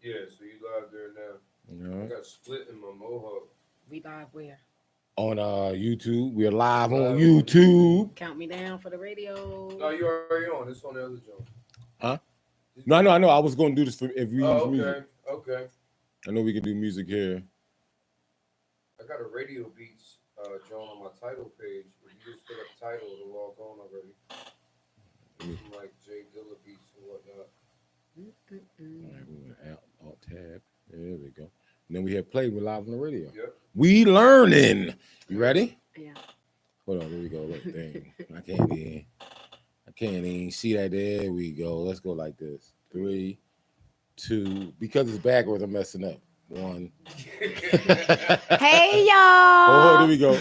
Yeah, so you live there now. I got split in my mohawk. We live where? On YouTube. We're live Live on on YouTube. Count me down for the radio. No, you already on. It's on the other joint. Huh? No, I know. I was going to do this for if we use Oh, music. okay. Okay. I know we can do music here. I got a radio beats joint on my title page. If you just put up title, it'll log on already. From like Jay Dilla beats and whatnot. All right, we went alt tab. There we go. And then we have play. We're live on the radio. Yep. We learning. You ready? Yeah. Hold on. There we go. Look, dang. I can't even see that. There we go. Let's go like this. 3, 2. Because it's backwards, I'm messing up. 1. Hey y'all. Oh, there we go.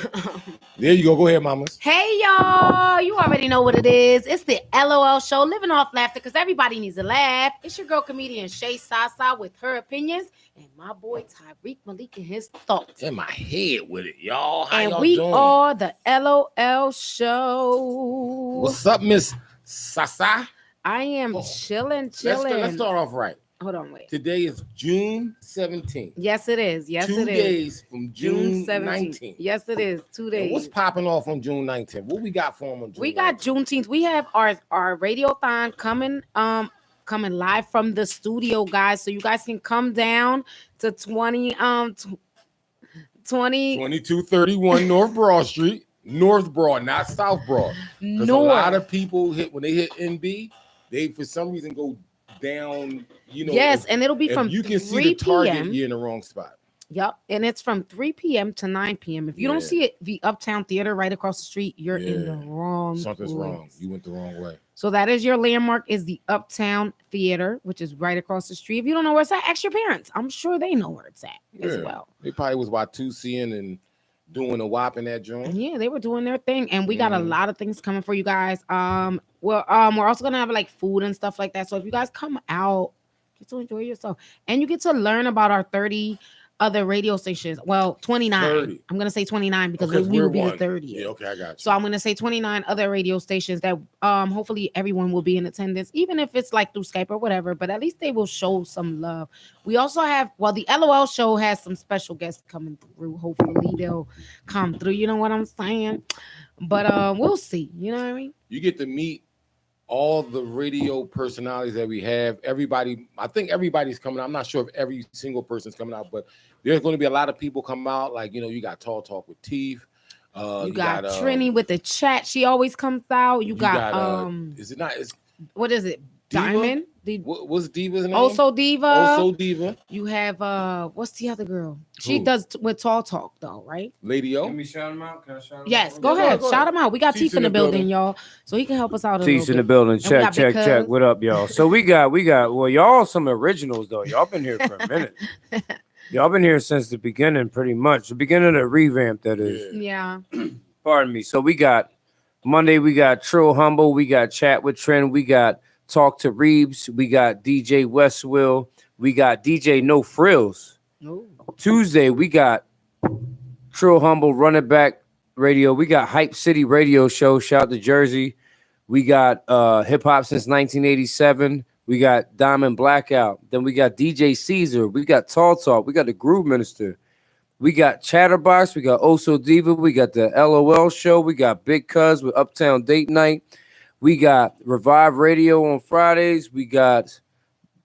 There you go. Go ahead, mamas. Hey y'all. You already know what it is. It's the LOL show, living off laughter because everybody needs a laugh. It's your girl comedian Shay Sasa with her opinions and my boy Tyreek Malik and his thoughts. In my head with it, y'all. How And y'all we doing? are the LOL show. What's up, Miss Sasa? I am chilling. Let's start off right. Hold on, wait. Today is June 17th. Yes, it is. Yes, 2 it is. days from June 17th. 19th. Yes, it is. 2 And days. what's popping off on June 19th? What we got for them on June We got 19th? Juneteenth. We have our radiothon coming live from the studio, guys. So you guys can come down to 20 2231 North Broad Street. North Broad, not South Broad. Because a lot of people when they hit NB, they for some reason go down, yes, and it'll be if from you can 3 see the target, p.m. you're in the wrong spot. Yep, and it's from 3 p.m. to 9 p.m. If you don't Yeah. see it, the Uptown Theater right across the street, you're in the Yeah. wrong Something's wrong. place. You went the wrong way. So that is your landmark, is the Uptown Theater, which is right across the street. If you don't know where it's at, ask your parents. I'm sure they know where it's at as Yeah. well. They probably was seeing and doing a whop in that And joint. yeah, they were doing their thing, and we got a Mhm. lot of things coming for you guys. We're also gonna have like food and stuff like that. So if you guys come out, get to enjoy yourself, and you get to learn about our 30 other radio stations. Well, 29. 30. I'm gonna say 29 because Okay, we we're will be the one. 30th. Yeah, okay, I got you. So I'm gonna say 29 other radio stations that hopefully everyone will be in attendance, even if it's like through Skype or whatever, but at least they will show some love. We also have the LOL show has some special guests coming through. Hopefully they'll come through. You know what I'm saying? But we'll see. You know what I mean? You get to meet all the radio personalities that we have. Everybody, I think everybody's coming out. I'm not sure if every single person's coming out, but there's going to be a lot of people come out. Like, you got Tall Talk with Teeth. You got Trini with the chat. She always comes out. You got is it not? It's what is it? Diva? Diamond. What's Diva's name? Also Diva. Also Diva. You have what's the other girl? She Who? does with Tall Talk though, right? Lady O. Let me shout him out. Can I shout him Yes, out? go Yeah, ahead. go Shout ahead. them out. We got Teeth Teeth in the building, y'all. So he can help us out a Teeth in the little building. And we got Check. Big Cuz. What up, y'all? So we got. Well, y'all some originals though. Y'all been here for a minute. Y'all been here since the beginning, pretty much. The beginning of the revamp, that is. Yeah. Yeah. Pardon me. So we got Monday. We got Trill Humble. We got Chat with Trent. We got Talk to Reeves. We got DJ Westwill. We got DJ No Frills. Ooh. Tuesday, we got Trill Humble Running Back Radio. We got Hype City Radio Show. Shout out to Jersey. We got hip hop since 1987. We got Diamond Blackout. Then we got DJ Caesar. We got Tall Talk. We got the Groove Minister. We got Chatterbox. We got Oso Diva. We got the LOL Show. We got Big Cuz with Uptown Date Night. We got Revive Radio on Fridays. We got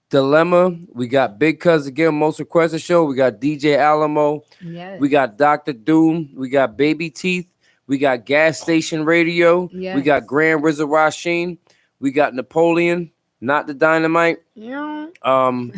Dilemma. We got Big Cuz again, Most Requested Show. We got DJ Alamo. Yes. We got Dr. Doom. We got Baby Teeth. We got Gas Station Radio. Yes. We got Grand Wizard Rasheen. We got Napoleon, not the Dynamite. Yeah.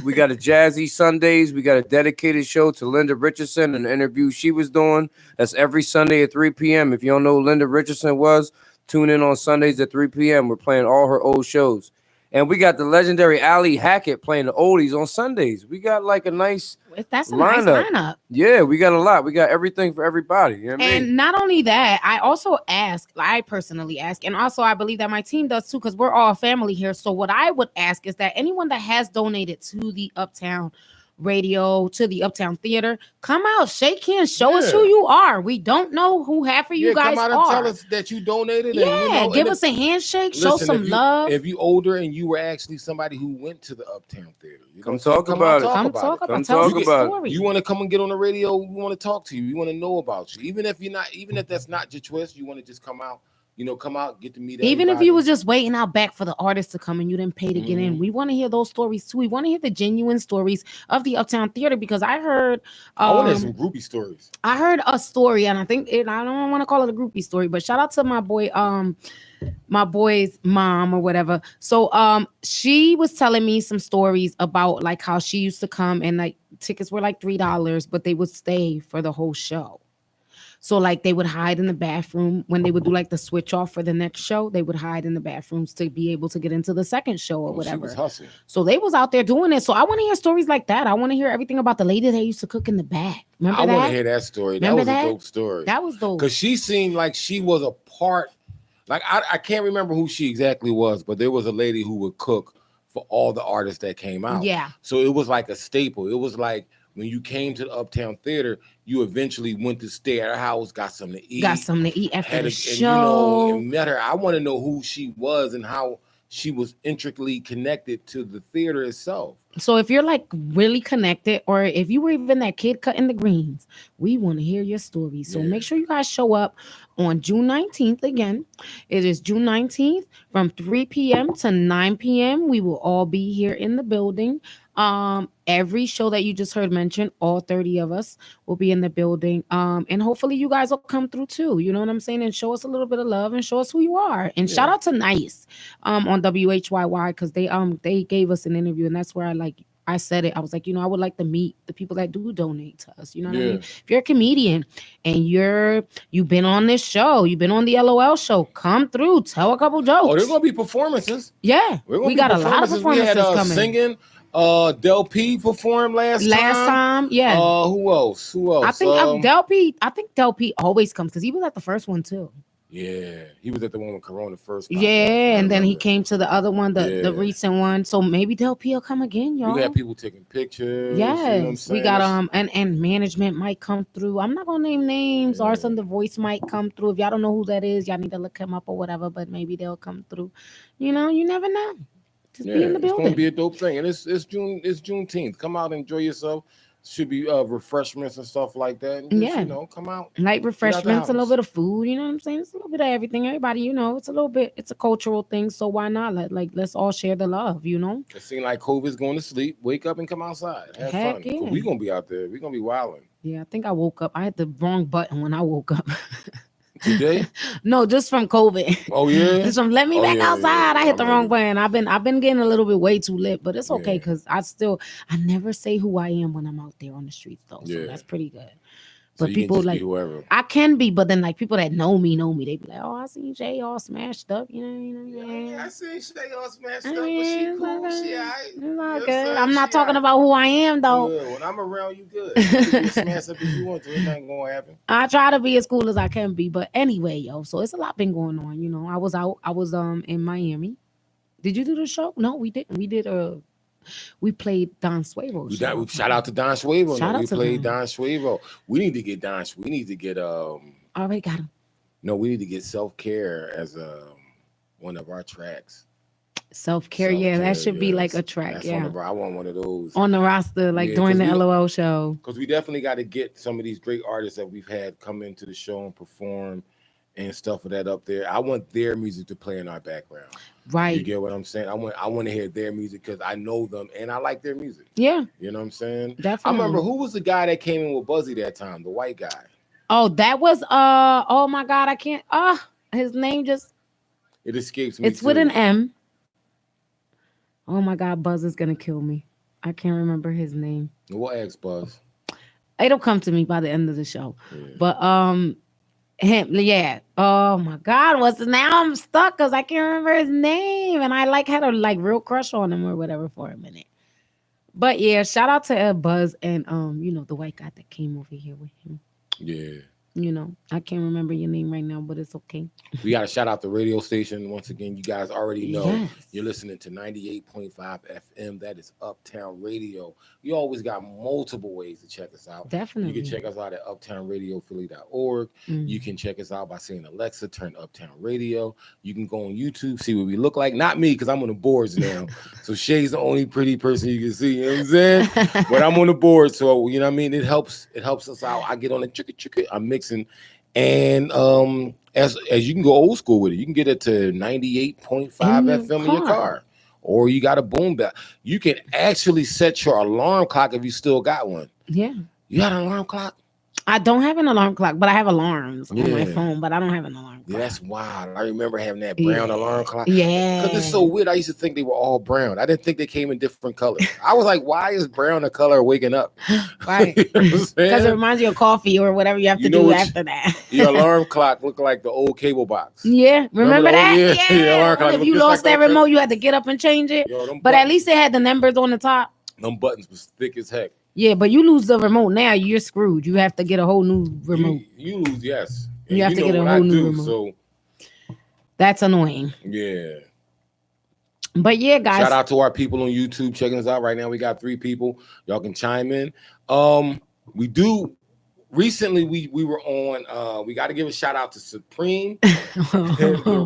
We got a Jazzy Sundays. We got a dedicated show to Linda Richardson, an interview she was doing. That's every Sunday at 3 p.m. If you don't know who Linda Richardson was, tune in on Sundays at 3 p.m. We're playing all her old shows. And we got the legendary Ali Hackett playing the oldies on Sundays. We got like a nice That's a nice lineup. Yeah, we got a lot. We got everything for everybody. You know what I mean? And not only that, I personally ask, and also I believe that my team does too, because we're all family here. So what I would ask is that anyone that has donated to the Uptown Radio to the Uptown Theater. Come out, shake hands, show us who Yeah. you are. We don't know who half of you guys come out and are. tell us that you donated. Yeah, and, you know, give and us a handshake, show listen, some love. If you older and you were actually somebody who went to the Uptown Theater, you Come know, talk out, about it. Come talk Come about, tell talk some about it. stories. You want to come and get on the radio? We want to talk to you. We want to know about you. Even if that's not your twist, you want to just come out. You know, come out, get to meet. Even if everybody. you was just waiting out back for the artist to come and you didn't pay to get in, Mhm. we want to hear those stories too. We want to hear the genuine stories of the Uptown Theater because I heard, I want to hear some groupie stories. I heard a story, and I think I don't want to call it a groupie story, but shout out to my boy, my boy's mom or whatever. So she was telling me some stories about like how she used to come and like tickets were like $3, but they would stay for the whole show. So like they would hide in the bathroom when they would do like the switch off for the next show. They would hide in the bathrooms to be able to get into the second show or She whatever. was hustling. So they was out there doing it. So I want to hear stories like that. I want to hear everything about the lady that used to cook in the back. Remember I that? want to hear that story. Remember that was that? a dope story. That was dope. Because she seemed like she was a part. Like I can't remember who she exactly was, but there was a lady who would cook for all the artists that came out. Yeah. So it was like a staple. It was like when you came to the Uptown Theater, you eventually went to stay at her house, got something to eat. Got something to eat after had the a, show. and met her. I want to know who she was and how she was intricately connected to the theater itself. So if you're like really connected, or if you were even that kid cutting the greens, we want to hear your story. So Yeah. make sure you guys show up on June 19th again. It is June 19th from 3 p.m. to 9 p.m. We will all be here in the building. Every show that you just heard mentioned, all 30 of us will be in the building. And hopefully you guys will come through too. You know what I'm saying? And show us a little bit of love and show us who you are. And shout Yeah. out to Nice on WHYY because they gave us an interview, and that's where I said it. I was like, I would like to meet the people that do donate to us. You know what I mean? If you're a comedian and you've been on this show, you've been on the LOL show, come through, tell a couple jokes. Oh, there's gonna be performances. Yeah, we got a lot of performances We had coming. singing. Del P performed last time. Yeah. Who else? I think Del P always comes because he was at the first one too. Yeah, he was at the one when Corona first. Yeah, and then he came to the other one, the Yeah. recent one. So maybe Del P will come again, y'all. We got people taking pictures. Yes, you know what I'm saying? we got and management might come through. I'm not gonna name names. Yeah. Arson the Voice might come through. If y'all don't know who that is, y'all need to look him up or whatever. But maybe they'll come through. You never know. Just be in the It's gonna building. be a dope thing, and it's Juneteenth. Come out, enjoy yourself. Should be refreshments and stuff like that. And just, Yeah. Come out. Light refreshments, a little house. bit of food. You know what I'm saying? It's a little bit of everything. Everybody, it's a cultural thing. So why not? Let's all share the love. It seems like COVID's going to sleep. Wake up and come outside. Have Heck fun. yeah. We're gonna be out there. We're gonna be wilding Yeah, I think I woke up. I hit the wrong button when I woke up. today. No, just from COVID. Oh yeah. Just from let me Oh, back yeah, outside. yeah. I hit the I'm wrong ready. button. I've been getting a little bit way too lit, but it's okay Yeah. because I never say who I am when I'm out there on the streets though. So Yeah. that's pretty good. So But you can people just be like whoever. I can be, but then like people that know me, they be like, oh, I seen Jay all smashed up. You know what I mean? see Shay all smashed I mean, it's all good. alright. It's all good. I'm not talking about who I am though. Good. When I'm around, you good. You can be as smashed up as you want to. It ain't gonna happen. I try to be as cool as I can be, but anyway, yo. So it's a lot been going on. I was in Miami. Did you do the show? No, we didn't. We played Don Suevo's show. Shout out to Don Suevo. Shout out We to played Don. Don Suevo. We need to get Don. We need to get Already got him. No, we need to get Self Care as one of our tracks. Self-care, yeah, that Self-Care, should be like a that's- track, that's yeah. I want one of those. On the roster, like Yeah, during the 'cause we- LOL show. Because we definitely got to get some of these great artists that we've had come into the show and perform and stuff of that up there. I want their music to play in our background. You Right. get what I'm saying? I want to hear their music because I know them and I like their music. Yeah, You know what I'm saying? I definitely. remember who was the guy that came in with Buzzy that time, the white guy. Oh, that was oh my god, I can't his name just It escapes me. it's with too. an M. Oh my god, Buzz is gonna kill me. I can't remember his name. We'll ask Buzz. It'll come to me by the end of the show. Yeah. But him, yeah. Oh my god, now I'm stuck because I can't remember his name. And I had a real crush on him or whatever for a minute. But yeah, shout out to Buzz and the white guy that came over here with him. Yeah. You know, I can't remember your name right now, but it's okay. We got to shout out the radio station once again. You guys already know Yes. you're listening to 98.5 FM. That is Uptown Radio. We always got multiple ways to check us out. Definitely. You can check us out at uptownradiophilly.org. Mhm. You can check us out by saying, Alexa, turn Uptown Radio. You can go on YouTube, see what we look like. Not me, because I'm on the boards now. So Shay's the only pretty person you can see. You know what I'm saying? But I'm on the board. So, you know what I mean? It helps us out. I get on the chicka. I'm mixing. And as you can go old school with it, you can get it to 98.5 FM in your car. Or you got a boom back. You can actually set your alarm clock if you still got one. Yeah. You got an alarm clock? I don't have an alarm clock, but I have alarms on my Yeah. phone, but I don't have an alarm Yeah, clock. that's wild. I remember having that brown alarm clock. Yeah. Because it's so weird. I used to think they were all brown. I didn't think they came in different colors. I was like, why is brown a color of waking up? Right. You know what I'm Because saying? it reminds you of coffee or whatever you have to You know do what after that. Your alarm clock looked like the old cable box. Yeah. Remember the that? old- yeah, the alarm clock If looked you just lost like that that. remote, you had to get up and change it. Yo, them But at buttons- least it had the numbers on the top. them buttons was thick as heck. Yeah, but you lose the remote now, you're screwed. You have to get a whole new remote. You lose, yes. You have to know get a what whole I new do, remote. So That's annoying. yeah. But yeah, guys. Shout out to our people on YouTube checking us out right now. We got 3 people. Y'all can chime in. We do recently we were on we got to give a shout out to Supreme. to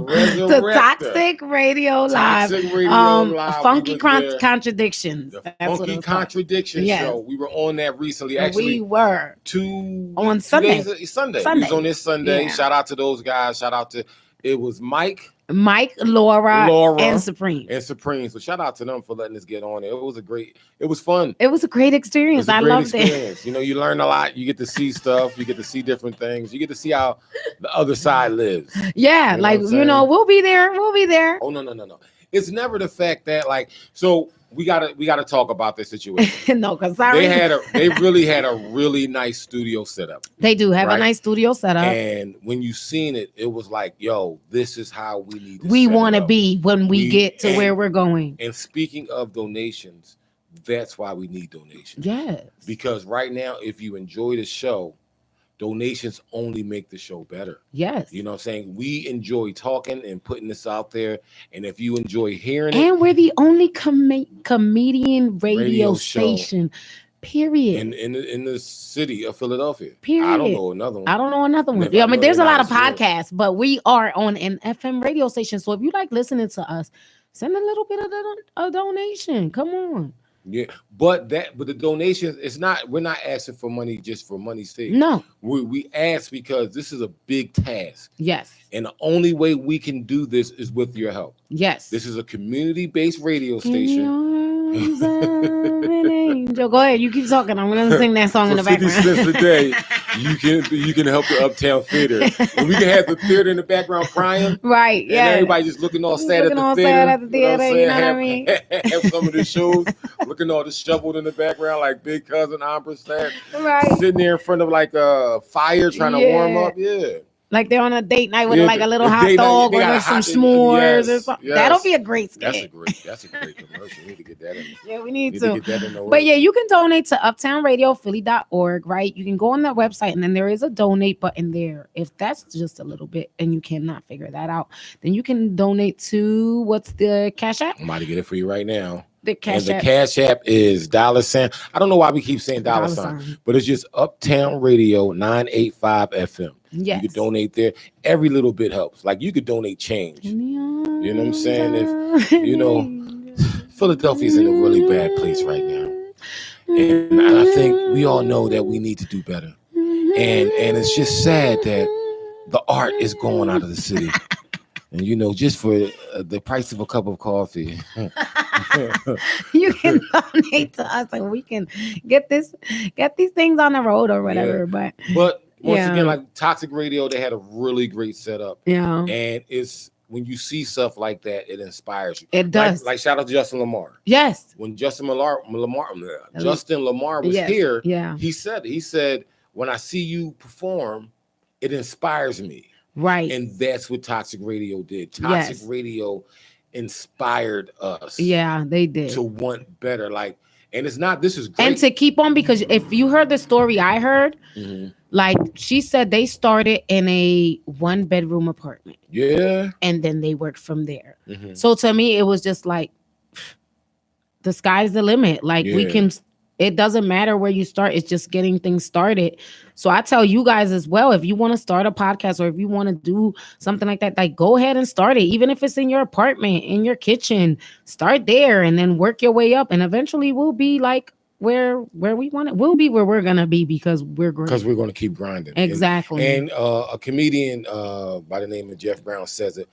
Resurrector. Toxic Radio Live. Toxic Radio Live. Funky We was there. Contradictions. The That's what it Funky was called. Contradiction Yes. show. We were on that recently. And Actually, we were on Sunday. Sunday. We Sunday. was on this Sunday. Yeah. Shout out to those guys. Shout out to it was Mike, Laura, Laura, and Supreme. and Supreme. So shout out to them for letting us get on it. It was fun. It was a great experience. I loved it. You know, you learn a lot. You get to see stuff. You get to see different things. You get to see how the other side lives. Yeah, You know like what I'm you know, saying? we'll be there. We'll be there. Oh no. It's never the fact that like so we gotta talk about this situation. No, because They really had a really nice studio setup. They do have Right. a nice studio setup. And when you seen it, it was like, yo, this is how we need to We set it want to up. be when we get to and- where we're going. And speaking of donations, that's why we need donations. Yes. Because right now, if you enjoy the show, donations only make the show better. Yes. You know what I'm saying? We enjoy talking and putting this out there. And if you enjoy hearing it, And we're the only comedian radio show station. Period. in the city of Philadelphia. I Period. don't know another one. I don't know another one. Never- Yeah, I I mean, know there's a they're lot not of as good. podcasts, but we are on an FM radio station. So if you like listening to us, send a little bit of a donation. Come on. Yeah, but the donations, it's not, we're not asking for money just for money's sake. No. We ask because this is a big task. Yes. And the only way we can do this is with your help. Yes. This is a community-based radio In the station. arms of an angel. Go ahead. You keep talking. I'm going to sing that song in the For 50 background. cents a day, you can help the Uptown Theater. And we can have the theater in the background crying. Right. And Yeah. everybody just looking all Just sad at looking the all theater. sad at the theater, you know what I have, mean? have some of the shows looking all disheveled in the background, like Big Cousin Ampersand, Right. sitting there in front of like a fire trying to warm Yeah. up. Yeah. Like they're on a date night with Yeah, like a little the hot date night, dog they or got a there's some hot- s'mores or yes, something. yes. That'll be a great That's a skit. great commercial. We need to get that in. Yeah, we Need need to to. get that in the But works. yeah, you can donate to uptownradiophilly.org, right? You can go on that website and then there is a donate button there. If that's just a little bit and you cannot figure that out, then you can donate to what's the Cash App? I'm about to get it for you right now. The Cash And the App. Cash App is $. I don't know why we keep saying dollar sign, but it's just Uptown Radio 985 FM. Yes. You could donate there. Every little bit helps. Like you could donate change. You know what I'm saying? If you know, Philadelphia's in a really bad place right now, and I think we all know that we need to do better. And it's just sad that the art is going out of the city. And you know, just for the price of a cup of coffee. You can donate to us and we can get these things on the road or whatever. Yeah. But But once Yeah. again, like Toxic Radio, they had a really great setup. yeah, And it's when you see stuff like that, it inspires you. it does. Like shout out to Justin Lamar. Yes. When Justin Lamar was Yes. here, Yeah. he said, when I see you perform, it inspires me. Right. And that's what Toxic Radio did. Toxic Yes. Radio inspired us Yeah, they did. to want better. Like, And it's not. This is great. And to keep on, because if you heard the story I heard, like she said, they started in a 1-bedroom apartment. Yeah. And then they worked from there. So to me, it was just like, the sky's the limit. Like we can, it doesn't matter where you start. It's just getting things started. So I tell you guys as well, if you want to start a podcast or if you want to do something like that, like go ahead and start it. Even if it's in your apartment, in your kitchen, start there and then work your way up. And eventually we'll be like where we want it. We'll be where we're going to be because we're great. Because we're going to keep grinding. Exactly. And a comedian by the name of Jeff Brown says it,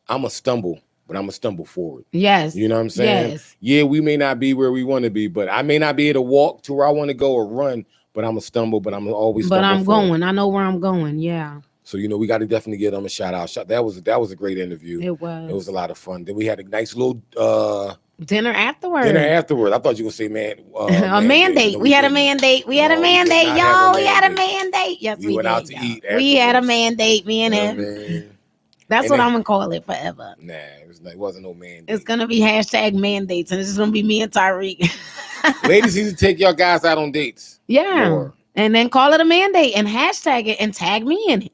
I'm a stumble, but I'm gonna stumble forward. Yes. You know what I'm saying? Yes. Yeah, we may not be where we want to be, but I may not be able to walk to where I want to go or run, but I'm gonna stumble, but I'm gonna always But I'm forward. going. I know where I'm going. Yeah. So, you know, we got to definitely give them a shout out. That was a great interview. It was. It was a lot of fun. Then we had a nice little dinner afterwards. I thought you were gonna say, man, a mandate. No, we had a didn't. mandate. We had a No, we did mandate, not y'all. have a We had a mandate. mandate. Yes, We we went did, out to y'all. eat We had a afterwards. mandate, me and You know him. what I mean? That's And what then- I'm gonna call it forever. Nah, it wasn't no mandate. It's gonna be hashtag mandates, and it's just gonna be me and Tyreek. Ladies need to take y'all guys out on dates. Yeah. More. And then call it a mandate and hashtag it and tag me in it.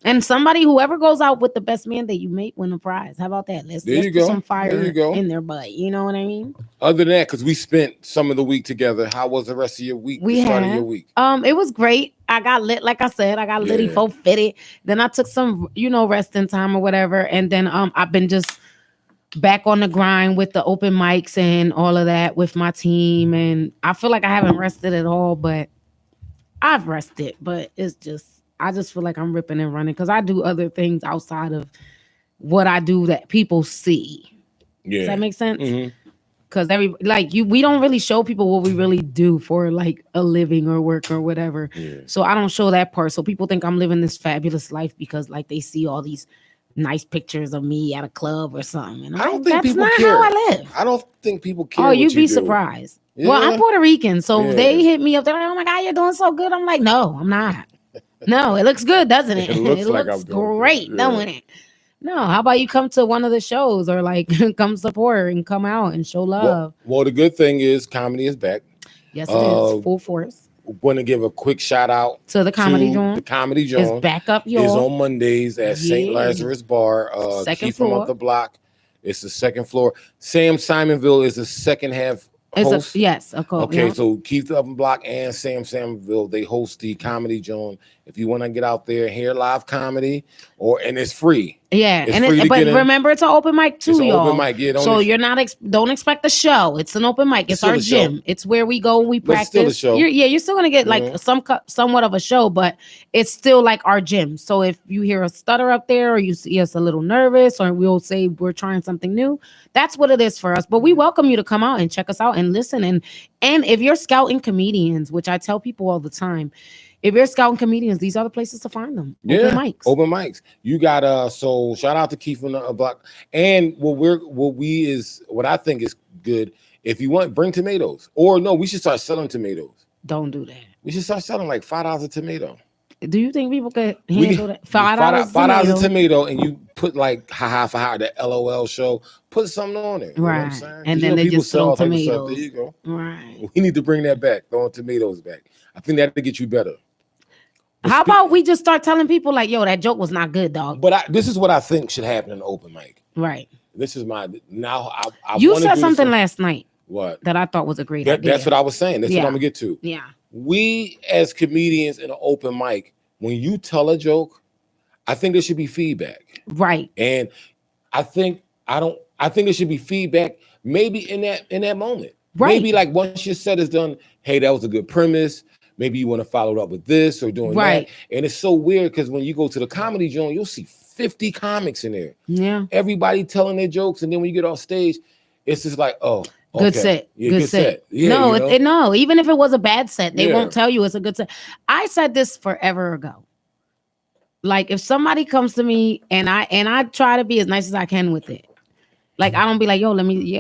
And whoever goes out with the best mandate, you may win a prize. How about that? Let's There you put go. some fire There you go. in their butt. You know what I mean? Other than that, because we spent some of the week together, how was the rest of your week? We the start of had. your week. It was great. I got lit, like I said. I got litty Yeah. folk fitted. Then I took some, resting time or whatever. And then I've been just back on the grind with the open mics and all of that with my team. And I feel like I haven't rested at all, but I've rested. But I just feel like I'm ripping and running because I do other things outside of what I do that people see. Yeah. Does that make sense? Mhm. Because we don't really show people what we really do for like a living or work or whatever. Yeah. So I don't show that part. So people think I'm living this fabulous life because like they see all these nice pictures of me at a club or something. And I'm I don't like, think that's people not care. how I live. I don't think people care. Oh, what you'd you be do. surprised. Yeah. Well, I'm Puerto Rican, so Yeah. they hit me up. They're like, "Oh my God, you're doing so good." I'm like, "No, I'm not. No, it looks good, doesn't it? It looks like I'm doing good. great, Yeah. don't it? No, how about you come to one of the shows or like come support and come out and show love? Well, the good thing is comedy is back. Yes, it is full force. Want to give a quick shout out To the comedy to joint. The Comedy It's Joint back up, is y'all. on Mondays at St. Yeah. Lazarus Bar. Second Keep them floor. off the block. It's the second floor. Sam Simonville is the second half host. Yes, a co. Okay, yeah. so Keith Oven Block and Sam Samville, they host the Comedy Joint. If you want to get out there, hear live comedy, and it's free. Yeah, It's and free to but get in. remember it's an open mic too, It's an y'all. open mic. Yeah, So you're not don't expect a show. It's an open mic. It's still our a show. gym. It's where we go. We But it's still a practice. show. You're still gonna get like Mhm. somewhat of a show, but it's still like our gym. So if you hear a stutter up there, or you see us a little nervous, or we'll say we're trying something new, that's what it is for us. But we welcome you to come out and check us out and listen. And if you're scouting comedians, which I tell people all the time, if you're scouting comedians, these are the places to find them. Yeah, Open mics. Open mics. You got so shout out to Keith on the block. And what I think is good. If you want, bring tomatoes. Or no, we should start selling tomatoes. Don't do that. We should start selling like $5 a tomato. Do you think people could We handle can- that? $5 $5 a tomato. tomato, and you put like haha for how the LOL show. Put something on it. You know what I'm Right. saying? 'Cause And you then know they people just sell throw all type of stuff. tomatoes. There you go. Right. We need to bring that back. Throwing tomatoes back. I think that'll get you better. But How speak- about we just start telling people like, yo, that joke was not good, dog. But this is what I think should happen in the open mic. Right. This is my now. I You wanna said do something this- last night What? that I thought was a great idea. That's what I was saying. That's Yeah. what I'm gonna get to. Yeah. We as comedians in an open mic, when you tell a joke, I think there should be feedback. Right. And I think there should be feedback maybe in that moment. Right. Maybe like once your set is done, hey, that was a good premise. Maybe you want to follow it up with this or doing Right. that. And it's so weird because when you go to the Comedy Joint, you'll see 50 comics in there. Yeah. Everybody telling their jokes, and then when you get off stage, it's just like, oh, Good okay. set. Yeah, good set. Yeah, no, you know? no. Even if it was a bad set, they Yeah. won't tell you it's a good set. I said this forever ago. Like if somebody comes to me and I try to be as nice as I can with it. Like I don't be like, yo,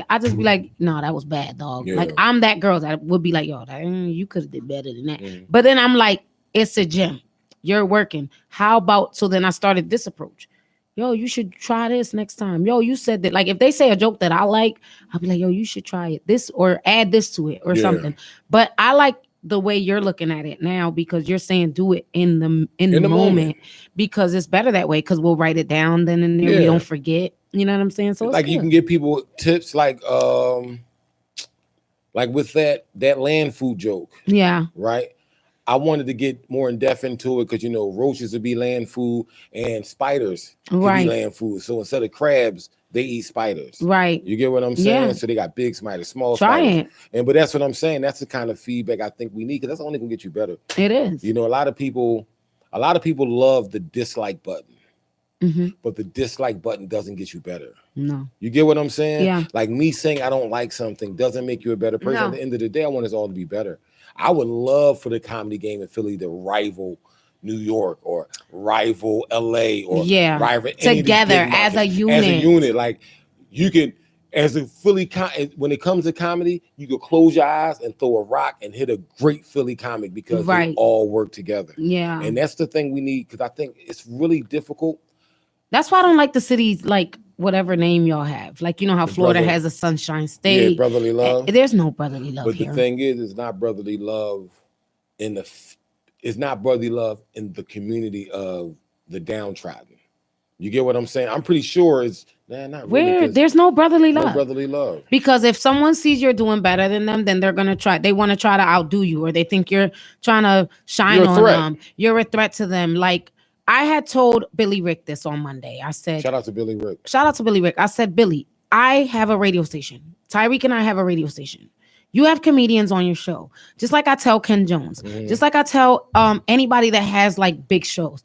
I just be like, no, that was bad, dog. Yeah. Like I'm that girl that would be like, yo, you could have did better than that. Mhm. But then I'm like, it's a gym. You're working. How about so then I started this approach. yo, you should try this next time. Yo, you said that. Like if they say a joke that I like, I'll be like, yo, you should try it. This or add this to it or Yeah. something. But I like the way you're looking at it now because you're saying do it in the the moment moment. because it's better that way because we'll write it down then and there we Yeah. don't forget. You know what I'm saying? So it's Like you good. can give people tips like with that land food joke, Yeah. right? I wanted to get more in depth into it because you know roaches would be land food and spiders could Right. be land food. So instead of crabs, they eat spiders. Right. You get what I'm saying? Yeah. So they got big spiders, small Try spiders. it. But that's what I'm saying. That's the kind of feedback I think we need because that's only gonna get you better. It is. You know, a lot of people love the dislike button, Mhm. but the dislike button doesn't get you better. No. You get what I'm saying? Yeah. Like me saying I don't like something doesn't make you a better person. No. At the end of the day, I want us all to be better. I would love for the comedy game in Philly to rival New York or rival LA or Yeah. rival any of these Together big as a markets. unit. As a unit, like you can, as a Philly when it comes to comedy, you could close your eyes and throw a rock and hit a great Philly comic because they Right. all work together. Yeah. And that's the thing we need because I think it's really difficult. That's why I don't like the cities like whatever name y'all have. Like you know how The Florida brother- has a Sunshine Yeah, State. brotherly love. There's no brotherly love But here. the thing is, it's not brotherly love it's not brotherly love in the community of the downtrodden. You get what I'm saying? I'm pretty sure it's not really. Where 'Cause there's no brotherly no love. brotherly love. Because if someone sees you're doing better than them, then they're gonna they want to try to outdo you, or they think you're trying to shine You're a on threat. them. You're a threat to them. Like I had told Billy Rick this on Monday. I said, Shout out to Billy Rick. shout out to Billy Rick. I said, Billy, I have a radio station. Tyreek and I have a radio station. You have comedians on your show. Just like I tell Ken Jones. Mhm. Just like I tell anybody that has like big shows.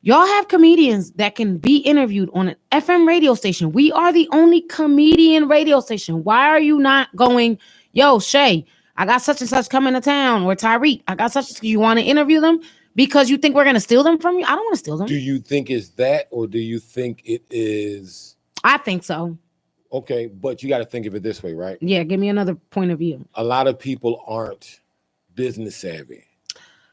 Y'all have comedians that can be interviewed on an FM radio station. We are the only comedian radio station. Why are you not going, yo, Shay, I got such and such coming to town, or Tyreek, I got such, you want to interview them? Because you think we're going to steal them from you? I don't want to steal them. Do you think it's that, or do you think it is? I think so. Okay, but you got to think of it this way, right? Yeah, give me another point of view. A lot of people aren't business savvy.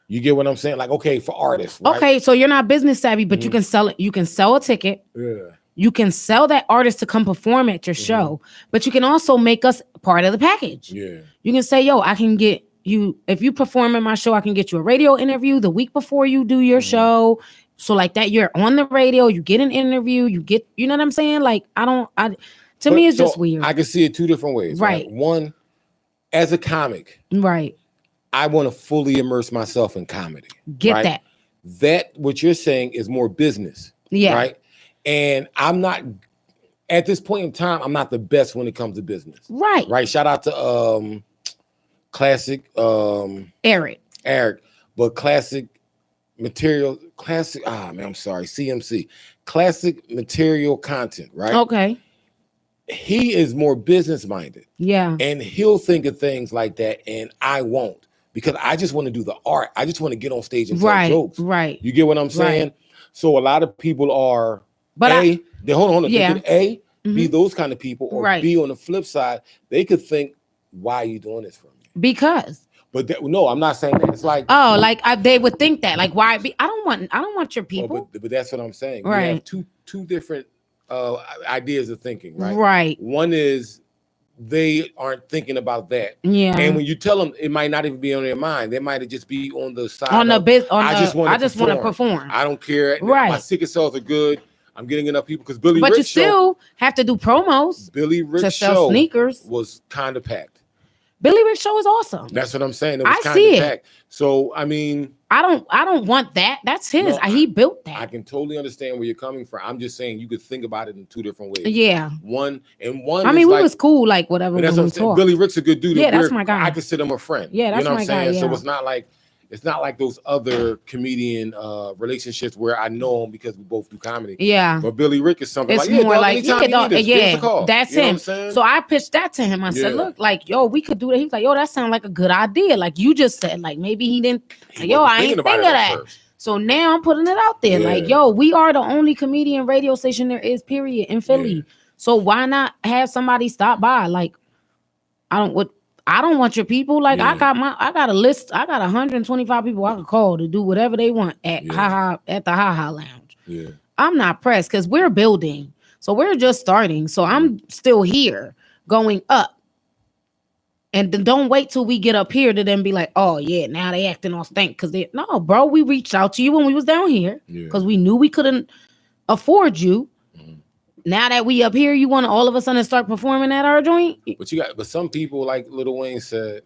You get what I'm saying? Like, okay, for artists, right? Okay, so you're not business savvy, but you Mhm. can sell it. You can sell a ticket. Yeah. You can sell that artist to come perform at your Mhm. show, but you can also make us part of the package. Yeah. You can say, yo, I can get you, if you perform in my show, I can get you a radio interview the week before you do your Mhm. show. So like that, you're on the radio, you get an interview, you get, you know what I'm saying? Like, to me, it's So just weird. I can see it two different ways. Right. One, as a comic, Right. I want to fully immerse myself in comedy. Get Right. that. That what you're saying is more business, Yeah. right? And I'm not at this point in time, I'm not the best when it comes to business. Right. Right. Shout out to classic Eric. Eric, but classic material, I'm sorry, CMC. Classic material content, right? Okay. He is more business minded. Yeah. And he'll think of things like that, and I won't because I just want to do the art. I just want to get on stage and tell Right. jokes. Right. You get what I'm saying? So a lot of people are But they hold on. Yeah. They could be Mhm. those kind of people, or Right. B on the flip side, they could think, "Why are you doing this for me?" because But no, I'm not saying that. It's like, they would think that. Like, why I don't want your oh, people. but that's what I'm saying. We Right. have two different ideas of thinking, right? Right. One is they aren't thinking about that. Yeah. And when you tell them, it might not even be on their mind. They might just be on the side. on the of, bit on I the, just wanna I just want to perform. perform. I don't care. Right. My ticket sales are good. I'm getting enough people because Billy But you Rick's show, still have to do promos Billy to Rick's sell show sneakers. was kind of packed. Billy Rick's show is awesome. That's what I'm saying. It was I kind see of it. packed. So I mean, I don't want that. That's his. No, He built I that. can totally understand where you're coming from. I'm just saying you could think about it in two different ways. Yeah. One I is mean, we like, was cool, like whatever but when that's we what I'm saying. talk. Billy Rick's a good dude. Yeah, that's We're- my guy. I consider him a friend. Yeah, that's you know what my I'm saying. guy, So yeah. it's not like those other comedian relationships where I know him because we both do comedy. Yeah. But Billy Rick is something It's like, yeah, more dog, like, anytime yeah, you dog, need us, give us a yeah, call. that's You know what him. I'm saying? So I pitched that to him. I said, Yeah. look, like, yo, we could do that. He was like, yo, that sounds like a good idea. Like you just said, like maybe he didn't. He Yo, wasn't I ain't thinking about think it of at that. first. So now I'm putting it out there. Like, Yeah. yo, we are the only comedian radio station there is, period, in Philly. Yeah. So why not have somebody stop by? Like, I don't want your people. Like, Yeah. I got a list. I got 125 people I could call to do whatever they want at Yeah. at the Ha Ha Lounge. Yeah. I'm not pressed because we're building. So we're just starting. So I'm still here going up. And then don't wait till we get up here to then be like, oh yeah, now they acting all stink. Cause no, bro, we reached out to you when we was down here because we knew we couldn't afford you. Now that we up here, you want to all of a sudden start performing at our joint? But some people, like Lil Wayne said,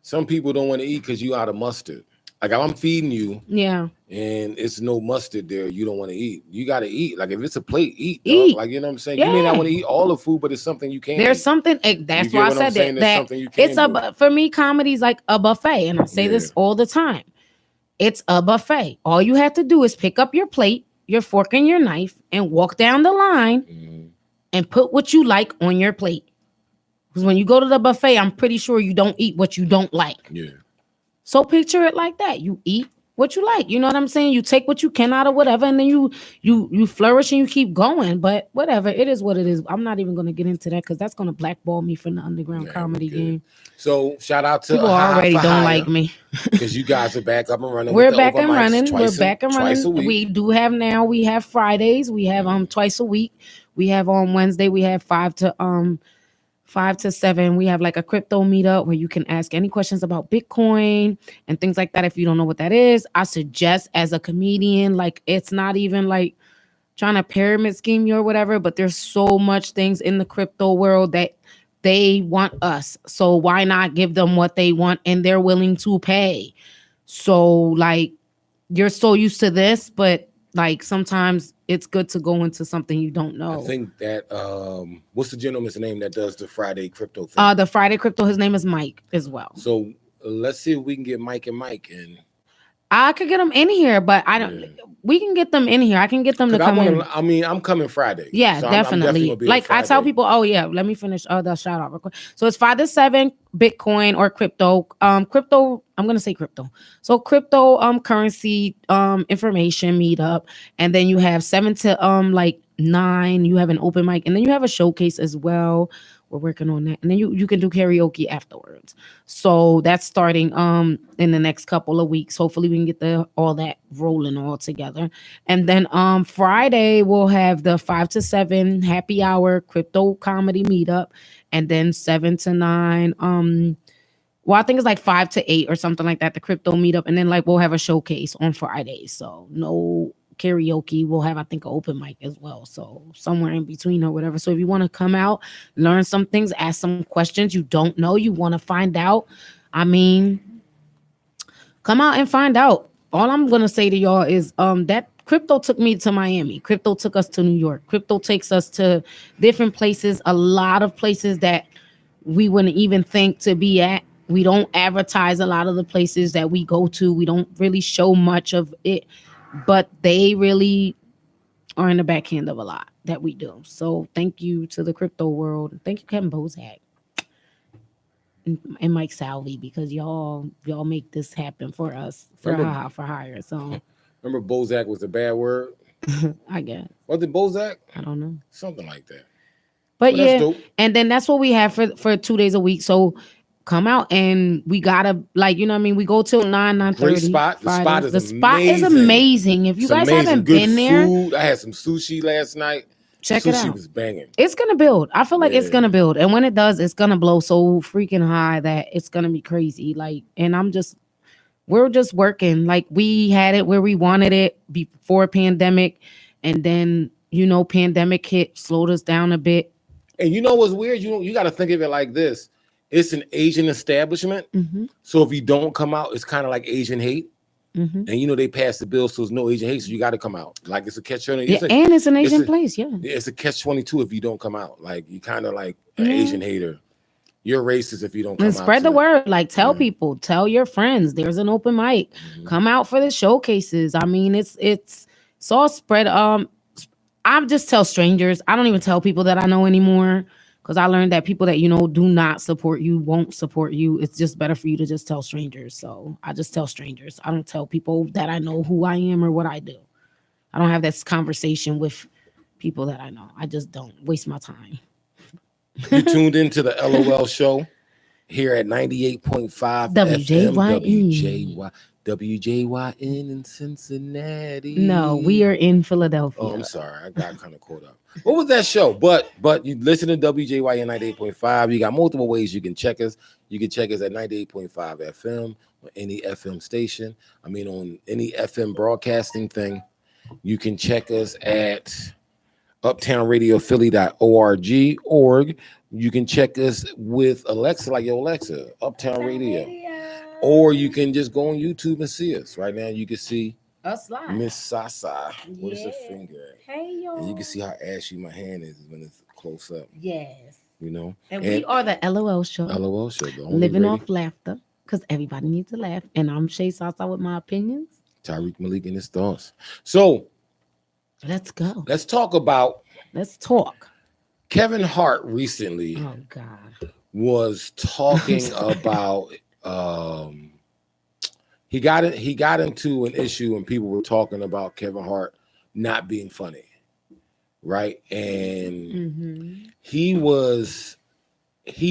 some people don't want to eat because you out of mustard. Like if I'm feeding you, yeah, and it's no mustard there, you don't want to eat. You got to eat. Like if it's a plate, eat. Eat. Like you know what I'm saying. Yeah. You may not want to eat all the food, but it's something you can. There's eat. something. That's why I said that it's for me. Comedy's like a buffet, and I say this all the time. It's a buffet. All you have to do is pick up your plate, your fork, and your knife, and walk down the line, and put what you like on your plate. Because when you go to the buffet, I'm pretty sure you don't eat what you don't like. Yeah. So picture it like that. You eat what you like. You know what I'm saying? You take what you can out of whatever, and then you flourish and you keep going. But whatever, it is what it is. I'm not even going to get into that because that's going to blackball me from the underground comedy game. So shout out to people already don't like me because you guys are back up and running. We're back and running. We're back and running. We do have now. We have Fridays. We have twice a week. We have on Wednesday. We have 5 to 7. We have like a crypto meetup where you can ask any questions about Bitcoin and things like that. If you don't know what that is, I suggest as a comedian, like it's not even like trying to pyramid scheme you or whatever, but there's so much things in the crypto world that they want us. So why not give them what they want and they're willing to pay? So like you're so used to this, but like sometimes it's good to go into something you don't know. I think that what's the gentleman's name that does the Friday crypto thing? The Friday crypto, his name is Mike as well. So let's see if we can get Mike and I could get them in here, but I don't. Yeah. We can get them in here. I can get them to come in. I mean, I'm coming Friday. Yeah, so definitely. Like I tell people, oh yeah, let me finish the shout out real quick. So it's 5 to 7 Bitcoin or crypto. Crypto. I'm gonna say crypto. So crypto currency information meetup, and then you have 7 to like 9. You have an open mic, and then you have a showcase as well. We're working on that, and then you can do karaoke afterwards. So that's starting in the next couple of weeks. Hopefully we can get all that rolling all together. And then Friday we'll have the 5 to 7 happy hour crypto comedy meetup, and then 7 to 9 well, I think it's like 5 to 8 or something like that, the crypto meetup, and then like we'll have a showcase on Friday. So no karaoke. We'll have, I think, an open mic as well. So somewhere in between or whatever. So if you want to come out, learn some things, ask some questions you don't know, you want to find out, I mean, come out and find out. All I'm going to say to y'all is that crypto took me to Miami. Crypto took us to New York. Crypto takes us to different places, a lot of places that we wouldn't even think to be at. We don't advertise a lot of the places that we go to. We don't really show much of it. But they really are in the backhand of a lot that we do. So thank you to the crypto world. Thank you, Kevin Bozak and Mike Salvi, because y'all make this happen for us for hire. So remember Bozak was a bad word? I guess. Was it Bozak? I don't know. Something like that. But yeah, and then that's what we have for 2 days a week. So come out and we gotta, like, you know what I mean? We go till 9:30. Great spot. The spot is amazing. If you guys haven't been there, food. I had some sushi last night. Check it out. Sushi was banging. It's gonna build. I feel like it's gonna build, and when it does, it's gonna blow so freaking high that it's gonna be crazy. Like, and we're just working. Like, we had it where we wanted it before pandemic, and then pandemic hit, slowed us down a bit. And you know what's weird? You got to think of it like this. It's an Asian establishment. Mm-hmm. So if you don't come out, it's kind of like Asian hate. Mm-hmm. And they passed the bill, so there's no Asian hate. So you got to come out. Like it's a catch-22. And it's an Asian place. Yeah. It's a catch-22 if you don't come out. Like you kind of like an Asian hater. You're racist if you don't come out. And spread the word. Like tell people, tell your friends. There's an open mic. Mm-hmm. Come out for the showcases. I mean, it's all spread. I just tell strangers. I don't even tell people that I know anymore. Because I learned that people that do not support you won't support you. It's just better for you to just tell strangers. So I just tell strangers. I don't tell people that I know who I am or what I do. I don't have this conversation with people that I know. I just don't waste my time. You tuned into the LOL show. here at 98.5 WJYN. WJYN in Cincinnati. No, we are in Philadelphia. Oh, I'm sorry. I got kind of caught up. What was that show? But you listen to WJYN 98.5. You got multiple ways you can check us. You can check us at 98.5 FM or any FM station. I mean, on any FM broadcasting thing. You can check us at uptownradiophilly.org. You can check us with Alexa, like yo, Alexa, Uptown Radio. Or you can just go on YouTube and see us. Right now, you can see Us live. Miss Sasa. Where's the Yeah. finger at? Hey, yo. And you can see how ashy my hand is when it's close up, Yes. you know? And we are the LOL show. LOL show, the only Living radio. off laughter. Because everybody needs to laugh. And I'm Shay Sasa with my opinions. Tariq Malik and his thoughts. So Let's go. let's talk about Let's talk. Kevin Hart recently Oh, God. was talking about he got into an issue and people were talking about Kevin Hart not being funny, right? And Mm-hmm. he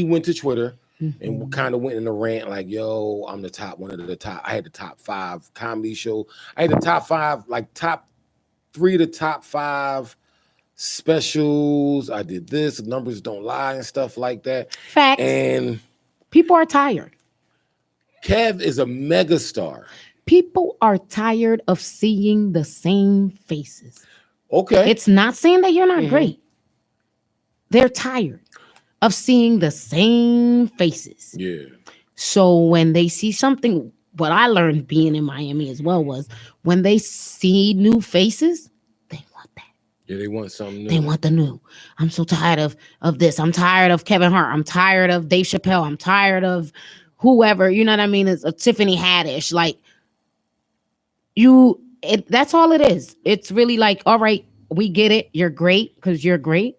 went to Twitter Mm-hmm. and kind of went in a rant like, yo, I'm one of the top. I had the top 5 comedy show. I had the top 5, like top 3 to top 5 specials. I did this, numbers don't lie and stuff like that. Facts. And People are tired. Kev is a megastar. People are tired of seeing the same faces. Okay. It's not saying that you're not Mhm. great. They're tired of seeing the same faces. Yeah. So when they see something, what I learned being in Miami as well was when they see new faces, they want that. Yeah, they want something new. They want the new. I'm so tired of this. I'm tired of Kevin Hart. I'm tired of Dave Chappelle. I'm tired of whoever. You know what I mean? It's a Tiffany Haddish. Like that's all it is. It's really like, all right, we get it. You're great because you're great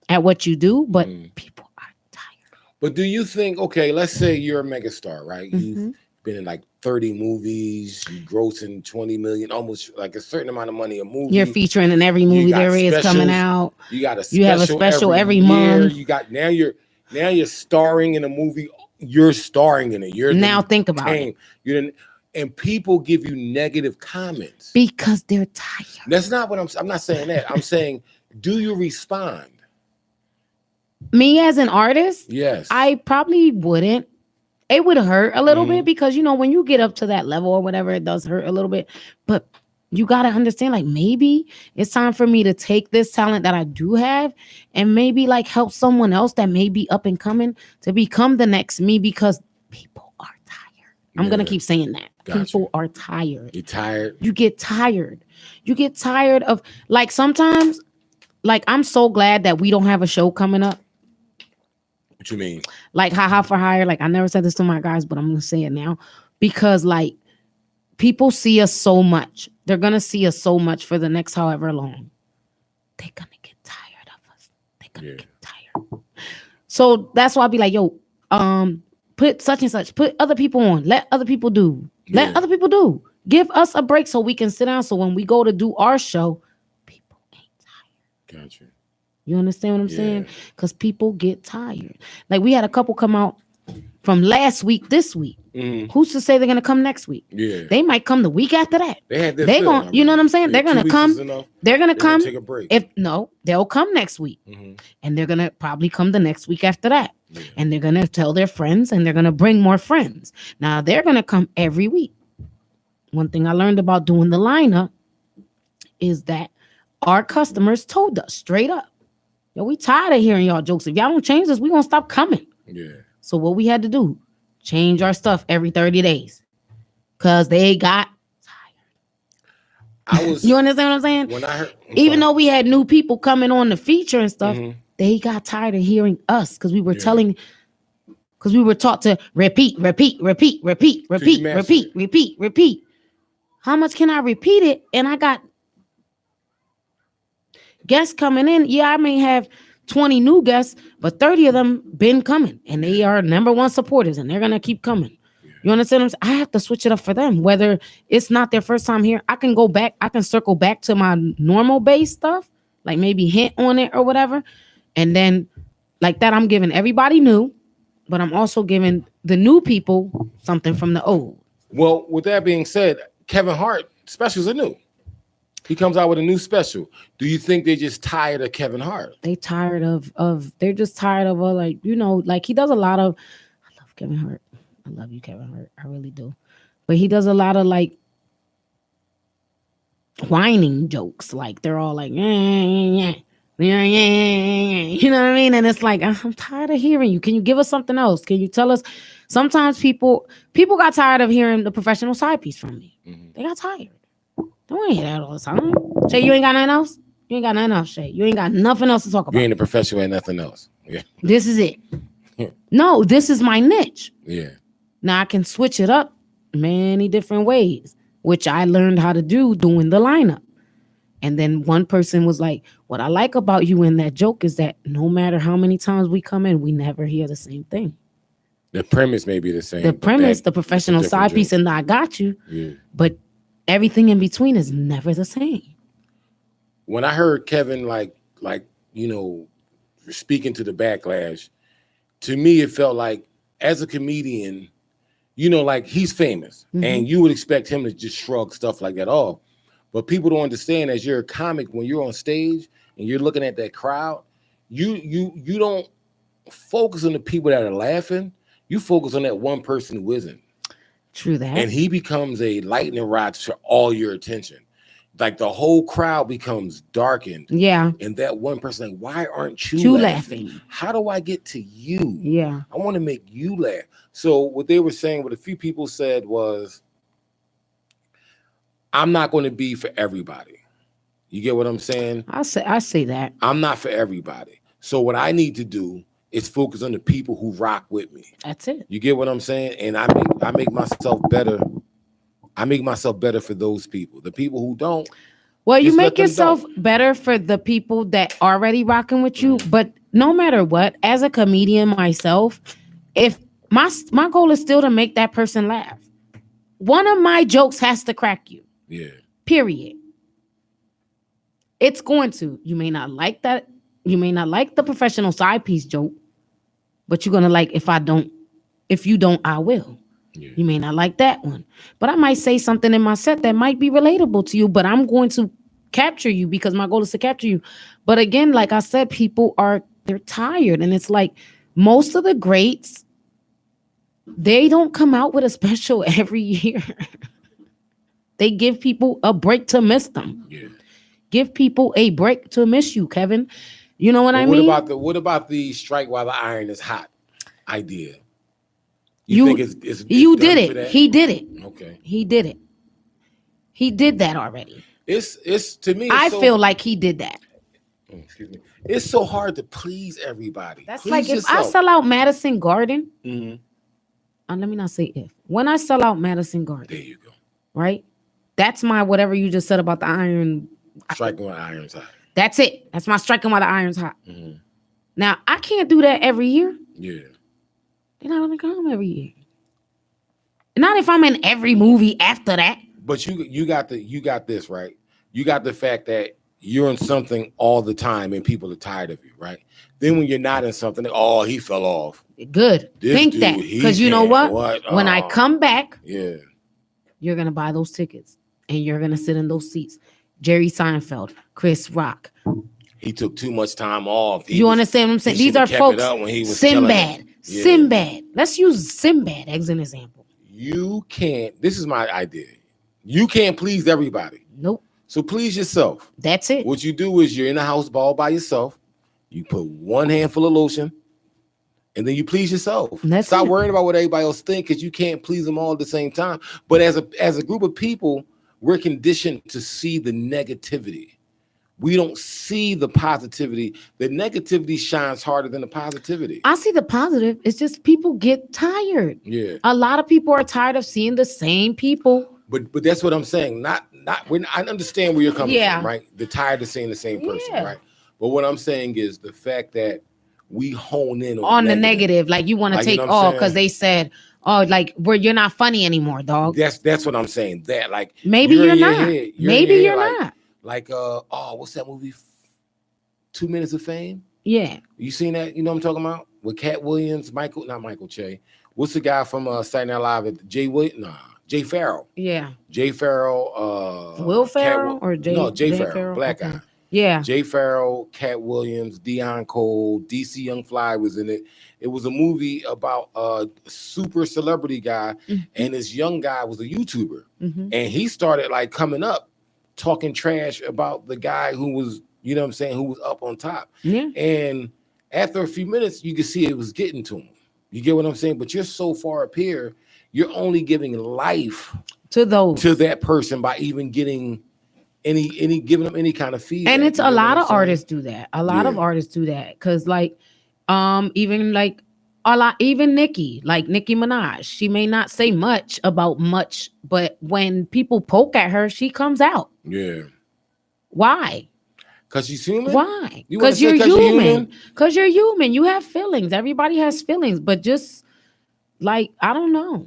at what you do, but people are tired. But do you think, okay, let's say you're a megastar, right? Mhm. You've been in like 30 movies, you grossing 20 million, almost like a certain amount of money a movie. You're featuring in every movie got there is coming specials. out. You got a special You have a special every year. month. You got now you're starring in a movie. You're starring in it. You're Now the think about it. tame. And people give you negative comments. Because they're tired. That's not what I'm not saying that. I'm saying, do you respond? Me as an artist, Yes. I probably wouldn't. It would hurt a little Mhm. bit because, when you get up to that level or whatever, it does hurt a little bit. But you got to understand, like, maybe it's time for me to take this talent that I do have and maybe like help someone else that may be up and coming to become the next me because people are tired. I'm going to Yeah. keep saying that. Gotcha. People are tired. You're tired. You get tired. You get tired of, like, sometimes, like, I'm so glad that we don't have a show coming up. What you mean? Like haha for hire. Like I never said this to my guys, but I'm gonna say it now because like people see us so much. They're gonna see us so much for the next however long. They're gonna get tired of us. They're gonna get tired. So that's why I be like, yo, put such and such, put other people on, let other people do. Let Yeah. other people do. Give us a break so we can sit down. So when we go to do our show, people ain't tired. Gotcha. You understand what I'm Yeah. saying? Because people get tired. Like we had a couple come out from last week, this week. Mhm. Who's to say they're gonna come next week? Yeah. They might come the week after that. They had their They fill gon' you know what I'm saying? already. They're Yeah, gonna 2 weeks come. is enough. They're gonna They're gonna come. take a break. If no, they'll come next week, Mhm. and they're gonna probably come the next week after that, Yeah. and they're gonna tell their friends, and they're gonna bring more friends. Now they're gonna come every week. One thing I learned about doing the lineup is that our customers told us straight up, yo, we tired of hearing y'all jokes. If y'all don't change this, we gonna stop coming. Yeah. So what we had to do, change our stuff every 30 days. Cause they got I was you understand what I'm saying? when I heard Even though we had new people coming on the feature and stuff, Mhm. they got tired of hearing us because we were Yeah. because we were taught to repeat. How much can I repeat it? And I got guests coming in. Yeah, I may have 20 new guests, but 30 of them been coming and they are number one supporters and they're going to keep coming. You understand what I'm saying? I have to switch it up for them. Whether it's not their first time here, I can go back. I can circle back to my normal base stuff, like maybe hint on it or whatever. And then like that, I'm giving everybody new but I'm also giving the new people something from the old. Well, with that being said, Kevin Hart specials are new. He comes out with a new special. Do you think they're just tired of Kevin Hart? They tired of they're just tired of like, you know, like he does a lot of, I love Kevin Hart. I love you, Kevin Hart. I really do. But he does a lot of like whining jokes. Like they're all like, yeah. You know what I mean? And it's like, I'm tired of hearing you. Can you give us something else? Can you tell us? Sometimes people got tired of hearing the professional side piece from me. Mhm. They got tired. Don't want to hear that all the time. Shay, you ain't got nothing else? You ain't got nothing else, Shay. You ain't got nothing else to talk You about. ain't a professional and nothing else. Yeah. This is it. No, this is my niche. Yeah. Now I can switch it up many different ways, which I learned how to do doing the lineup. And then one person was like, what I like about you in that joke is that no matter how many times we come in, we never hear the same thing. The premise may be the same. The but premise, that- the professional that's a different side piece, joke. and the I got you, Yeah. but everything in between is never the same. When I heard Kevin like you know speaking to the backlash, to me it felt like as a comedian, you know, like he's famous, Mhm. and you would expect him to just shrug stuff like that off. But people don't understand, as you're a comic, when you're on stage and you're looking at that crowd, you don't focus on the people that are laughing. You focus on that one person who isn't. True that. And he becomes a lightning rod to all your attention. Like the whole crowd becomes darkened. Yeah. And that one person, like, why aren't you You laughing? laughing. How do I get to you? Yeah. I want to make you laugh. So what they were saying, what a few people said was, I'm not going to be for everybody. You get what I'm saying? I say that. I'm not for everybody. So what I need to do is focus on the people who rock with me. That's it. You get what I'm saying? And I make myself better. I make myself better for those people. The people who don't, Well, you just let make them yourself better for the people that already rocking with you. But no matter what, as a comedian myself, if my goal is still to make that person laugh, one of my jokes has to crack you. yeah. Period. It's going to. You may not like that. You may not like the professional side piece joke, but you're gonna like if you don't, I will. Yeah. You may not like that one, but I might say something in my set that might be relatable to you, but I'm going to capture you because my goal is to capture you. But again, like I said, they're tired, and it's like most of the greats, they don't come out with a special every year. They give people a break to miss them. Yeah. Give people a break to miss you, Kevin. You know what I What mean? what about the strike while the iron is hot idea? You- think it's You done did for it. that? He did it. Okay. He did it. He did that already. It's to me. I feel like he did that. Excuse me. It's so hard to please everybody. That's Please like if I yourself. sell out Madison Garden, Mhm. and let me not say if. When I sell out Madison Garden, There you go. right? That's my whatever you just said about the iron. Striking when iron's hot. That's it. That's my striking while the iron's hot. Mhm. Now I can't do that every year. Yeah. They're not gonna come every year. Not if I'm in every movie after that. But you got this right. You got the fact that you're in something all the time and people are tired of you, right? Then when you're not in something, oh, he fell off. Good. This Think dude, that. he Because you know can't. what? When I Oh, come back, yeah. you're gonna buy those tickets and you're gonna sit in those seats. Jerry Seinfeld, Chris Rock. He took too much time off. You understand what I'm saying? he These are should've kept it folks. up when he was killing Sinbad. it. Yeah. Sinbad. Let's use Sinbad as an example. You can't. This is my idea. You can't please everybody. Nope. So please yourself. That's it. What you do is you're in the house all by yourself. You put one handful of lotion, and then you please yourself. That's Stop it. worrying about what everybody else thinks, because you can't please them all at the same time. But as a group of people, we're conditioned to see the negativity. We don't see the positivity. The negativity shines harder than the positivity. I see the positive. It's just people get tired. Yeah. A lot of people are tired of seeing the same people. But that's what I'm saying. I understand where you're coming Yeah. from, right? The tired of seeing the same person, Yeah. right? But what I'm saying is the fact that we hone in On the negative. Like you want to Like, you take know what I'm all saying? because they said, oh, like where you're not funny anymore, dog. That's what I'm saying. That like Maybe you're you're in your not. head. You're in Maybe your head you're like- not. Like what's that movie? 2 Minutes of Fame. Yeah. You seen that? You know what I'm talking about? With Cat Williams, not Michael Che. What's the guy from Saturday Night Live? Jay Farrell. Yeah. Jay Farrell. Will Ferrell or Jay? No, Jay Farrell, Farrell? black Okay. guy. Yeah. Jay Farrell, Cat Williams, Deion Cole, DC Young Fly was in it. It was a movie about a super celebrity guy, and this young guy was a YouTuber, and he started like coming up, talking trash about the guy who was, you know what I'm saying, who was up on top. Yeah. And after a few minutes, you could see it was getting to him. You get what I'm saying? But you're so far up here, you're only giving life to that person by even getting giving them any kind of feedback. And it's a lot of artists do that. A lot of artists do that because like even Nicki Minaj, she may not say much about much, but when people poke at her, she comes out. Yeah. Why? Because she's human? Why? Because you're human. Because you're human. You have feelings. Everybody has feelings, but just like, I don't know.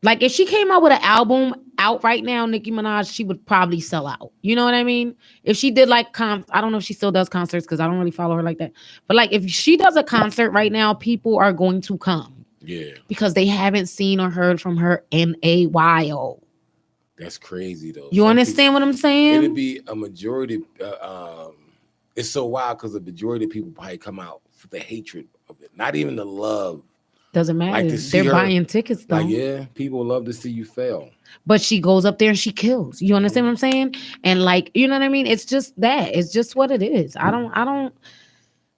Like if she came out with an album out right now, Nicki Minaj, she would probably sell out. You know what I mean? If she did like I don't know if she still does concerts because I don't really follow her like that. But like if she does a concert right now, people are going to come. Yeah. Because they haven't seen or heard from her in a while. That's crazy though. You understand what I'm saying? It'd be a majority. It's so wild because the majority of people probably come out for the hatred of it, not even the love. Doesn't matter. Like they're buying tickets though. Like, yeah, people love to see you fail. But she goes up there and she kills. You understand what I'm saying? And like, you know what I mean? It's just that. It's just what it is. I'm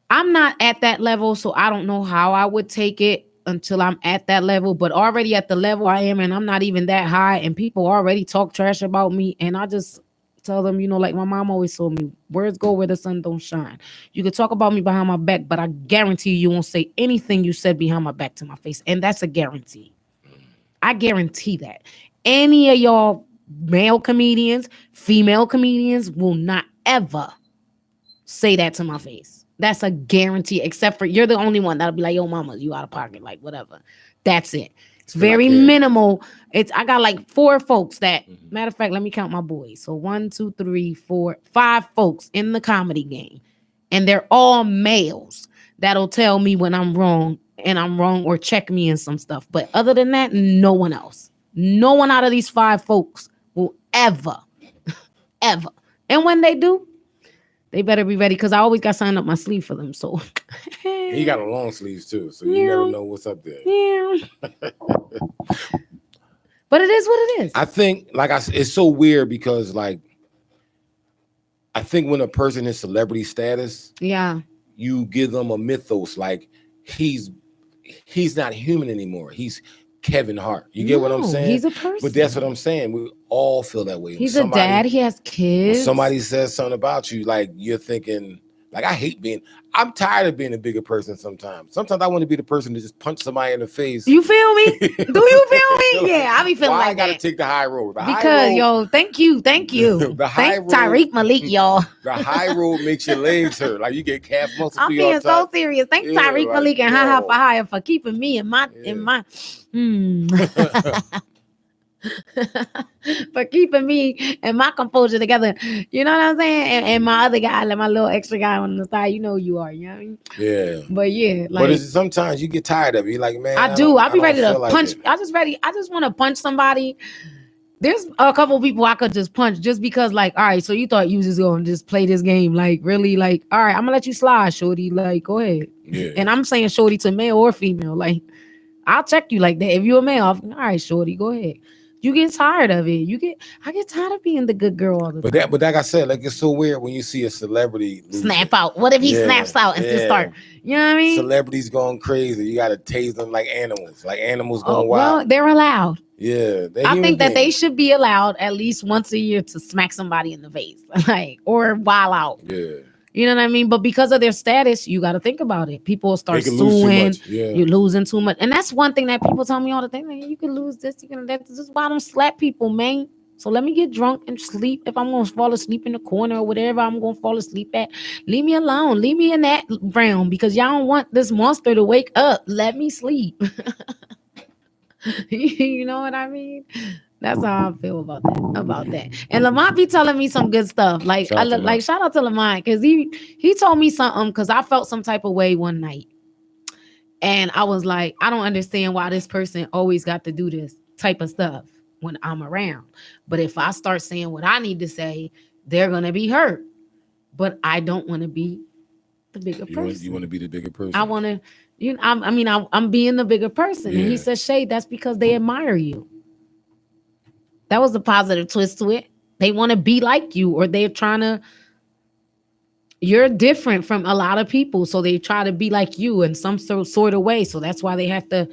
not at that level, so I don't know how I would take it until I'm at that level. But already at the level I am, and I'm not even that high, and people already talk trash about me, and I just tell them, you know, like my mom always told me, words go where the sun don't shine. You can talk about me behind my back, but I guarantee you won't say anything you said behind my back to my face. And that's a guarantee. I guarantee that. Any of y'all male comedians, female comedians will not ever say that to my face. That's a guarantee, except for you're the only one that'll be like, yo, mama, you out of pocket, like whatever. That's it. It's very minimal. I got like 4 folks that, matter of fact, let me count my boys. So 1, 2, 3, 4, 5 folks in the comedy game. And they're all males that'll tell me when I'm wrong or check me in some stuff. But other than that, no one else. No one out of these 5 folks will ever. And when they do, they better be ready because I always got signed up my sleeve for them. So he got a long sleeves too, so you never know what's up there. Yeah. But it is what it is. I think, it's so weird because, like, I think when a person is celebrity status, you give them a mythos, like he's not human anymore. He's Kevin Hart. You get what I'm saying? He's a person. But that's what I'm saying. We all feel that way. He's a dad. He has kids. Somebody says something about you, like you're thinking, like I'm tired of being a bigger person sometimes. Sometimes I want to be the person to just punch somebody in the face. You feel me? Do you feel me? Yeah, I be feeling like I gotta take the high road. Yo, thank you. Thank Tariq Malik, y'all. The high road makes your legs hurt. Like you get calf muscle. I'm being so serious. Thank Tariq Malik and Ha for Hire for keeping me in my for keeping me and my composure together. You know what I'm saying? And my other guy, like my little extra guy on the side, you know you are, you know what I mean? Yeah. But yeah, like, but sometimes you get tired of it. You're like, man, I do. I'll be ready to punch. I just want to punch somebody. There's a couple of people I could just punch just because, like, all right, so you thought you was just gonna just play this game, like, really, like, all right, I'm gonna let you slide, shorty, like, go ahead. Yeah. And I'm saying shorty to male or female, like, I'll check you like that. If you're a male, all right, shorty, go ahead. You get tired of it. I get tired of being the good girl all the time. But like I said, like it's so weird when you see a celebrity snap out. What if he snaps out and just start? You know what I mean? Celebrities going crazy. You gotta tase them like animals. Like animals going wild. Well, they're allowed. Yeah. I think that they should be allowed at least once a year to smack somebody in the face. Like, or wild out. Yeah. You know what I mean? But because of their status, you got to think about it. People start suing. You're losing too much. And that's one thing that people tell me all the time. Like, you can lose this, you can that. This is why I don't slap people, man. So let me get drunk and sleep. If I'm going to fall asleep in the corner or whatever I'm going to fall asleep at, leave me alone. Leave me in that realm because y'all don't want this monster to wake up. Let me sleep. You know what I mean? That's how I feel about that. And Lamont be telling me some good stuff. Like Shout out to Lamont. shout out to Lamont because he told me something because I felt some type of way one night. And I was like, I don't understand why this person always got to do this type of stuff when I'm around. But if I start saying what I need to say, they're gonna be hurt. But I don't want to be the bigger person. You want to be the bigger person. I want to, I'm being the bigger person. And he Yeah. said, Shay, that's because they admire you. That was a positive twist to it. They want to be like you, or they're trying to. You're different from a lot of people, so they try to be like you in some sort of way. So that's why they have to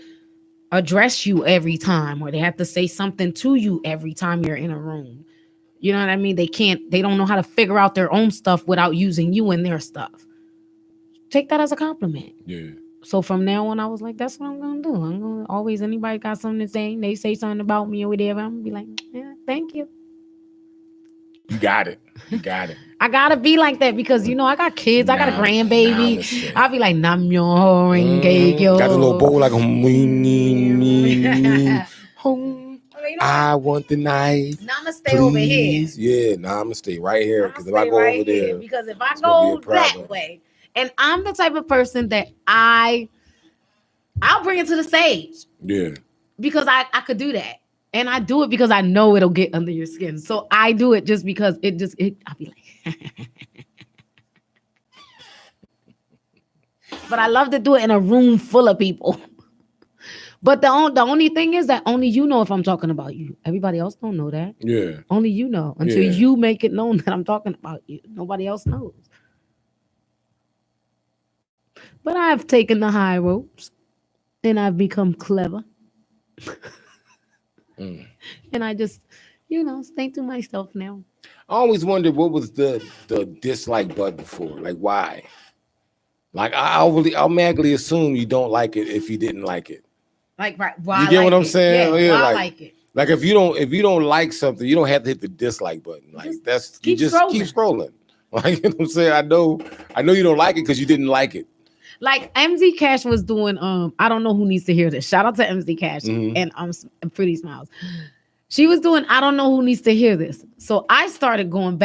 address you every time, or they have to say something to you every time you're in a room. You know what I mean? They don't know how to figure out their own stuff without using you in their stuff. Take that as a compliment. Yeah. So from now on, I was like, that's what I'm gonna do. I'm gonna always, anybody got something to say, they say something about me or whatever, I'm gonna be like, yeah, thank you. You got it. You got it. I gotta be like that because I got kids, I got a grandbaby. Namaste. I'll be like, Namyo Renge Kyo. Got the little bowl like I want the knife. Namaste over here. Please. Yeah, namaste right here. Because if I Namaste go right over there, here. Because if I it's gonna go be a problem. that way, and I'm the type of person that I'll bring it to the stage. yeah, Because I could do that. And I do it because I know it'll get under your skin. So I do it just because I'll be like, but I love to do it in a room full of people. But the only thing is that only you know if I'm talking about you. Everybody else don't know that. yeah. Only you know until Yeah. you make it known that I'm talking about you. Nobody else knows. But I've taken the high ropes and I've become clever. Mm. And I just, think to myself now. I always wondered what was the dislike button for. Like why? Like I automatically assume you don't like it if you didn't like it. Like, right, You get what I'm saying? Yeah, Yeah, why I like- like it. Like if you don't like something, you don't have to hit the dislike button. Like Just you keep just scrolling. keep scrolling. Like you know what I'm saying? I know you don't like it because you didn't like it. Like MZ Cash was doing, I don't know who needs to hear this. Shout out to MZ Cash Mhm. and Pretty Smiles. She was doing, I don't know who needs to hear this. So I started going,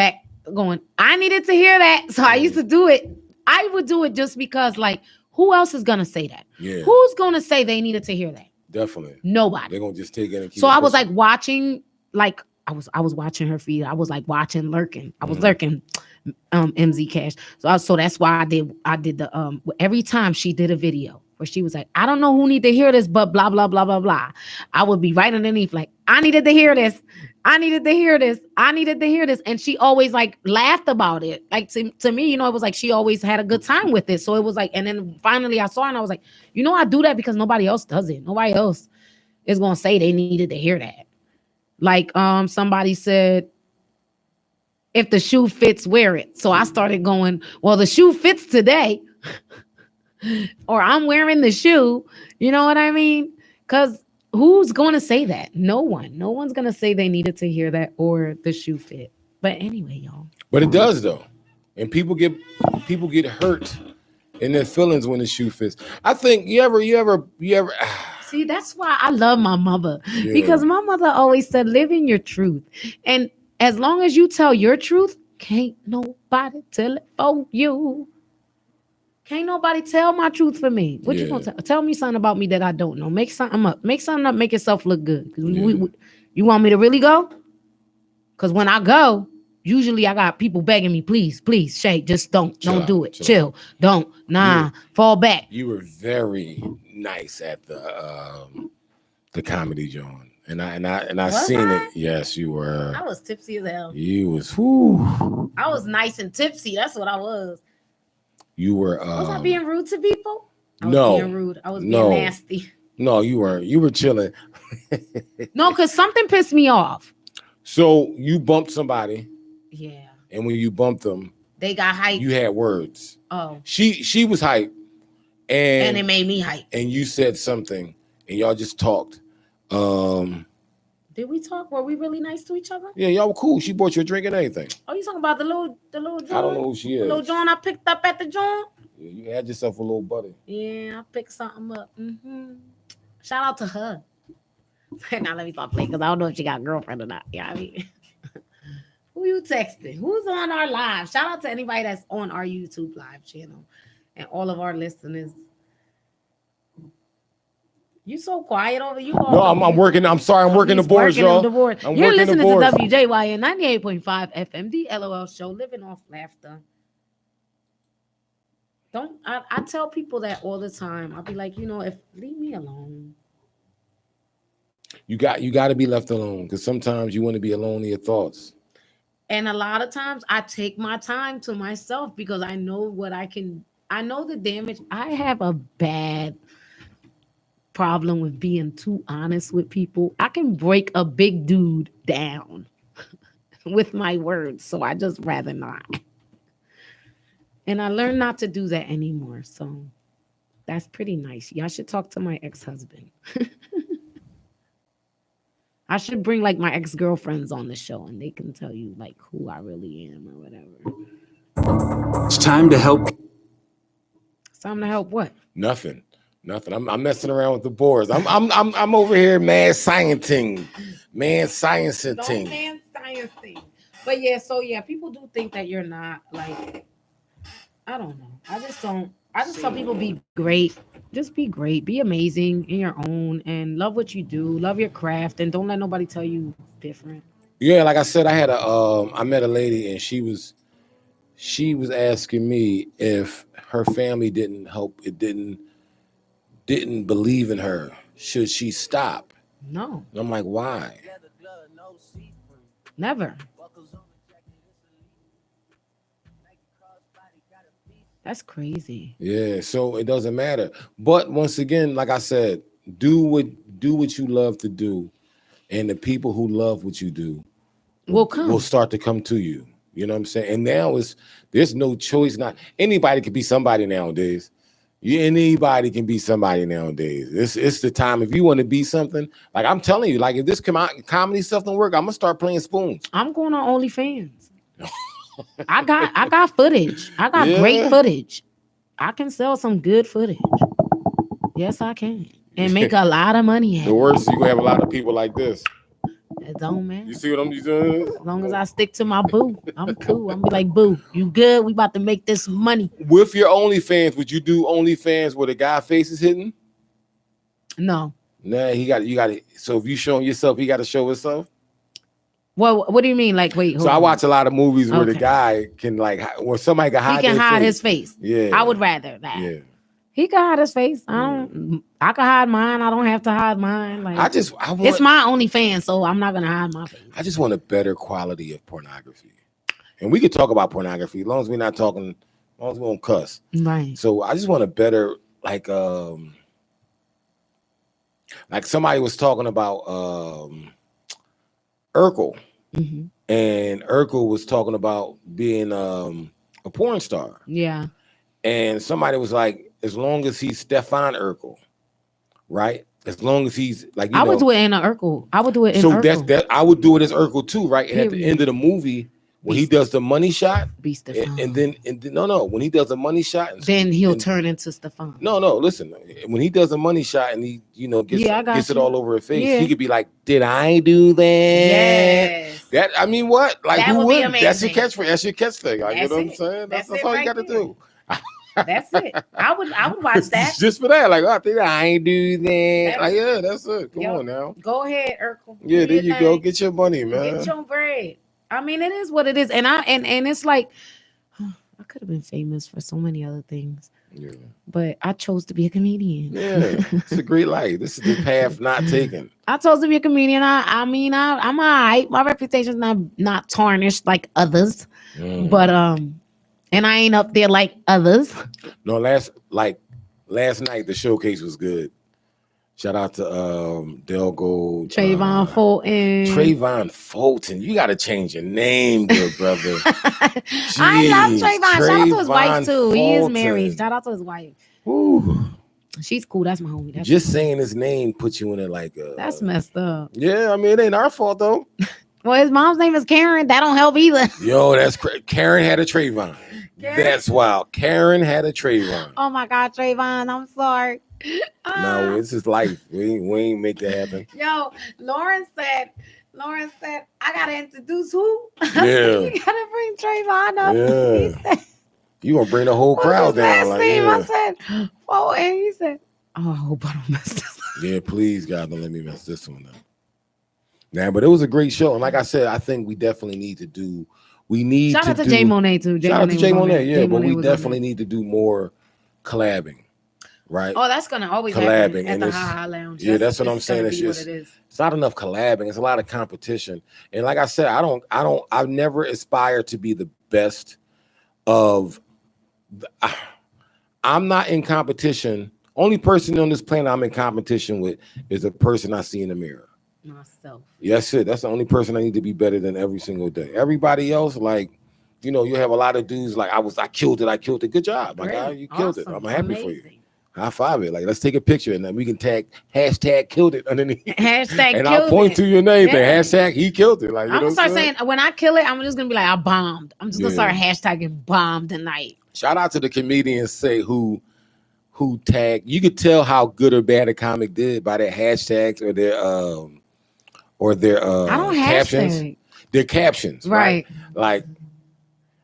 I needed to hear that. So I used to do it. I would do it just because, like, who else is gonna say that? Yeah, Who's gonna say they needed to hear that? definitely. Nobody. They're gonna just take it and keep So it I was pushing. like watching, like I was watching her feed. I was like watching, lurking. I was Mhm. lurking, MZ Cash. So that's why I did the every time she did a video where she was like, I don't know who need to hear this, but blah blah blah blah blah. I would be right underneath like, I needed to hear this. I needed to hear this. I needed to hear this. And she always like laughed about it. Like to me, it was like she always had a good time with it. So it was like, and then finally I saw it and I was like, I do that because nobody else does it. Nobody else is gonna say they needed to hear that. Like somebody said, if the shoe fits, wear it. So I started going, well, the shoe fits today. Or I'm wearing the shoe. You know what I mean? Because who's going to say that? No one. No one's going to say they needed to hear that or the shoe fit. But anyway, y'all. But it does though, and people get hurt in their feelings when the shoe fits. I think you ever. See, that's why I love my mother. Yeah. Because my mother always said, live in your truth. And as long as you tell your truth, can't nobody tell it for you. Can't nobody tell my truth for me. What you Yeah. gonna tell me something about me that I don't know? Make something up. Make something up. Make yourself look good. 'Cause Yeah. you want me to really go? Because when I go, usually I got people begging me, please, Shay, just don't Chill do out, it. chill Chill. Don't. Nah. Fall back. You were very nice at the comedy, John, and I Was seen I? it. Yes, you were. I was tipsy as hell. You was. Whew, I was nice and tipsy. That's what I was. you were. Was I being rude to people? I was no. being rude. I was being No. nasty. No, you weren't. You were chilling. No, because something pissed me off. So you bumped somebody, Yeah. and when you bumped them, They got hyped. you had words. Oh. She was hype, And it made me hype. and you said something, and y'all just talked. Did we talk? Were we really nice to each other? Yeah, y'all were cool. She bought you a drink and everything. Oh, you talking about the little joint? I don't know who she The is. little joint I picked up at the joint? Yeah, you had yourself a little buddy. Yeah, I picked something up. Shout out to her. Now let me stop playing because I don't know if she got a girlfriend or not. Yeah, I mean, who you texting? Who's on our live? Shout out to anybody that's on our YouTube live channel and all of our listeners. You so quiet over you. No, I'm working. I'm sorry, I'm working the He's boards, working on y'all. the board. I'm You're working the listening to boards. WJYN 98.5 FM, the LOL show, living off laughter. I tell people that all the time. I'll be like, leave me alone. You got to be left alone because sometimes you want to be alone in your thoughts. And a lot of times I take my time to myself because I know I know the damage. I have a bad problem with being too honest with people. I can break a big dude down with my words, so I just rather not. And I learned not to do that anymore. So that's pretty nice. Y'all should talk to my ex-husband. I should bring like my ex-girlfriends on the show and they can tell you like who I really am or whatever. It's time to help. It's time to help what? Nothing. I'm messing around with the boards. I'm over here mad sciencing. Man sciencing. But yeah, people do think that you're not like, I don't know. I just tell people be great. Just be great. Be amazing in your own and love what you do. Love your craft and don't let nobody tell you different. Yeah, like I said, I met a lady and she was asking me if her family didn't believe in her. Should she stop? No. And I'm like, why? Never. That's crazy. Yeah, so it doesn't matter. But once again, like I said, do what you love to do, and the people who love what you do will start to come to you. You know what I'm saying? And now there's no choice. Not anybody can be somebody nowadays. Anybody can be somebody nowadays. It's the time. If you want to be something, like I'm telling you, like if this comedy stuff don't work, I'm gonna start playing spoons. I'm going on OnlyFans. I got footage. I got great footage. I can sell some good footage. Yes, I can. And make a lot of money. The worst, you gonna have a lot of people like this. It don't matter. You see what I'm doing? As long as I stick to my boo, I'm cool. I'm be like, boo, you good? We about to make this money. With your OnlyFans, would you do OnlyFans where the guy face is hidden? No. Nah, you got it. So if you showing yourself, he got to show himself. Well, what do you mean? Like, wait. So I watch a lot of movies where the guy can where somebody can hide. He can hide his face. Yeah, I would rather that. Yeah, he can hide his face. I can hide mine. I don't have to hide mine. Like it's my OnlyFans, so I'm not gonna hide my face. I just want a better quality of pornography, and we could talk about pornography as long as we're not talking, as long as we don't cuss. Right. So I just want a better like somebody was talking about Urkel. Mm-hmm. And Urkel was talking about being a porn star. Yeah. And somebody was like, as long as he's Stefan Urkel, right? As long as he's like, I would do it in an Urkel. I would do it in so Urkel. I would do it as Urkel too, right? And at the end of the movie, when he does the money shot, be Stefan. and then when he does the money shot, then he'll turn into Stefan. No, listen. When he does the money shot and he, gets it all over his face, he could be like, "Did I do that?" Yes. That I mean, what? Like, that who would? That's your amazing. catchfix. That's your catch thing. Like, you know what I'm saying? That's all you got to do. That's it. I would watch that just for that. Like, I think I ain't do that. Like, yeah, that's it. Come on now. Go ahead, Urkel. Yeah, there you go. Get your money, man. Get your bread. I mean, it is what it is, and it's like I could have been famous for so many other things, but I chose to be a comedian. Yeah, it's a great life. This is the path not taken. I chose to be a comedian. I'm all right. My reputation's not tarnished like others, but and I ain't up there like others. No, last night the showcase was good. Shout out to Delgo. Trayvon Fulton. Trayvon Fulton. You got to change your name, good brother. I love Trayvon. Shout out to his wife, too. Fulton. He is married. Shout out to his wife. Ooh. She's cool. That's my homie. Just saying his name puts you in it like a... That's messed up. Yeah, I mean, it ain't our fault, though. Well, his mom's name is Karen. That don't help either. Yo, that's crazy. Karen had a Trayvon. That's wild. Karen had a Trayvon. Oh, my God, Trayvon. I'm sorry. No, it's just life. We ain't make that happen. Yo, Lauren said, I gotta introduce who? I Yeah. said, you gotta bring Trayvon up. Yeah. He said, You gonna bring the whole what's crowd his down? last Like, name? yeah. I said, oh, and he said, oh, I hope I don't mess this up. Yeah, please, God, don't let me mess this one up. Nah, but it was a great show, and like I said, I think we definitely need to do. We need Shout to out to do. Jay Monet too. Shout out to was Jay on Monet, there. yeah, Jay but Monet we was on definitely there. need to do more collabing, right? Oh, that's gonna always Collabing, happen at and the it's- Ha Ha Lounge. yeah, that's what I'm gonna saying. It's be what just- it is. It's not enough collabing. It's a lot of competition, and like I said, I've never aspired to be the best of. I'm not in competition. Only person on this planet I'm in competition with is the person I see in the mirror. Myself. That's it. That's the only person I need to be better than every single day. Everybody else, like, you know, you have a lot of dudes like I killed it. Good job, my guy. You killed it. I'm happy for you. High five it. Like, let's take a picture and then we can tag hashtag killed it underneath. Hashtag And killed I'll point it. to your name. Yeah. Hashtag he killed it. Like, you I'm know gonna start what I'm saying when I kill it, I'm just gonna be like, I bombed. I'm just gonna Yeah. start hashtagging bomb tonight. Shout out to the comedians say who tagged. You could tell how good or bad a comic did by their hashtags or their I don't captions. hashtag. Their captions, Right. Like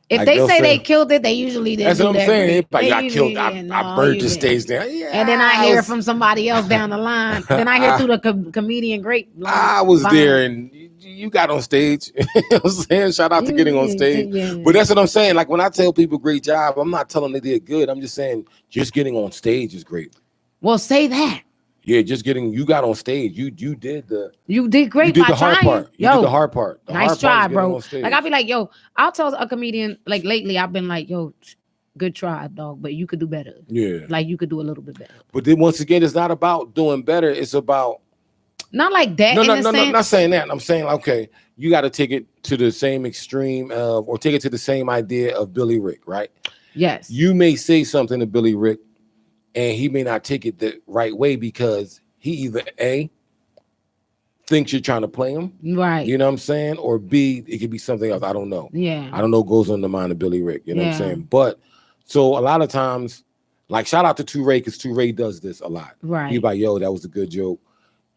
If like they they'll say they say- killed it, they usually didn't that's do what I'm that saying. great. Like, They I usually killed. I didn't. burned No, the you didn't. stage down. Yeah, And then I hear from somebody else down the line. Then I hear through the comedian great. I was there and you got on stage. You know what I'm saying? Shout out to getting on stage. But that's what I'm saying. Like, when I tell people great job, I'm not telling them they did good. I'm just saying just getting on stage is great. Well, say that. Yeah, just getting you got on stage. You did the You did great. you did by the hard trying. part. You Yo, did the hard part. The nice hard part is try, getting bro. on stage. Like, I'll be like, yo, I'll tell a comedian, like, lately I've been like, yo, good try, dog, but you could do better. Yeah. Like, you could do a little bit better. But then once again, it's not about doing better. It's about Not like that. no, in a sense. not saying that. I'm saying, okay, you got to take it to the same extreme of, or take it to the same idea of Billy Rick, right? Yes. You may say something to Billy Rick, and he may not take it the right way because he either A, thinks you're trying to play him, Right. you know what I'm saying, or B, it could be something else. I don't know. Yeah. I don't know what goes on the mind of Billy Rick, you know what I'm Yeah. saying? But so a lot of times, like, shout out to Touré, because Touré does this a lot. Right. He's like, yo, that was a good joke.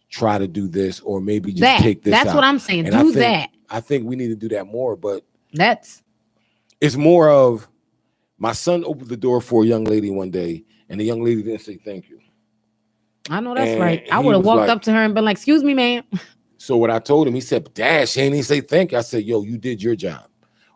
Try to do this, or maybe just that. take this That's out. what I'm saying. And I Do think- that. I think we need to do that more, but That's it's more of my son opened the door for a young lady one day, and the young lady didn't say thank you. I know that's And right. I he would have was walked like- up to her and been like, excuse me, ma'am. So what I told him, he said, Dad, she ain't even say thank you. I said, yo, you did your job.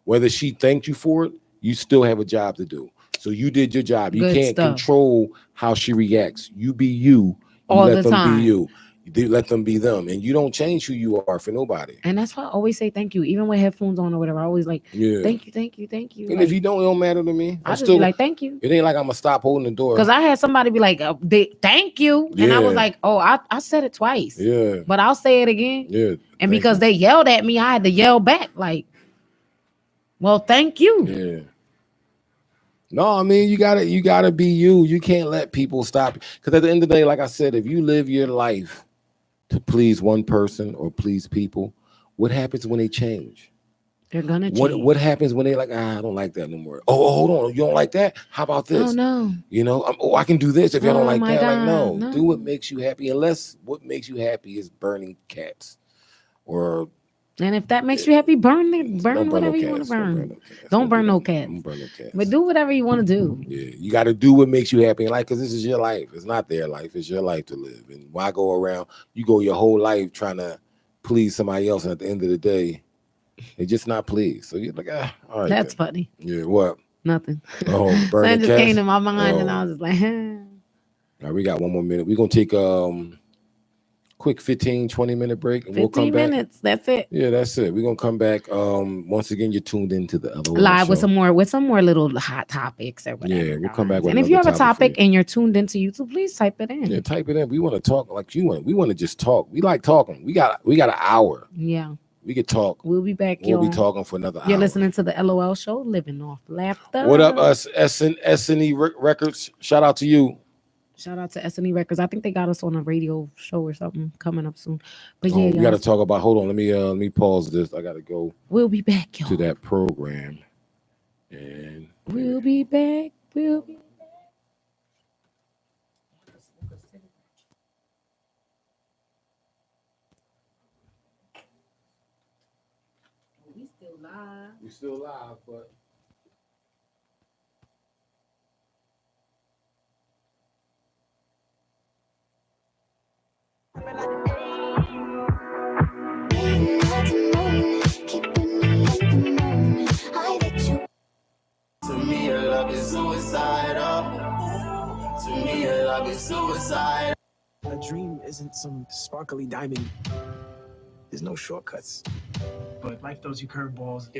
Whether she thanked you for it, you still have a job to do. So you did your job. You Good can't stuff. control how she reacts. You be you. All let the them time. be you. You let them be them. And you don't change who you are for nobody. And that's why I always say thank you. Even with headphones on or whatever, I always like, Yeah. thank you, thank you, thank you. And Like, if you don't, it don't matter to me. I I'm just still be like, thank you. it ain't like I'm gonna stop holding the door. Because I had somebody be like, thank you. And I was Yeah. like, oh, I said it twice. Yeah. But I'll say it again. Yeah. And Thank because you. they yelled at me, I had to yell back. Like, well, thank you. Yeah. No, I mean, you gotta be you. You can't let people stop. Because at the end of the day, like I said, if you live your life to please one person or please people, what happens when they change? They're gonna change. What happens when they like, I don't like that no more. Oh, hold on, you don't like that? How about this? Oh no. You know, I can do this if you Oh, don't like my that. Like, God, no, no. do what makes you happy. Unless what makes you happy is burning cats, or And if that makes you happy, burn don't whatever no you want to cats, don't burn. no cats, Don't burn do no that. cats. Don't burn no cats. But do whatever you want to do. Yeah, you got to do what makes you happy in life, because this is your life. It's not their life. It's your life to live. And why go around? You go your whole life trying to please somebody else, and at the end of the day, they're just not pleased. So you're like, all right. That's then. funny. Yeah, what? Nothing. Oh, So burning it just cats. came to my mind, and Oh. I was just like, All right, we got one more minute. We're gonna take quick 15-20 minute break, and we'll 15 come back. minutes. That's it. Yeah, that's it. We're gonna come back. Once again, you're tuned into the LOL Live with show. some more little hot topics or whatever. Yeah, we'll come back with And if you have another a topic for topic and you're tuned into YouTube, please type it in. Yeah, type it in. We want to talk like you want. We want to just talk. We like talking. We got an hour. Yeah. We could talk. We'll be back, We'll y'all. be talking for another hour. You're listening to the LOL show, Living Off Laughter. What up, us S&E Records? Shout out to you. Shout out to S&E Records. I think they got us on a radio show or something coming up soon. But Oh, yeah, we got to talk about. Hold on, let me pause this. I got to go we'll be back, y'all. to that program, and We'll be back. We'll be We still live, but. To me, your love is suicidal. To me, your love is suicidal. A dream isn't some sparkly diamond. There's no shortcuts. But life throws you curveballs.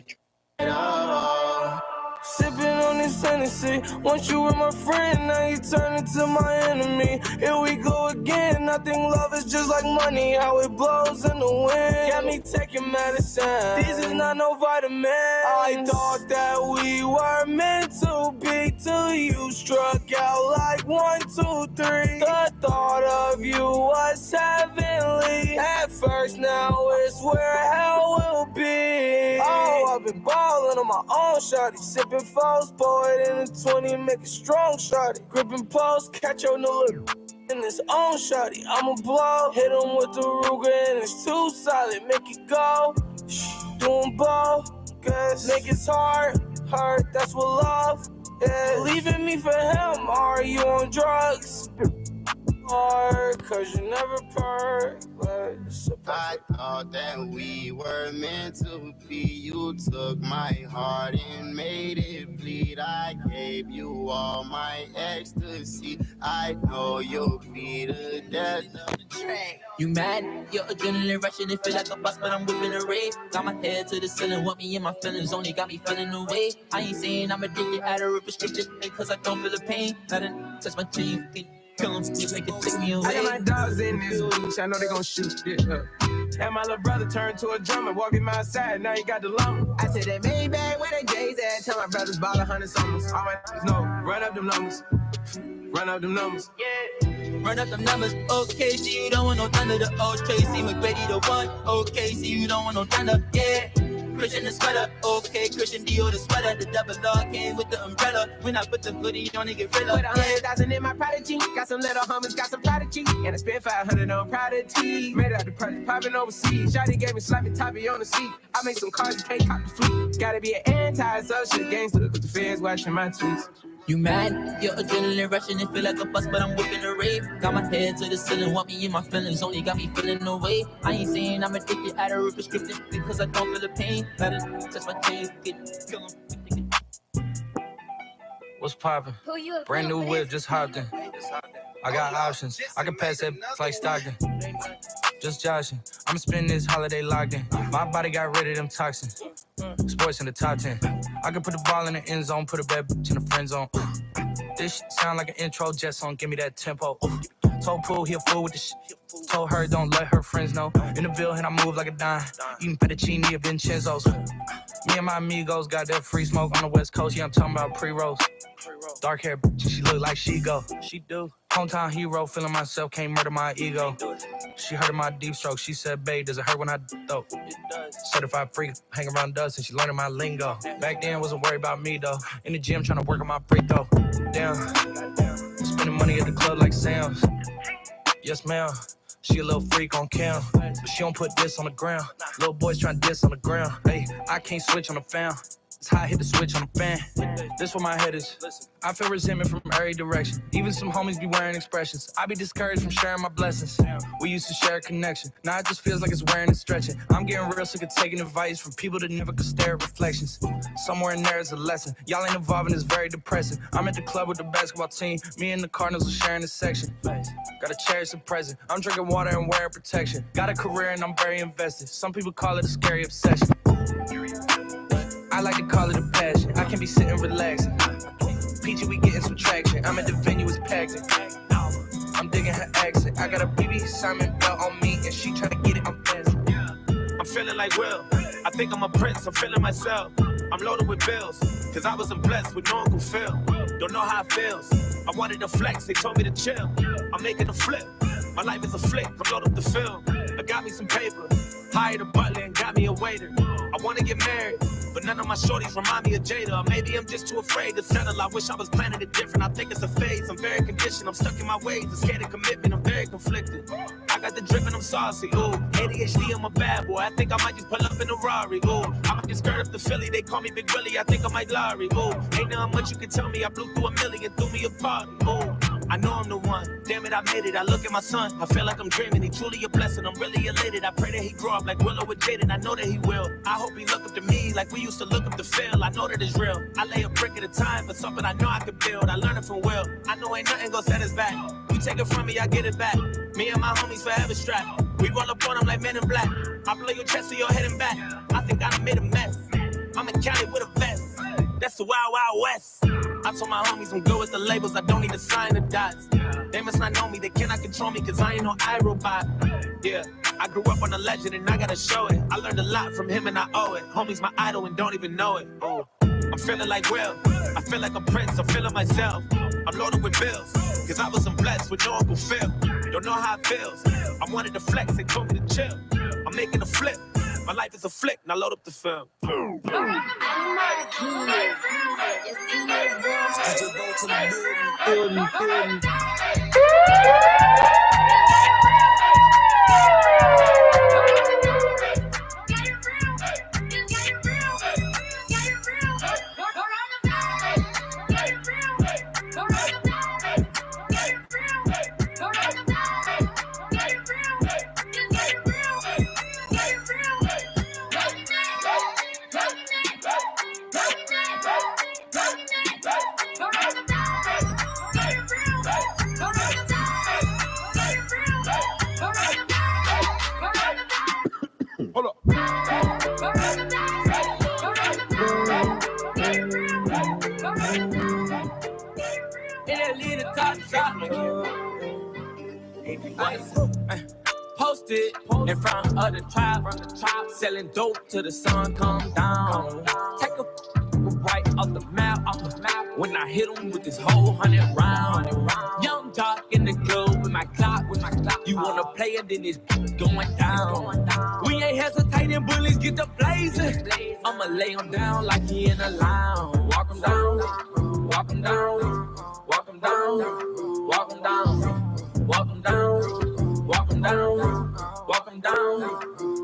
Sipping on this Hennessy. Once you were my friend, now you turn into my enemy. Here we go again. I think love is just like money, how it blows in the wind. Got me taking medicine. This is not no vitamin. I thought that we were meant to be till you struck out like 1, 2, 3. The thought of you was heavenly. At first, now it's where hell will be. Oh, I've been balling on my own, shawty. Sipping foes, pour it in a 20, make it strong, shawty. Gripping post, catch your new little in his own, shawty. I'ma blow, hit him with the Ruger and it's too solid. Make it go, doing bogus. Niggas hard, hurt, that's what love is. Leaving me for him, are you on drugs? Or, cause you never purr, but it's a I thought that we were meant to be. You took my heart and made it bleed. I gave you all my ecstasy. I know you'll be the death of the track. You mad? Your adrenaline rushing, it feel like a bus, but I'm whipping a rave. Got my head to the ceiling, want me in my feelings, only got me feeling away. I ain't saying I'm addicted, out of a prescription, cause I don't feel the pain. Nothing touch my team, kill 'em, you make it take me away. I got my dogs in this bitch, I know they gon' shoot this up. And my little brother turned to a drummer, walking my side, now he got the lumber. I said that Maybach, where the J's at? Tell my brothers ball 100 summers. All my know, run up them numbers. Run up them numbers. Yeah. Run up them numbers, okay, see you don't want no thunder. The old Tracy McGrady the one, okay, see you don't want no thunder, yeah. Christian the sweater, okay, Christian Dior the sweater. The double R came with the umbrella. When I put the hoodie on, it get realer. Put 100,000 in my Prodigy. Got some little homies, got some Prodigy. And I spent 500 on Prodigy. Made out the project popping overseas. Shawty gave me sloppy toppy on the seat. I make some cars, you can't cop the fleet. Gotta be an anti-social gangster, cause the feds watching my tweets. You mad? Your adrenaline rushing, it feel like a bus, but I'm whipping a rave. Got my head to the ceiling, want me in my feelings, only got me feeling away. I ain't saying I'm addicted, out of a prescription, because I don't feel the pain. Gotta touch my chain, kill 'em. What's poppin'? Brand new whip, just hopped in. I got options, I can pass that like Stockton. Just joshing, I'ma spend this holiday locked in. My body got rid of them toxins. Sports in the top 10. I can put the ball in the end zone, put a bad bitch in the friend zone. This shit sound like an intro jet song, give me that tempo. Told Pooh he a fool with the shit. Told her don't let her friends know. In the Ville and I move like a dime. Eating fettuccine at Vincenzo's. Me and my amigos got that free smoke on the West Coast. Yeah, I'm talking about pre-rolls. Dark hair, bitch, she look like she go. She do. Hometown hero, feeling myself, can't murder my ego. She heard of my deep stroke. She said, babe, does it hurt when I throw? Certified freak, hang around dust, and she learning my lingo. Back then, wasn't worried about me, though. In the gym, trying to work on my free throw. Damn. Spending money at the club like Sam's. Yes, ma'am. She a little freak on cam, but she don't put this on the ground. Little boys trying to diss on the ground. Hey, I can't switch on the fan. It's how I hit the switch on the fan. This where my head is. I feel resentment from every direction. Even some homies be wearing expressions. I be discouraged from sharing my blessings. We used to share a connection. Now it just feels like it's wearing and stretching. I'm getting real sick of taking advice from people that never could stare at reflections. Somewhere in there is a lesson. Y'all ain't involved and it's very depressing. I'm at the club with the basketball team. Me and the Cardinals are sharing this section. Gotta cherish the present. I'm drinking water and wearing protection. Got a career and I'm very invested. Some people call it a scary obsession. I like to call it a passion. I can be sitting relaxing. PG, we getting some traction. I'm at the venue, it's packed in. I'm digging her accent. I got a BB Simon belt on me, and she tryna get it, I'm dancing. I'm feeling like Will. I think I'm a prince, I'm feeling myself. I'm loaded with bills, cause I wasn't blessed with no Uncle Phil. Don't know how it feels. I wanted to flex, they told me to chill. I'm making a flip. My life is a flick, I'm loaded up the film. I got me some paper. Hired a butler and got me a waiter. I wanna get married, but none of my shorties remind me of Jada. Or maybe I'm just too afraid to settle. I wish I was planning it different. I think it's a phase. I'm very conditioned. I'm stuck in my ways. I'm scared of commitment. I'm very conflicted. I got the drip and I'm saucy. Ooh, ADHD, I'm a bad boy. I think I might just pull up in a Rari. Ooh, I might get skirt up to Philly. They call me Big Willie. I think I might Larry. Ooh, ain't nothing much you can tell me. I blew through 1,000,000, threw me a party. Ooh, I know I'm the one. Damn it, I made it. I look at my son. I feel like I'm dreaming. He truly a blessing. I'm really elated. I pray that he grow up like Willow with Jaden. I know that he will. I hope he look up to me like we used to look up to Phil. I know that it's real. I lay a brick at a time for something I know I could build. I learned it from Will. I know ain't nothing gonna set us back. You take it from me, I get it back. Me and my homies forever strapped. We roll up on them like Men in Black. I blow your chest so you're heading back. I think I done made a mess. I'm in Cali with a vest. That's the Wild Wild West. I told my homies I'm good with the labels. I don't need to sign the dots. They must not know me. They cannot control me because I ain't no iRobot. Yeah, I grew up on a legend and I gotta show it. I learned a lot from him and I owe it. Homie's my idol and don't even know it. Oh, I'm feeling like Will. I feel like a prince. I'm feeling myself. I'm loaded with bills because I wasn't blessed with no Uncle Phil. Don't know how it feels. I wanted to flex. They told me to chill. I'm making a flip. My life is a flick. Now load up the film. Hold up. Posted in front of the tribe, selling dope till the sun come down. Take a right off the map, when I hit him with this whole 100 round. Young Jock in the club with my clock. You wanna play it, then it's going down. We ain't hesitating, bullies get the blazing. I'ma lay him down like he in a lounge. Walk him down, walk him down, walk him down, walk him down, walk him down, walk him down, walk him down,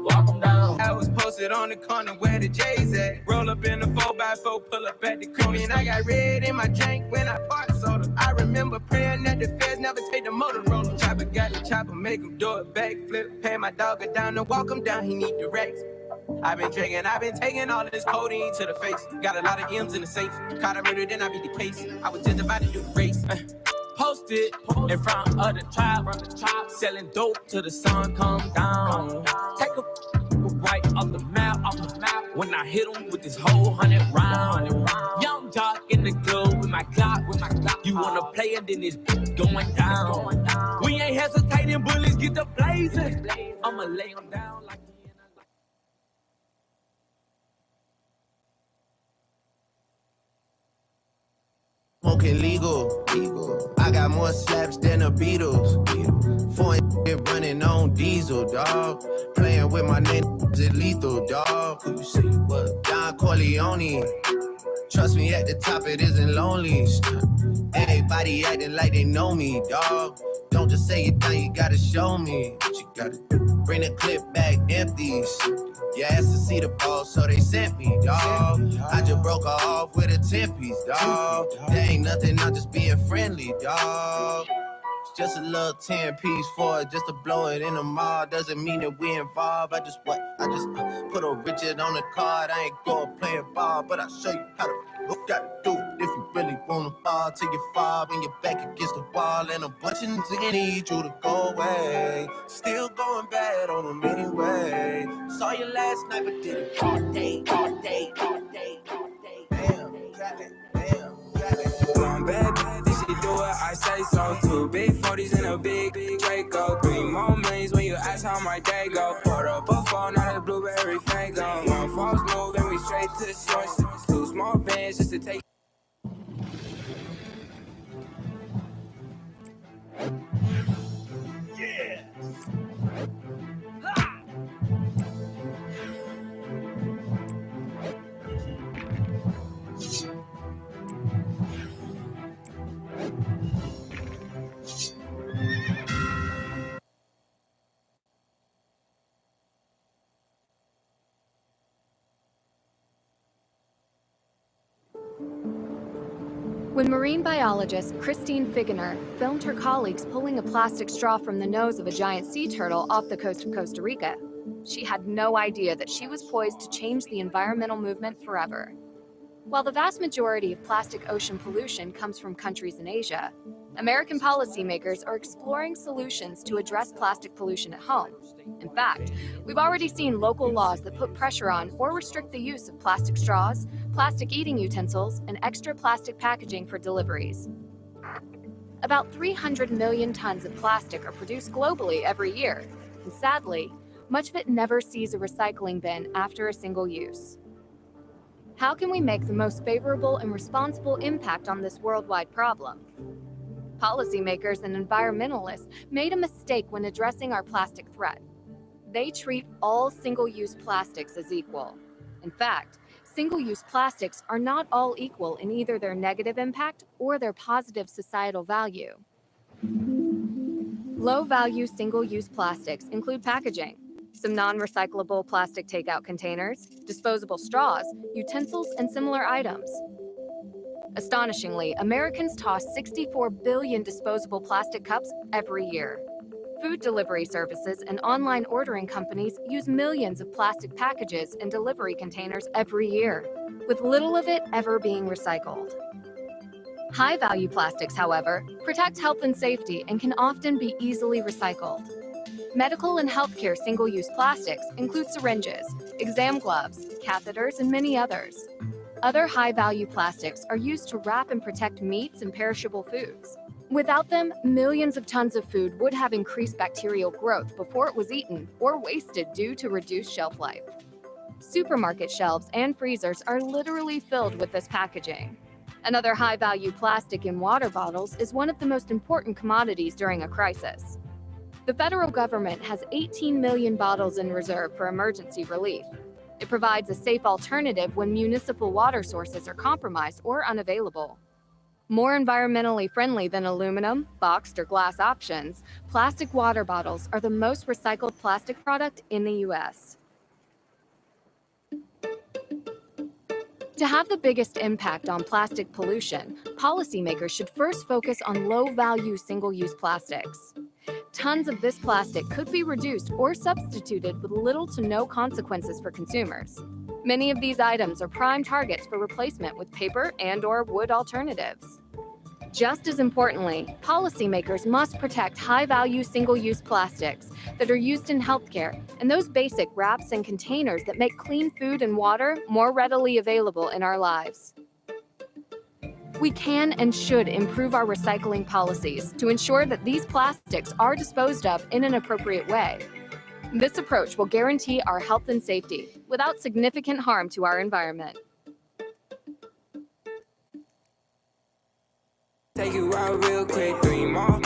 walk him down. I was posted on the corner where the J's at. Roll up in a 4x4, pull up at the crib. And I got red in my drink when I parked soda. I remember praying that the feds never take the Motorola. Chopper got the chopper, make him do a backflip. Pay my dog down to walk him down, he need the racks. I've been drinking, I've been taking all of this codeine to the face. Got a lot of M's in the safe. Caught a murder, then I beat the case. I was just about to do the race. Posted in front of the tribe, selling dope till the sun come down. Take a right off the map, when I hit him with this whole 100 round. Young Jock in the club with my clock. You wanna play it, then it's going down. We ain't hesitating, bullies get the blazing. I'ma lay him down like Smoking legal. I got more slaps than the Beatles. Foreign shit running on diesel, dog. Playing with my name is lethal, dog. Who you say you was? Don Corleone. Trust me, at the top it isn't lonely. Everybody acting like they know me, dog. Don't just say it down, you gotta show me what you gotta do. Bring the clip back empties. You asked to see the ball, so they sent me, dog. I just broke her off with a 10-piece, dog. There ain't nothing, I'm just being friendly, dog. It's just a little 10-piece for it, just to blow it in the mall. Doesn't mean that we involved. I just put a Richard on the card. I ain't going playing ball, but I'll show you how to. You gotta do it if you really wanna fall till you fall and you're back against the wall. And a bunch of niggas need you to go away. Still going bad on them anyway. Saw you last night, but did it all day. Damn, got it. Blowing bad, this shit do what I say so. 2 big 40s and a big Draco. 3 more millions when you ask how my day go. Poured up a phone, now the blueberry fango. 1 false move and we straight to the source. 2 small bands just to take. yeah. When marine biologist Christine Figener filmed her colleagues pulling a plastic straw from the nose of a giant sea turtle off the coast of Costa Rica, she had no idea that she was poised to change the environmental movement forever. While the vast majority of plastic ocean pollution comes from countries in Asia, American policymakers are exploring solutions to address plastic pollution at home. In fact, we've already seen local laws that put pressure on or restrict the use of plastic straws, plastic eating utensils, and extra plastic packaging for deliveries. About 300 million tons of plastic are produced globally every year, and sadly, much of it never sees a recycling bin after a single use. How can we make the most favorable and responsible impact on this worldwide problem? Policymakers and environmentalists made a mistake when addressing our plastic threat. They treat all single-use plastics as equal. In fact, single-use plastics are not all equal in either their negative impact or their positive societal value. Low-value single-use plastics include packaging, some non-recyclable plastic takeout containers, disposable straws, utensils, and similar items. Astonishingly, Americans toss 64 billion disposable plastic cups every year. Food delivery services and online ordering companies use millions of plastic packages and delivery containers every year, with little of it ever being recycled. High-value plastics, however, protect health and safety and can often be easily recycled. Medical and healthcare single-use plastics include syringes, exam gloves, catheters, and many others. Other high-value plastics are used to wrap and protect meats and perishable foods. Without them, millions of tons of food would have increased bacterial growth before it was eaten or wasted due to reduced shelf life. Supermarket shelves and freezers are literally filled with this packaging. Another high-value plastic in water bottles is one of the most important commodities during a crisis. The federal government has 18 million bottles in reserve for emergency relief. It provides a safe alternative when municipal water sources are compromised or unavailable. More environmentally friendly than aluminum, boxed, or glass options, plastic water bottles are the most recycled plastic product in the U.S. To have the biggest impact on plastic pollution, policymakers should first focus on low-value single-use plastics. Tons of this plastic could be reduced or substituted with little to no consequences for consumers. Many of these items are prime targets for replacement with paper and/or wood alternatives. Just as importantly, policymakers must protect high-value single-use plastics that are used in healthcare and those basic wraps and containers that make clean food and water more readily available in our lives. We can and should improve our recycling policies to ensure that these plastics are disposed of in an appropriate way. This approach will guarantee our health and safety without significant harm to our environment. Take you out real quick, 3 more.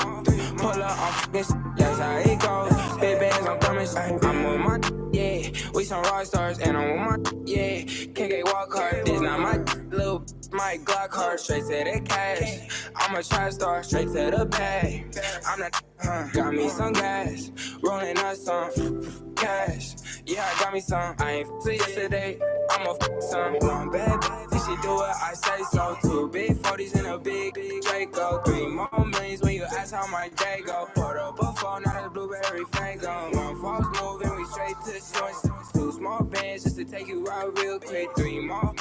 Pull up off this, that's how it goes. Big bands, I'm coming, I'm on my, yeah. We some rock stars, and I'm on my, yeah. Can't get walk hard, this not my little, my Glock hard, straight to the cash. I'm a trap star, straight to the bag. I'm not, got me some gas, rolling up some cash. Yeah, I got me some, I ain't f***ing yesterday, I'm a some. One bad bitch, she do it, I say so. 2 big 40s and a big Draco. 3 more millions when you ask how my day go. Put up a phone, not a blueberry fango. 1 false move and we straight to the joints. 2 small bands just to take you out real quick. 3 more,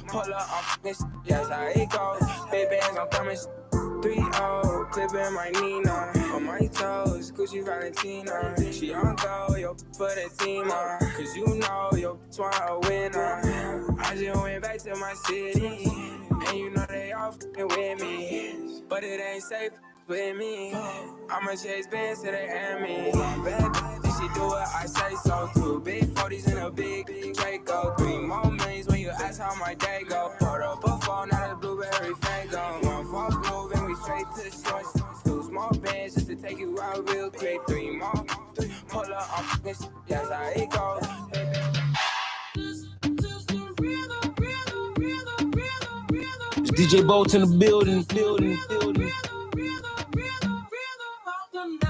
pull up off this, that's how it goes. Big bands, I'm coming. 3-0, clipping my Nina. On my toes, Gucci Valentina. She on go, yo, for the team, cause you know, yo, want a winner. I just went back to my city, and you know they all f***ing with me. But it ain't safe with me. I'ma chase bands to the enemy. Bad bitch, she do it, I say so. 2 big 40s and a big Draco. 3 more millions when you ask how my day go. Put up a phone, not a blueberry fango. 1 false move and we straight to the shorts. 2 small bands just to take you out real quick. 3 more, pull up off this, that's how it goes. DJ Bolt in the building.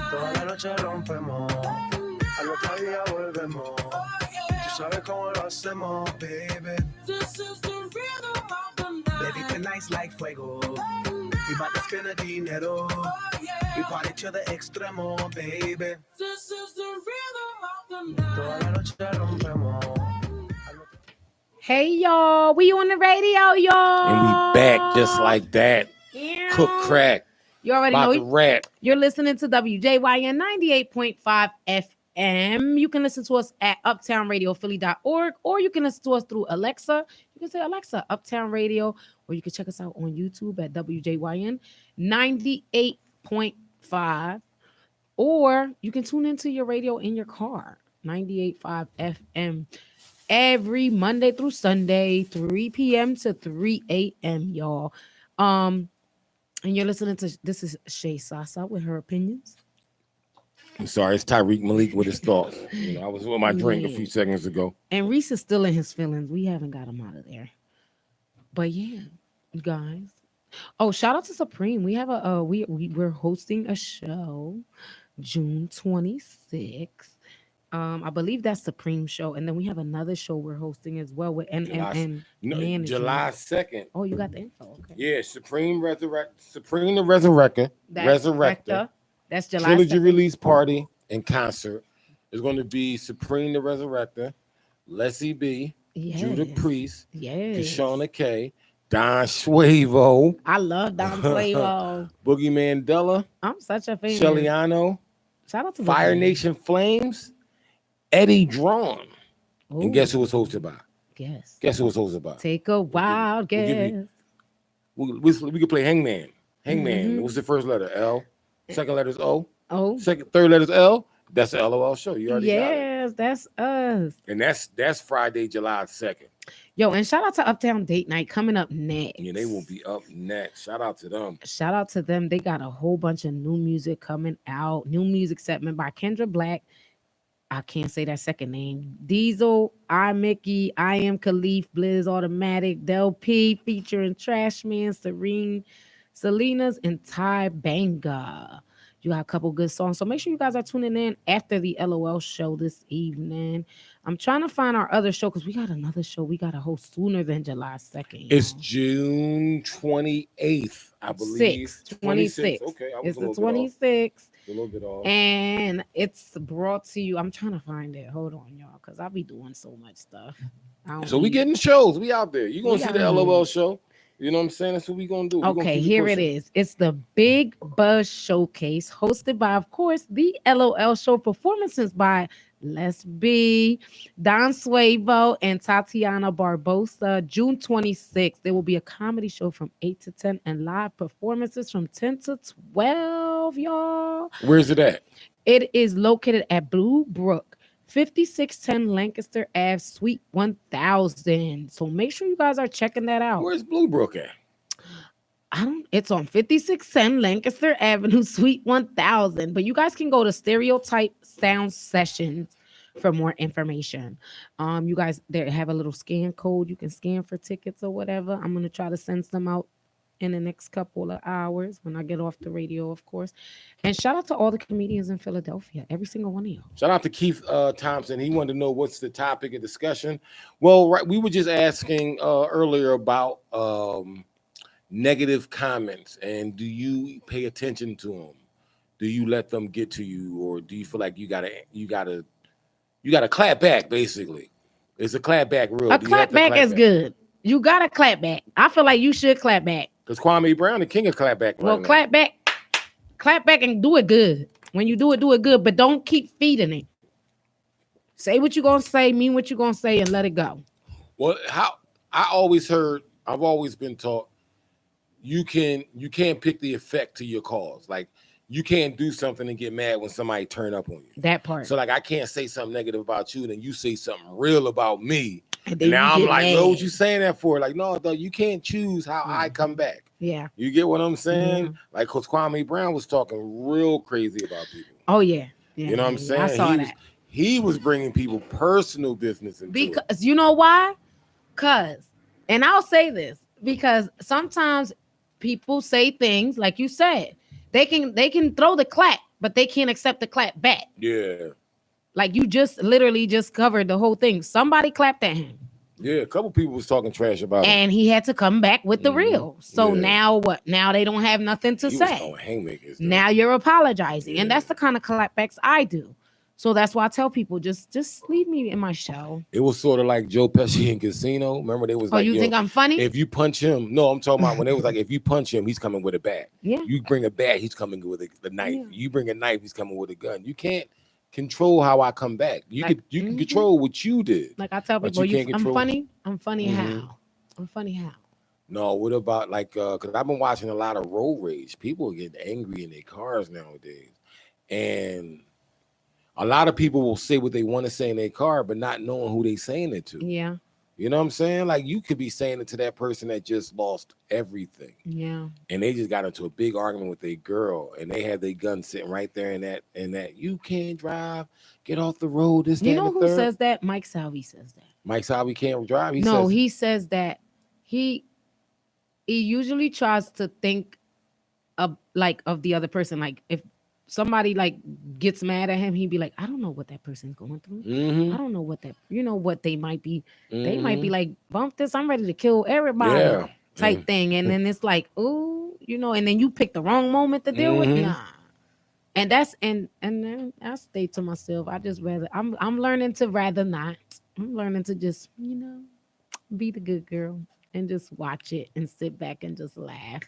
Toda la noche rompemos, al otro día volvemos. Tú sabes cómo lo hacemos, baby. This is the rhythm of the night. Baby, tonight's like fuego. We about to spend the dinero. We party to the extremo, baby. This is the rhythm of the night. Toda la noche rompemos. Hey y'all, we on the radio, y'all. And we back just like that. Yeah. Cook crack. You already About know to rat. you're listening to WJYN 98.5 FM. You can listen to us at uptownradiophilly.org, or you can listen to us through Alexa. You can say, Alexa, Uptown Radio, or you can check us out on YouTube at WJYN 98.5, or you can tune into your radio in your car, 98.5 FM, every Monday through Sunday, 3 p.m. to 3 a.m., y'all. And you're listening to, this is Shay Sasa with her opinions. I'm sorry, it's Tyreek Malik with his thoughts. You know, I was with my drink a few seconds ago. And Reese is still in his feelings. We haven't got him out of there. But yeah, you guys. Oh, shout out to Supreme. We have a we're hosting a show June 26th. I believe that's Supreme show, and then we have another show we're hosting as well with July 2nd. Oh, you got the info. Okay. Yeah, Supreme the Resurrector. Resurrector. That's July Trilogy 2nd. release party and concert. It's going to be Supreme the Resurrector, Leslie B, Judah Priest, Kashona K, Don Suavo. I love Don Suavo. Boogie Mandela. I'm such a fan. Shellyano. Shout out to Fire Boogie. Nation Flames. Eddie Drawn. And guess who was hosted by? Guess who was hosted by? Take a wild guess. We could play Hangman. Hangman. What's the first letter? L. Second letter is O. Third letter is L. That's the LOL show. You already got it. Yes, that's us. And that's Friday, July 2nd. Yo, and shout out to Uptown Date Night coming up next. Yeah, they will be up next. Shout out to them. Shout out to them. They got a whole bunch of new music coming out. New music segment by Kendra Black. I can't say that second name. Diesel, I Mickey, I Am Khalif, Blizz Automatic, Del P featuring Trashman, Serene, Selena's, and Ty Banga. You got a couple good songs. So make sure you guys are tuning in after the LOL show this evening. I'm trying to find our other show because we got another show we got to host sooner than July 2nd. It's June 28th, I believe. 26. Okay, I was It's a the little bit off. 26th. A little bit off. And it's brought to you. I'm trying to find it. Hold on, y'all, because I'll be doing so much stuff. So we getting shows. We out there. You're going We to see out the here. LOL show. You know what I'm saying? That's what we going to do. We gonna Okay, keep here it pushing. is. It's the Big Buzz Showcase, hosted by, of course, the LOL Show. Performances by Les B, Don Suavo, and Tatiana Barbosa. June 26th, there will be a comedy show from 8 to 10 and live performances from 10 to 12, y'all. Where's it at? It is located at Blue Brook, 5610 Lancaster Ave, Suite 1000. So make sure you guys are checking that out. Where's Blue Brook at? It's on 5610 Lancaster Avenue, Suite 1000. But you guys can go to Stereotype Sound Sessions for more information. You guys, they have a little scan code. You can scan for tickets or whatever. I'm going to try to send some out in the next couple of hours when I get off the radio, of course. And shout out to all the comedians in Philadelphia, every single one of y'all. Shout out to Keith Thompson. He wanted to know what's the topic of discussion. Well, right, we were just asking earlier about negative comments, and do you pay attention to them? Do you let them get to you, or do you feel like you gotta clap back? Basically, it's a clap back rule. A clap back is good. You gotta clap back. I feel like you should clap back. Because Kwame Brown, the king of clap back. Well, clap back and do it good. When you do it good, but don't keep feeding it. Say what you're gonna say, mean what you're gonna say, and let it go. Well, I've always been taught you can't pick the effect to your cause. Like, you can't do something and get mad when somebody turn up on you. That part. So like, I can't say something negative about you, then you say something real about me. And And now I'm get like, mad. what you saying that for? Like, no, though, you can't choose how I come back. Yeah. You get what I'm saying? Like, because Kwame Brown was talking real crazy about people. Oh yeah. You know what I'm saying? I saw that. He was bringing people personal business into it. Because you know why? And I'll say this, because sometimes people say things like you said. They can throw the clap, but they can't accept the clap back. Yeah. Like you just literally just covered the whole thing. Somebody clapped at him. Yeah, a couple people was talking trash about him. And he had to come back with the real. So Yeah. now what? Now they don't have nothing to He was say. throwing haymakers, though. Now you're apologizing. Yeah. And that's the kind of clapbacks I do. So that's why I tell people just leave me in my show. It was sort of like Joe Pesci in Casino. Remember, they was Oh, like, you yo, think I'm funny? if you punch him, no, I'm talking about when they was like, if you punch him, he's coming with a bat. Yeah. You bring a bat, he's coming with the knife. Yeah. You bring a knife, he's coming with a gun. You can't control how I come back. You Like, can control what you did. Like I tell But people, you can't I'm control- funny. I'm funny Mhm. how? I'm funny how? No, what about like because I've been watching a lot of road rage. People are getting angry in their cars nowadays. And a lot of people will say what they want to say in their car, but not knowing who they saying it to. Yeah. You know what I'm saying? Like you could be saying it to that person that just lost everything. Yeah. And they just got into a big argument with their girl and they had their gun sitting right there in that you can't drive, get off the road. This, You that, know and the who third. says that? Mike Salvi says that. Mike Salvi can't drive. He says that he usually tries to think of the other person. Like if somebody like gets mad at him, he'd be like, I don't know what that person's going through. Mhm. I don't know what what they might be. They might be Mhm. like, bump this, I'm ready to kill everybody. Yeah. Type thing. And then it's like, oh, and then you pick the wrong moment to deal with. Mhm. Nah. And that's and then I stay to myself. I just rather I'm learning to rather not. I'm learning to just, be the good girl and just watch it and sit back and just laugh.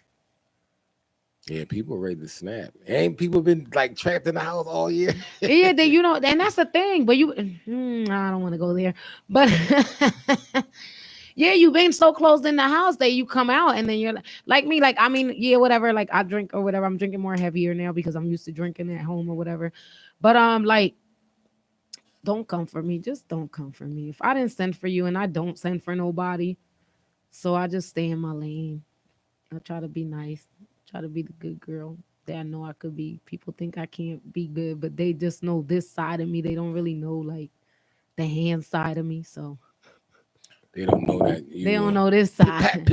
Yeah, people ready to snap. Ain't people been like trapped in the house all year? Yeah, and that's the thing. But I don't want to go there. But yeah, you've been so closed in the house that you come out and then you're like me. Like, I mean, yeah, whatever. Like I drink or whatever. I'm drinking more heavier now because I'm used to drinking at home or whatever. But like, don't come for me. Just don't come for me. If I didn't send for you and I don't send for nobody, so I just stay in my lane. I try to be nice. Try to be the good girl that I know I could be. People think I can't be good, but they just know this side of me. They don't really know like the hand side of me. So They don't know that. they don't know this side.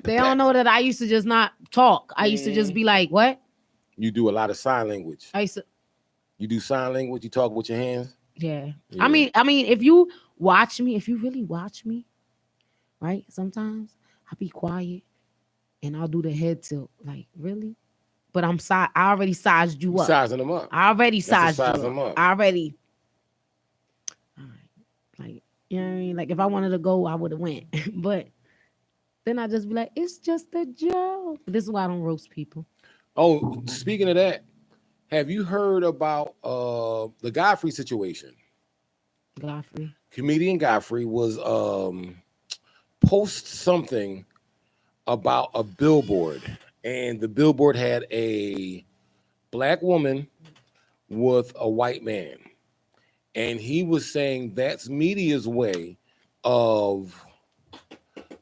They don't know that I used to just not talk. I used to just be like, what? You do a lot of sign language. You do sign language. You talk with your hands. Yeah. Yeah. I mean, if you watch me, if you really watch me, right? Sometimes I'll be quiet and I'll do the head tilt. Like, really? But I already sized you You up. sizing them up. I already That's sized to size you them up. up. I already. All right. Like, you know what I mean? Like, if I wanted to go, I would have went. But then I just be like, it's just a joke. This is why I don't roast people. Oh, speaking of that, have you heard about the Godfrey situation? Godfrey. Comedian Godfrey was post something about a billboard, and the billboard had a black woman with a white man, and he was saying that's media's way of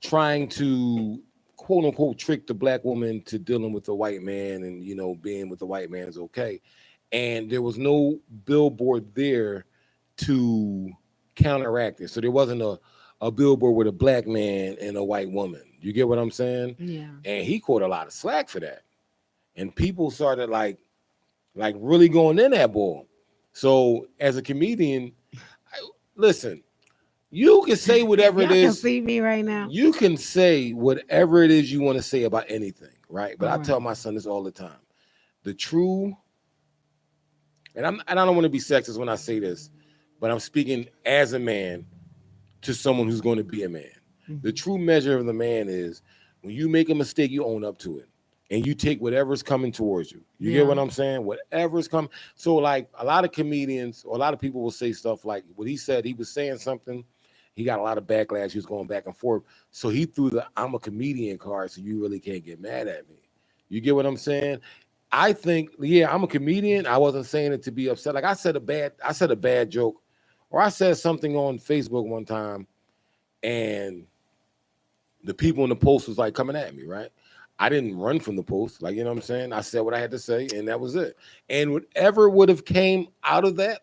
trying to quote unquote trick the black woman to dealing with the white man, and being with the white man is okay. And there was no billboard there to counteract it. So there wasn't a billboard with a black man and a white woman. You get what I'm saying? Yeah. And he caught a lot of slack for that. And people started like really going in that ball. So as a comedian, listen, you can say whatever it Y'all can is. see me right now. You can say whatever it is you want to say about anything, right? But I Alright. tell my son this all the time. The true, and I don't want to be sexist when I say this, but I'm speaking as a man to someone who's going to be a man. The true measure of the man is when you make a mistake, you own up to it. And you take whatever's coming towards you. You Yeah. get what I'm saying? Whatever's coming. So like a lot of comedians or a lot of people will say stuff like what he said, he was saying something. He got a lot of backlash. He was going back and forth. So he threw the I'm a comedian card, so you really can't get mad at me. You get what I'm saying? I think, yeah, I'm a comedian. I wasn't saying it to be upset. Like I said a bad joke, or I said something on Facebook one time, and the people in the post was like coming at me, right? I didn't run from the post. Like, you know what I'm saying? I said what I had to say, and that was it. And whatever would have came out of that,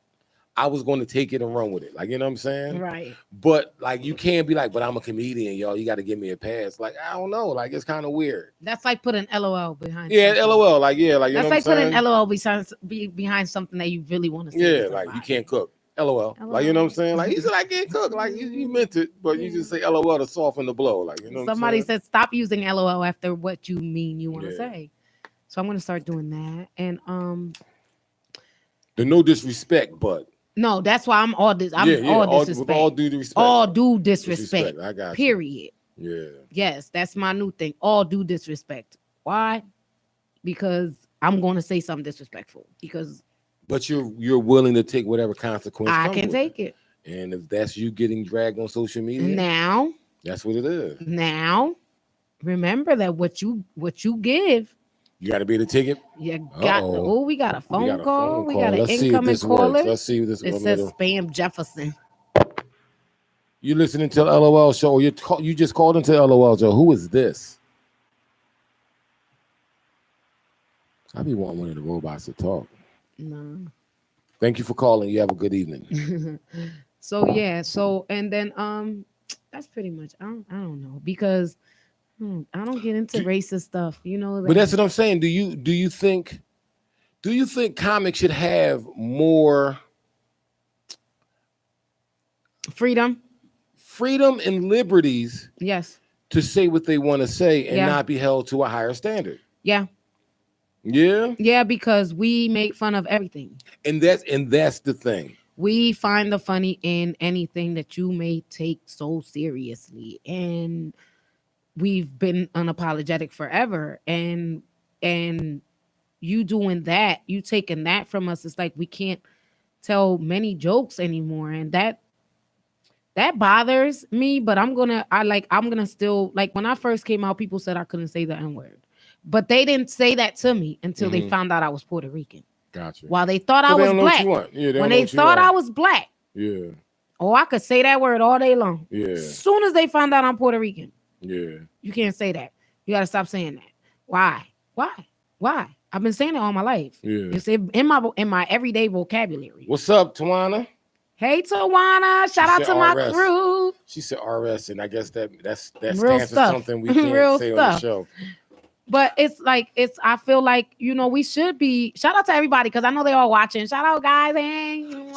I was going to take it and run with it. Like, you know what I'm saying? Right. But like, you can't be like, but I'm a comedian, y'all. You got to give me a pass. Like, I don't know. Like, it's kind of weird. That's like putting LOL behind. Yeah, something. LOL. Like, yeah, like, you That's know like what I'm putting saying? LOL behind something that you really want to say. Yeah, to like, somebody. you can't cook. LOL. Like, you know what I'm saying? Like, he said, I can't cook. Like, you meant it, but you just say LOL to soften the blow. Like, you know what I'm Somebody saying? said stop using LOL after what you mean you want to Yeah. say. So I'm gonna start doing that. And The no disrespect, but no, that's why I'm all this. I'm all disrespect. with all due respect. All due disrespect. I got you. Period. Yeah. Yes, that's my new thing. All due disrespect. Why? Because I'm gonna say something disrespectful. Because But you're willing to take whatever consequence I come can with take it. And if that's you getting dragged on social media, Now, that's what it is. now, remember that what you give, You got to be able to take it. you got. Uh-oh. Oh, we got a phone We got a call. phone We call. got an Let's see if incoming this works. caller. Let's see if this It one says little- Spam Jefferson. You listening to the LOL show? You just called into the LOL show. Who is this? I be wanting one of the robots to talk. No. Thank you for calling. You have a good evening. So yeah. So and then that's pretty much. I don't know because I don't get into racist stuff. You know. But that's what I'm saying. Do you think comics should have more freedom and liberties? Yes. To say what they want to say and Yeah. not be held to a higher standard. Yeah. Yeah. Yeah, because we make fun of everything. And that's the thing. We find the funny in anything that you may take so seriously. And we've been unapologetic forever. And you doing that, you taking that from us, it's like we can't tell many jokes anymore. And that bothers me, but I'm gonna still, like, when I first came out, people said I couldn't say the N-word. But they didn't say that to me until they found out I was Puerto Rican. Gotcha. While they thought I was black. When they thought I was black. Yeah. Oh, I could say that word all day long. Yeah. As soon as they found out I'm Puerto Rican. Yeah. You can't say that. You gotta stop saying that. Why? I've been saying it all my life. Yeah. It's in my everyday vocabulary. What's up, Tawana? Hey, Tawana. Shout out to my RS. crew. She said RS, and I guess that Real stands for stuff. something we can't Real say on the stuff. show. But I feel like, we should be, shout out to everybody because I know they all watching. Shout out, guys. Hey.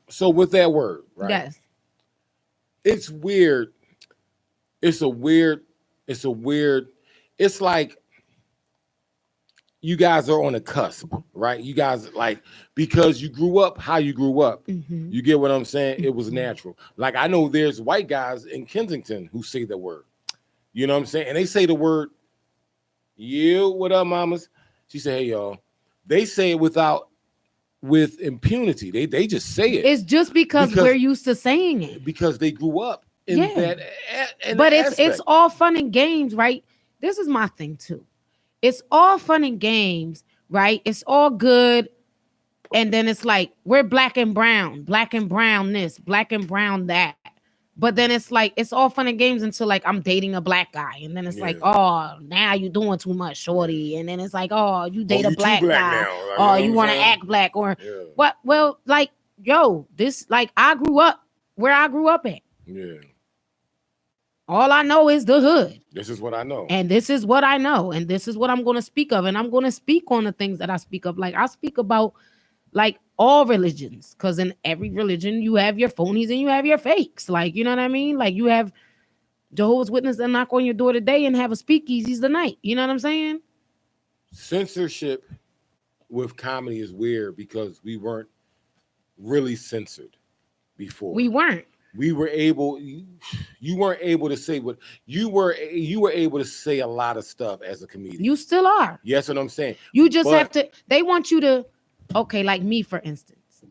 So with that word, right? Yes. It's weird. It's like you guys are on a cusp, right? You guys, like, because you grew up how you grew up. Mm-hmm. You get what I'm saying? It was natural. Like, I know there's white guys in Kensington who say the word. You know what I'm saying? And they say the word, you, what up, mamas? She said, hey, y'all. They say it with impunity. They just say it. It's just because we're used to saying it. Because they grew up in that. But it's all fun and games, right? This is my thing too. It's all fun and games, right? It's all good. And then it's like, we're black and brown this, black and brown that. But then it's like, it's all fun and games until, like, I'm dating a black guy. And then it's like, oh, now you're doing too much, shorty. And then it's like, oh, you date a black guy. Like, oh, you want to act black or what? Well, like, yo, this, like, I grew up where I grew up at. Yeah. All I know is the hood. This is what I know. And this is what I know. And this is what I'm going to speak of. And I'm going to speak on the things that I speak of. Like, I speak about, like, all religions. Because in every religion, you have your phonies and you have your fakes. Like, you know what I mean? Like, you have Jehovah's Witnesses that knock on your door today and have a speakeasies tonight. You know what I'm saying? Censorship with comedy is weird because we weren't really censored before. We weren't. We were able, you weren't able to say what you were able to say a lot of stuff as a comedian. You still are. Yes, what I'm saying. You just have to, they want you to, okay, like me, for instance.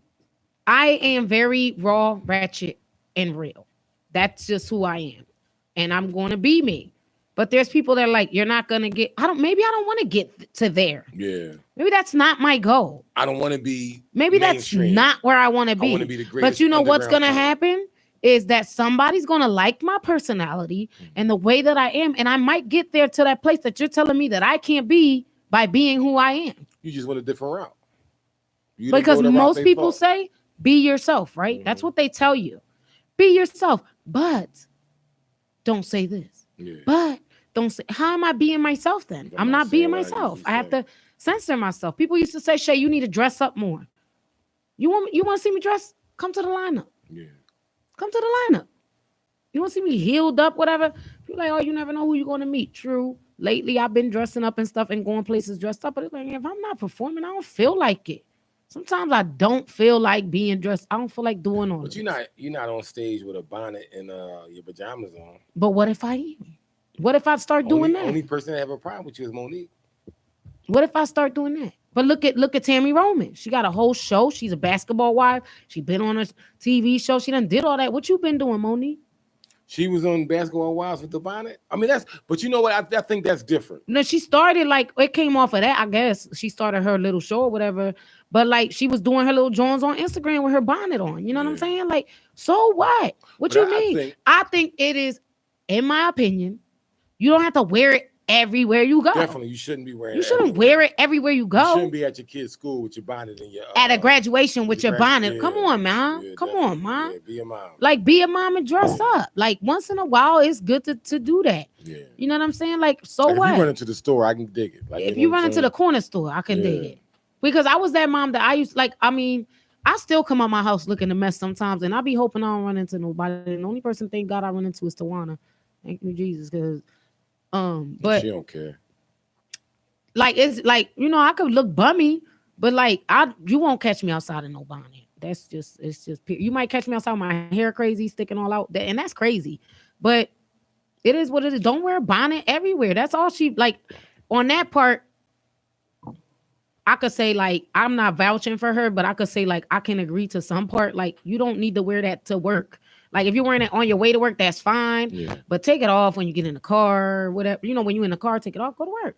I am very raw, ratchet, and real. That's just who I am. And I'm going to be me. But there's people that are like, you're not going to get, maybe I don't want to get to there. Yeah. Maybe that's not my goal. I don't want to be Maybe mainstream. that's not where I want to I be. want to be the greatest. But you know what's going to underground happen is that somebody's going to like my personality and the way that I am. And I might get there to that place that you're telling me that I can't be by being who I am. You just went a different route. You didn't Because go the route most they people thought. say, be yourself, right? That's what they tell you. Be yourself, but don't say this. Yeah. But don't say, how am I being myself then? I'm not being myself. I have to censor myself. People used to say, Shay, you need to dress up more. You want to see me dress? come to the lineup. Yeah. Come to the lineup. You don't see me healed up, whatever. You're like, oh, you never know who you're going to meet. True. Lately, I've been dressing up and stuff and going places dressed up. But it's like, if I'm not performing, I don't feel like it. Sometimes I don't feel like being dressed. I don't feel like doing all But this. you're not on stage with a bonnet and your pajamas on. But what if I am? What if I start doing that? Only person that have a problem with you is Monique. What if I start doing that? But look at Tammy Roman. She got a whole show. She's a basketball wife. She been on a TV show. She done did all that. What you been doing, Monique? She was on Basketball Wives with the bonnet. I mean, but you know what? I think that's different. No, she started like it came off of that. I guess she started her little show or whatever. But like she was doing her little Jones on Instagram with her bonnet on. You know what I'm saying? Like, so what? What But you mean? I think it is, in my opinion, you don't have to wear it everywhere you go. Definitely, you shouldn't be wearing. You shouldn't wear it everywhere you go. You shouldn't be at your kid's school with your bonnet and your at a graduation with your bonnet. Yeah. Come on, man. Come on, man. Yeah, be a mom. Like, be a mom and dress up. Like, once in a while, it's good to do that. Yeah. You know what I'm saying? Like, so Like, what? If you run into the store, I can dig it. Like, if know you what I'm run into saying? the corner store, I can dig it. Because I was that mom that I used like, I mean, I still come out my house looking a mess sometimes, and I be hoping I don't run into nobody. And the only person, thank God, I run into is Tawana. Thank you, Jesus, because but she don't care. like it's like, you know, I could look bummy, but like you won't catch me outside in no bonnet. It's just you might catch me outside with my hair crazy, sticking all out, and that's crazy. But it is what it is. Don't wear a bonnet everywhere. That's all she like on that part. I could say like I'm not vouching for her, but I could say like I can agree to some part. Like you don't need to wear that to work. Like if you're wearing it on your way to work, that's fine. Yeah. But take it off when you get in the car, whatever. You know, when you're in the car, take it off, go to work.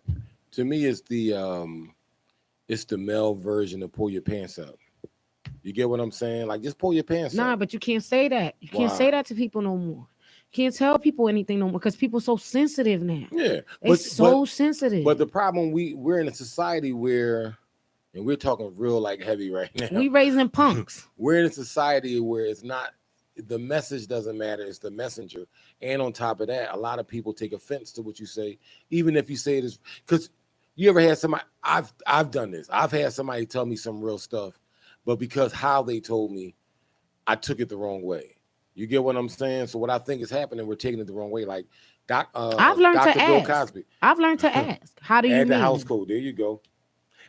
To me, it's the male version of pull your pants up. You get what I'm saying? Like just pull your pants up. Nah, but you can't say that. You can't Why? say that to people no more. Can't tell people anything no more because people so sensitive now. Yeah, it's so sensitive. But the problem we're in a society where, and we're talking real like heavy right now. We raising punks. We're in a society where it's not the message doesn't matter, it's the messenger. And on top of that, a lot of people take offense to what you say, even if you say it is because you ever had somebody. I've done this. I've had somebody tell me some real stuff, but because how they told me, I took it the wrong way. You get what I'm saying? So what I think is happening, we're taking it the wrong way. Like I've learned Dr. to Bill ask. Cosby. I've learned to ask. How do you Add mean? the house code. There you go.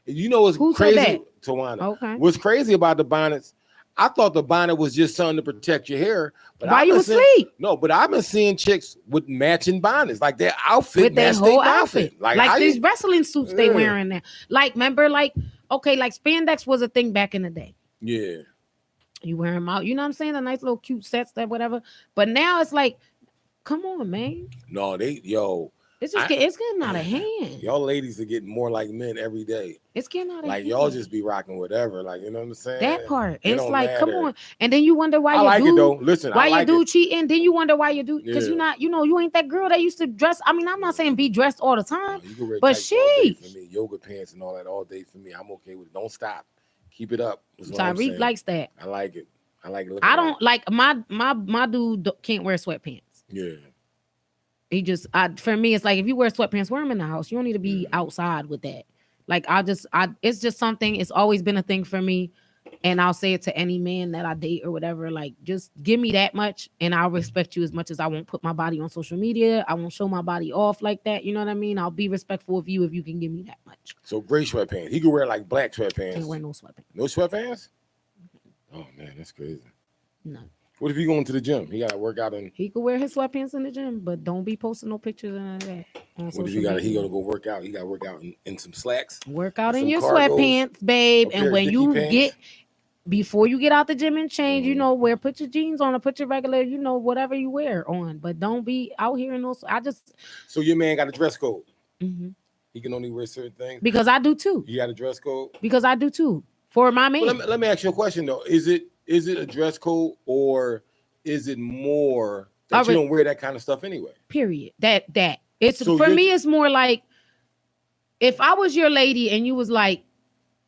You know what's Who said crazy, that? Tawana? Okay. What's crazy about the bonnets? I thought the bonnet was just something to protect your hair. But While I've you been asleep. No, but I've been seeing chicks with matching bonnets, like their outfit With their match whole their outfit. Like how these you- wrestling suits they Yeah. wearing now. Like, remember, like, okay, like spandex was a thing back in the day. Yeah. You wear them out. You know what I'm saying? The nice little cute sets, that whatever. But now it's like, come on, man. No, it's just It's getting out of hand. Y'all ladies are getting more like men every day. It's getting out of Like hand. y'all just be rocking whatever. Like, you know what I'm saying? That part. It It's don't like, come matter. on. And then you wonder why I you like do. it though. Listen, I why like you do it. cheating? Then you wonder why you do because Yeah. you're not, you know, you ain't that girl that used to dress. I mean, I'm not saying be dressed all the time, You can wear but tights all day she, for me, yoga pants and all that all day for me. I'm okay with it. Don't stop. Keep it up. is what I'm Tyreek saying. likes that. I like it. I like it. I don't like my dude can't wear sweatpants. Yeah. He just, for me, it's like if you wear sweatpants, wear them in the house. You don't need to be outside with that. Like it's just something. It's always been a thing for me, and I'll say it to any man that I date or whatever. Like, just give me that much, and I'll respect you as much as I won't put my body on social media. I won't show my body off like that. You know what I mean? I'll be respectful of you if you can give me that much. So gray sweatpants. He could wear like black sweatpants. Can't wear no sweatpants. No sweatpants? Oh man, that's crazy. No. What if he going to the gym? He gotta work out in He could wear his sweatpants in the gym, but don't be posting no pictures of none of that on what if social he gotta media. go work out? He gotta work out in some slacks. Work out in some your cargos, sweatpants, babe. a pair And of when Dickie you pants. get before you get out the gym and change, Mm-hmm. you know, put your jeans on or put your regular, you know, whatever you wear on. But don't be out here in those. So your man got a dress code. Mhm. He can only wear certain things. Because I do too. You got a dress code? Because I do too. For my man. Well, let me ask you a question though. Is it a dress code or is it more that you don't wear that kind of stuff anyway? Period. That it's So for you're- me, it's more like if I was your lady and you was like,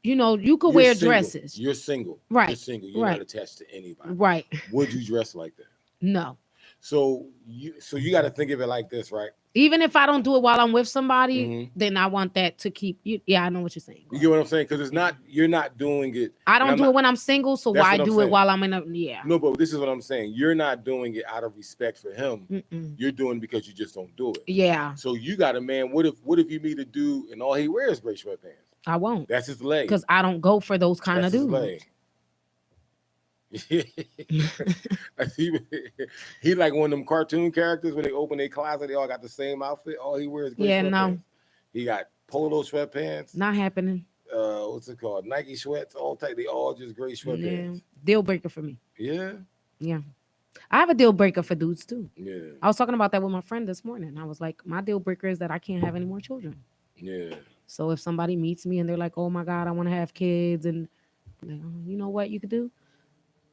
you know, you could You're wear single. dresses. You're single. Right. You're single. You're Right. not attached to anybody. Right. Would you dress like that? No. So you got to think of it like this, right? Even if I don't do it while I'm with somebody, Mhm. then I want that to keep you. Yeah, I know what you're saying. You get what I'm saying? Because it's not you're not doing it. I and don't I'm do not- it when I'm single, so That's why what I'm do it saying. while I'm in a yeah. No, but this is what I'm saying. You're not doing it out of respect for him. Mm-mm. You're doing it because you just don't do it. Yeah, So you got a man. What if you meet a dude and all he wears is gray sweatpants? I won't That's his leg. because I don't go for those kind That's of his dudes. leg. he like one of them cartoon characters when they open their closet, they all got the same outfit. All he wears is gray Yeah, sweatpants. no. He got polo sweatpants. Not happening. What's it called? Nike sweats, all type. They all just gray Yeah. sweatpants. Deal breaker for me. Yeah. Yeah, I have a deal breaker for dudes too. Yeah. I was talking about that with my friend this morning. I was like, my deal breaker is that I can't have any more children. Yeah. So if somebody meets me and they're like, "Oh my God, I want to have kids," and like, oh, you know what you could do?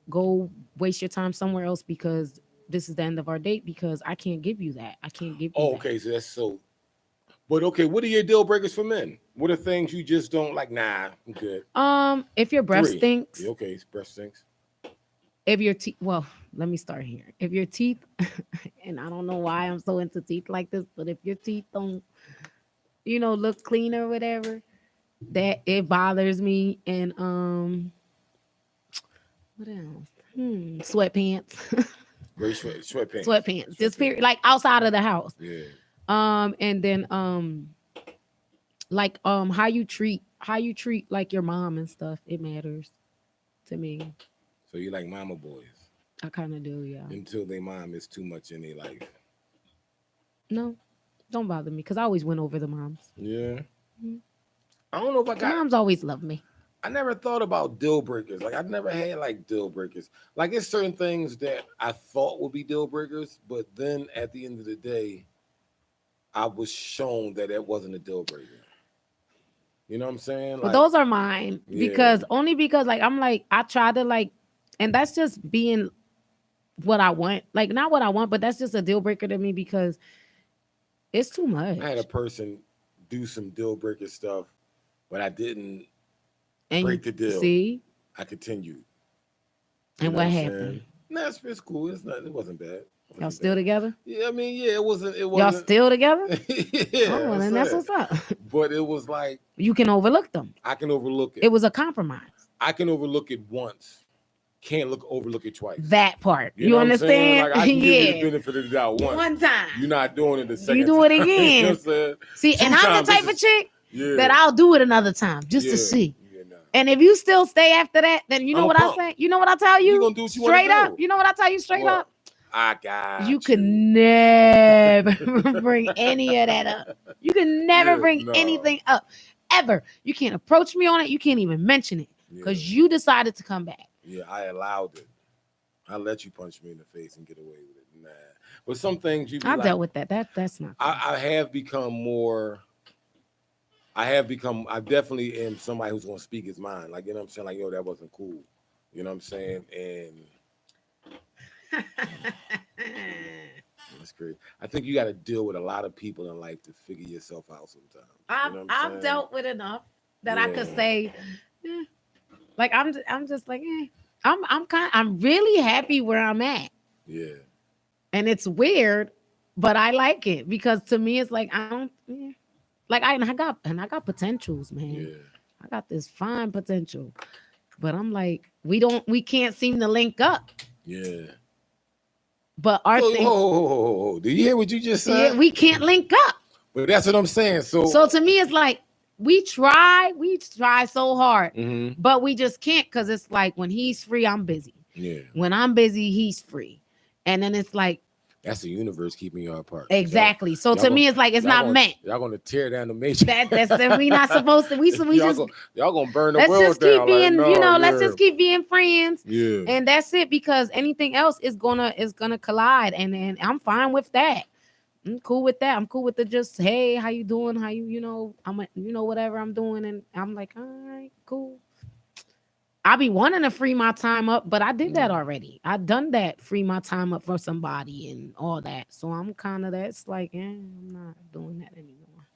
Go waste your time somewhere else because this is the end of our date because I can't give you that. I can't give you Oh, that. okay. So that's so. But okay, what are your deal breakers for men? What are things you just don't like? Nah, I'm good. If your breath 3. stinks, Yeah, okay, breath stinks. if your teeth, well, let me start here. If your teeth, and I don't know why I'm so into teeth like this, but if your teeth don't, look clean or whatever, that it bothers me. And what else? Sweatpants, Gray sweatpants. sweatpants, just period, like outside of the house. Yeah. And then like how you treat like your mom and stuff, it matters to me. So you like mama boys I kind of do, yeah. until their mom is too much in their life. No, don't bother me because I always win over the moms. Yeah. Mhm. I don't know if I The got. moms always love me. I never thought about deal breakers. Like I never had like deal breakers. Like it's certain things that I thought would be deal breakers, but then at the end of the day, I was shown that it wasn't a deal breaker. You know what I'm saying? But those are mine because Yeah. only because like I'm like I try to like, and that's just being what I want. Like not what I want, but that's just a deal breaker to me because it's too much. I had a person do some deal breaker stuff, but I didn't And break the deal. See, I continued. and what I'm happened? saying? Nah, it's cool. It wasn't bad. It Y'all wasn't still bad. together? Yeah, I mean, yeah, it wasn't. Y'all still together? Yeah, Oh, then that's it. what's up. But it was like You can overlook them. I can overlook it. It was a compromise. I can overlook it once. Can't overlook it twice. That part. You know what I'm saying? understand? Like I can give you the Yeah. benefit of the doubt once. One time. You're not doing it the second. You do it time. again. You know what I'm saying? See, Two and I'm times, the type this of chick Yeah. that I'll do it another time just to Yeah. see. Yeah, nah. And if you still stay after that, then you know I'm a what I punk. say? You know what I tell you? You gonna do what you wanna straight up. do. You know what I tell you straight What? up? I got You can never bring any of that up. You can never Yeah, bring no. anything up ever. You can't approach me on it. You can't even mention it because you decided to come back. Yeah, I allowed it. I let you punch me in the face and get away with it. Nah. But some things you be I like, dealt with that. That's not. I have become more. I've definitely am somebody who's gonna speak his mind. Like, you know what I'm saying? Like, yo, that wasn't cool. You know what I'm saying? And that's great. I think you got to deal with a lot of people in life to figure yourself out sometimes. You know what I'm I've saying? dealt with enough that I could Yeah. say, like I'm just like, I'm really happy where I'm at, Yeah. and it's weird, but I like it because to me it's like I don't, like I got potentials, man. Yeah. I got this fine potential, but I'm like we can't seem to link up. Yeah. But our So, thing, whoa. Do you hear what you just said? yeah, we can't link up. But that's what I'm saying. So to me, it's like we try so hard, Mhm. but we just can't because it's like when he's free, I'm busy. Yeah. When I'm busy, he's free, and then it's like That's the universe keeping y'all apart. exactly. So Y'all to me, it's like it's y'all not gonna- meant. Y'all gonna tear down the matrix. That's we not supposed to. We y'all, just y'all gonna burn the let's world just keep down. being, like, no, let's yeah. just keep being friends. Yeah. And that's it because anything else is gonna collide, and I'm fine with that. I'm cool with that. I'm cool with the just hey, how you doing? How you whatever I'm doing, and I'm like, all right, cool. I be wanting to free my time up, but I did that already. I done that, free my time up for somebody and all that. So I'm kind of that's like, I'm not doing that anymore.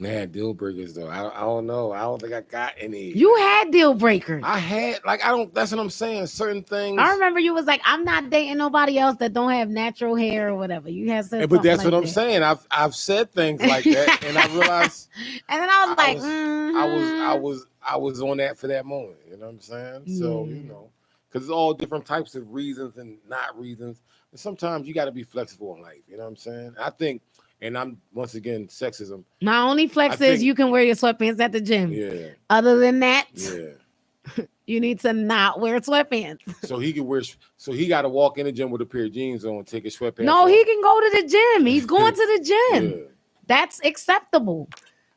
Man, deal breakers though. I don't know. I don't think I got any. You had deal breakers. I had like I don't. That's what I'm saying. Certain things. I remember you was like, I'm not dating nobody else that don't have natural hair or whatever. You had said, But that's like what I'm that. saying. I've said things like that, and I realized. And then I was like, I was on that for that moment. You know what I'm saying? So you know, because it's all different types of reasons and not reasons. And sometimes you got to be flexible in life. You know what I'm saying? I think, and I'm once again sexism. my only flex is you can wear your sweatpants at the gym. Yeah. Other than that, Yeah. you need to not wear sweatpants. So he can wear. So he got to walk in the gym with a pair of jeans on, take his sweatpants. No, off. he can go to the gym. He's going to the gym. Yeah. That's acceptable.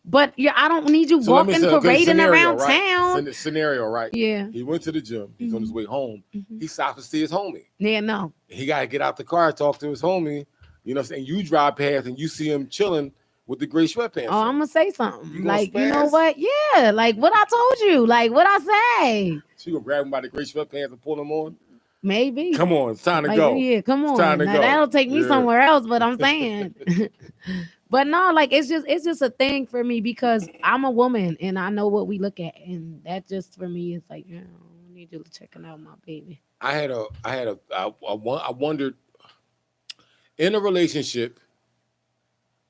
But I don't need you So let me walking, say, okay, parading scenario, around right? town. Scenario, right? Yeah. He went to the gym. He's on his way home. He stopped to see his homie. Yeah, no. He got to get out the car, talk to his homie. You know what I'm saying? You drive past and you see him chilling with the gray sweatpants. Oh, I'm gonna say something. gonna Like, you know spaz? what? Yeah, like what I told you. Like what I say. She gonna grab him by the gray sweatpants and pull him on. Maybe. Come on, it's time to Like, go. Yeah, come It's on. time to Now, go. that'll take me Yeah. somewhere else, but I'm saying. But no, like it's just a thing for me because I'm a woman and I know what we look at, and that just for me is like, I need you checking out my baby. I wondered in a relationship,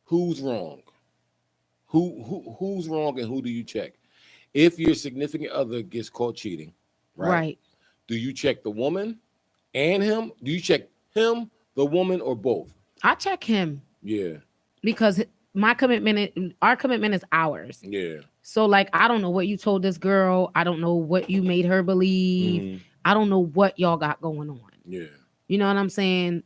who's wrong? Who's wrong and who do you check? If your significant other gets caught cheating, right? Do you check the woman and him? Do you check him, the woman, or both? I check him Yeah, because our commitment is ours. yeah. So like I don't know what you told this girl. I don't know what you made her believe. Mhm. I don't know what y'all got going on. Yeah. You know what I'm saying?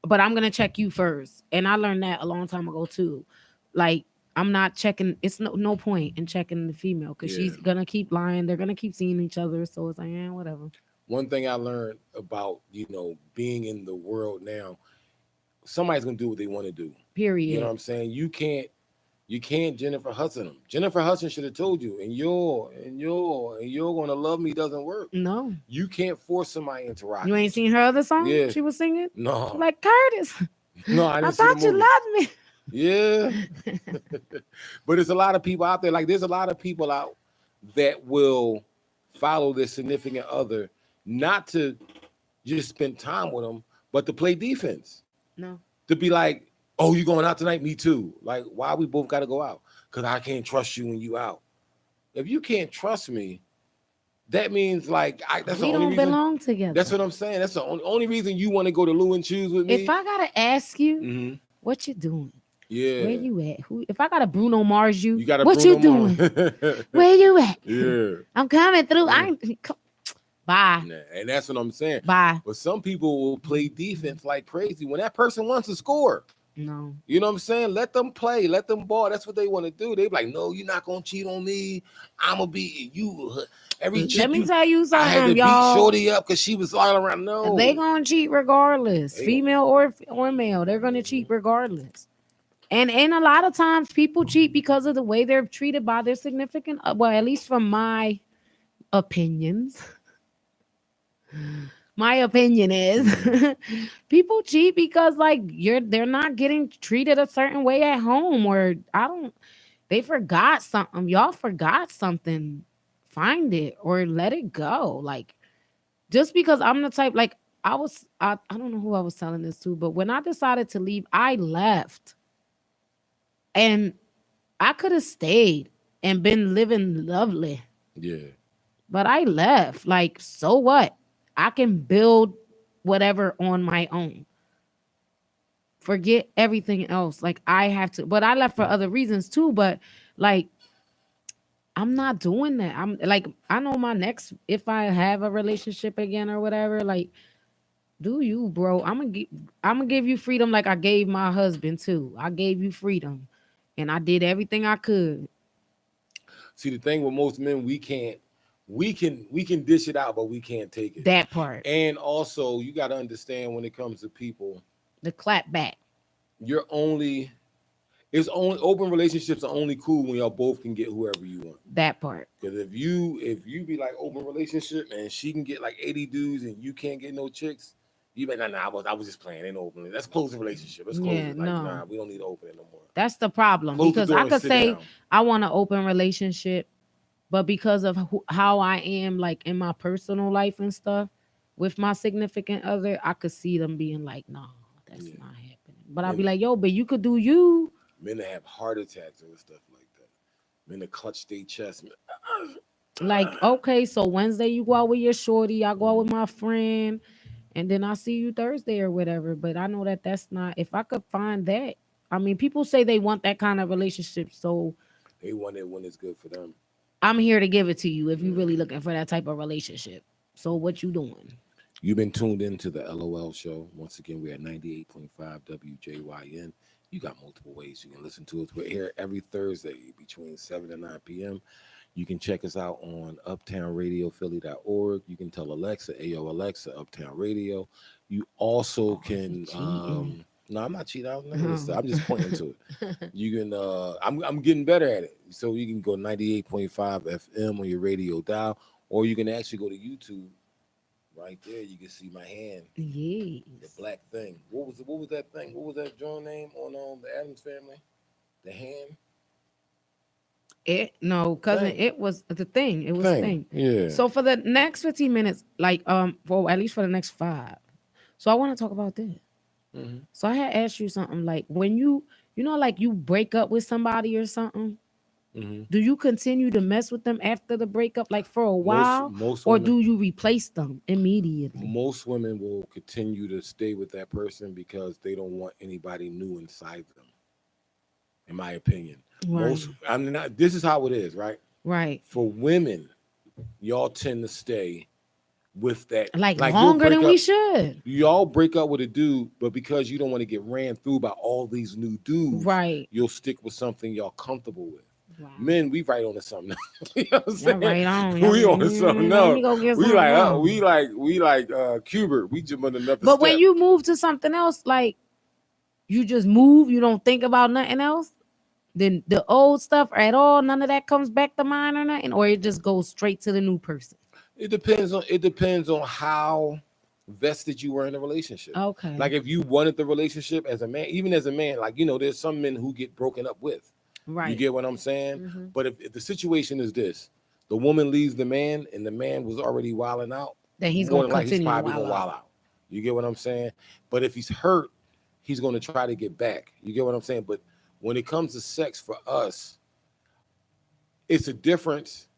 But I'm gonna check you first. And I learned that a long time ago too. Like I'm not checking, it's no point in checking the female because she's gonna keep lying. They're gonna keep seeing each other. So it's like, whatever. One thing I learned about, being in the world now, somebody's gonna do what they want to do. Period. You know what I'm saying? You can't Jennifer Hudson them. Jennifer Hudson should have told you, and you're gonna love me doesn't work. No. You can't force somebody into rock. You ain't seen her other song Yeah. she was singing? No. Like Curtis. No, I I didn't see the thought you movie. loved me. Yeah. But there's a lot of people out there. Like there's a lot of people out that will follow their significant other, not to just spend time with them, but to play defense. No. To be like, oh, you going out tonight? Me too. Like, why we both got to go out? Because I can't trust you when you out. If you can't trust me, that means like that's the We only don't reason. belong together. That's what I'm saying. That's the only reason you want to go to Lou and Choose with me. If I gotta ask you, Mhm. what you doing? Yeah. Where you at? Who? If I gotta Bruno Mars you, got what you doing? Where you at? Yeah. I'm coming through. I ain't. Bye. And that's what I'm saying. Bye. But some people will play defense like crazy when that person wants to score. No. You know what I'm saying? Let them play. Let them ball. That's what they want to do. They be like, no, you're not gonna cheat on me. I'm gonna be you. Every chick Let me tell you I had to something, beat y'all. Shorty up because she was all around. No, They gonna cheat regardless, female or male. They're gonna cheat regardless. And a lot of times people cheat because of the way they're treated by their significant. Well, at least from my opinions. My opinion is people cheat because like they're not getting treated a certain way at home, or they forgot something. Y'all forgot something. Find it or let it go. Like just because I'm the type, like I don't know who I was telling this to, but when I decided to leave, I left. And I could have stayed and been living lovely. Yeah. But I left. Like, so what? I can build whatever on my own. Forget everything else. Like, I have to, but I left for other reasons too. But like, I'm not doing that. I'm like, I know my next, if I have a relationship again or whatever, like, do you, bro? I'm gonna give you freedom like I gave my husband too. I gave you freedom. And I did everything I could. See, the thing with most men, we can dish it out, but we can't take it. That part. And also, you got to understand when it comes to people, the clap back. It's only open relationships are only cool when y'all both can get whoever you want. That part. Because if you be like open relationship and she can get like 80 dudes and you can't get no chicks, You bet. Nah, I was just playing. Ain't no opening. Let's close the relationship. Let's close Yeah, it. Like, no. nah, we don't need to open it no more. That's the problem. Close the Because door I and could sit say down. I want an open relationship, but because of how I am, like in my personal life and stuff, with my significant other, I could see them being like, "No, that's not happening." But I'll be like, "Yo, but you could do you." Men that have heart attacks and stuff like that. Men that clutch their chest. Like, okay, so Wednesday you go out with your shorty, I go out with my friend, and then I see you Thursday or whatever. But I know that that's not. If I could find that, I mean, people say they want that kind of relationship, so They want it when it's good for them. I'm here to give it to you if you're really looking for that type of relationship. So what you doing? You've been tuned into the LOL show. Once again, we're at 98.5 WJYN. You got multiple ways you can listen to us. We're here every Thursday between 7 and 9 p.m. You can check us out on uptownradiophilly.org. You can tell Alexa, Ayo Alexa, Uptown Radio. You also can no, I'm not cheating. I'm just pointing to it. You can I'm getting better at it. So you can go 98.5 FM on your radio dial, or you can actually go to YouTube. Right there, you can see my hand. Yes. The black thing. What was that thing? What was that drawing name on the Addams Family? The hand. Cousin, Thing. it was the thing. It was Thing, thing. yeah. So for the next 15 minutes, like for at least for the next 5. So I want to talk about this. Mm-hmm. So I had asked you something like when you know, like you break up with somebody or something. Mm-hmm. Do you continue to mess with them after the breakup, like for a while, most or women- do you replace them immediately? Most women will continue to stay with that person because they don't want anybody new inside them. In my opinion, Right. This is how it is, right? Right. For women, y'all tend to stay with that Like you'll longer break than we should. Y'all break up with a dude, but because you don't want to get ran through by all these new dudes, Right. you'll stick with something y'all comfortable with. Wow. Men, we right on to something. You know what I'm saying? Right on. We on to something. Let me go get We something like else. we like Kubert. We jump on another But step. when you move to something else, like you just move, you don't think about nothing else. Then the old stuff at all, none of that comes back to mind or nothing, or it just goes straight to the new person. It depends on how vested you were in the relationship. Okay. Like if you wanted the relationship as a man, even as a man, like there's some men who get broken up with. Right. You get what I'm saying? Mhm. But if the situation is this, the woman leaves the man and the man was already wilding out, Then he's more gonna than likely continue to probably wild gonna wild out. You get what I'm saying? But if he's hurt, he's gonna try to get back. You get what I'm saying? But when it comes to sex for us, it's a difference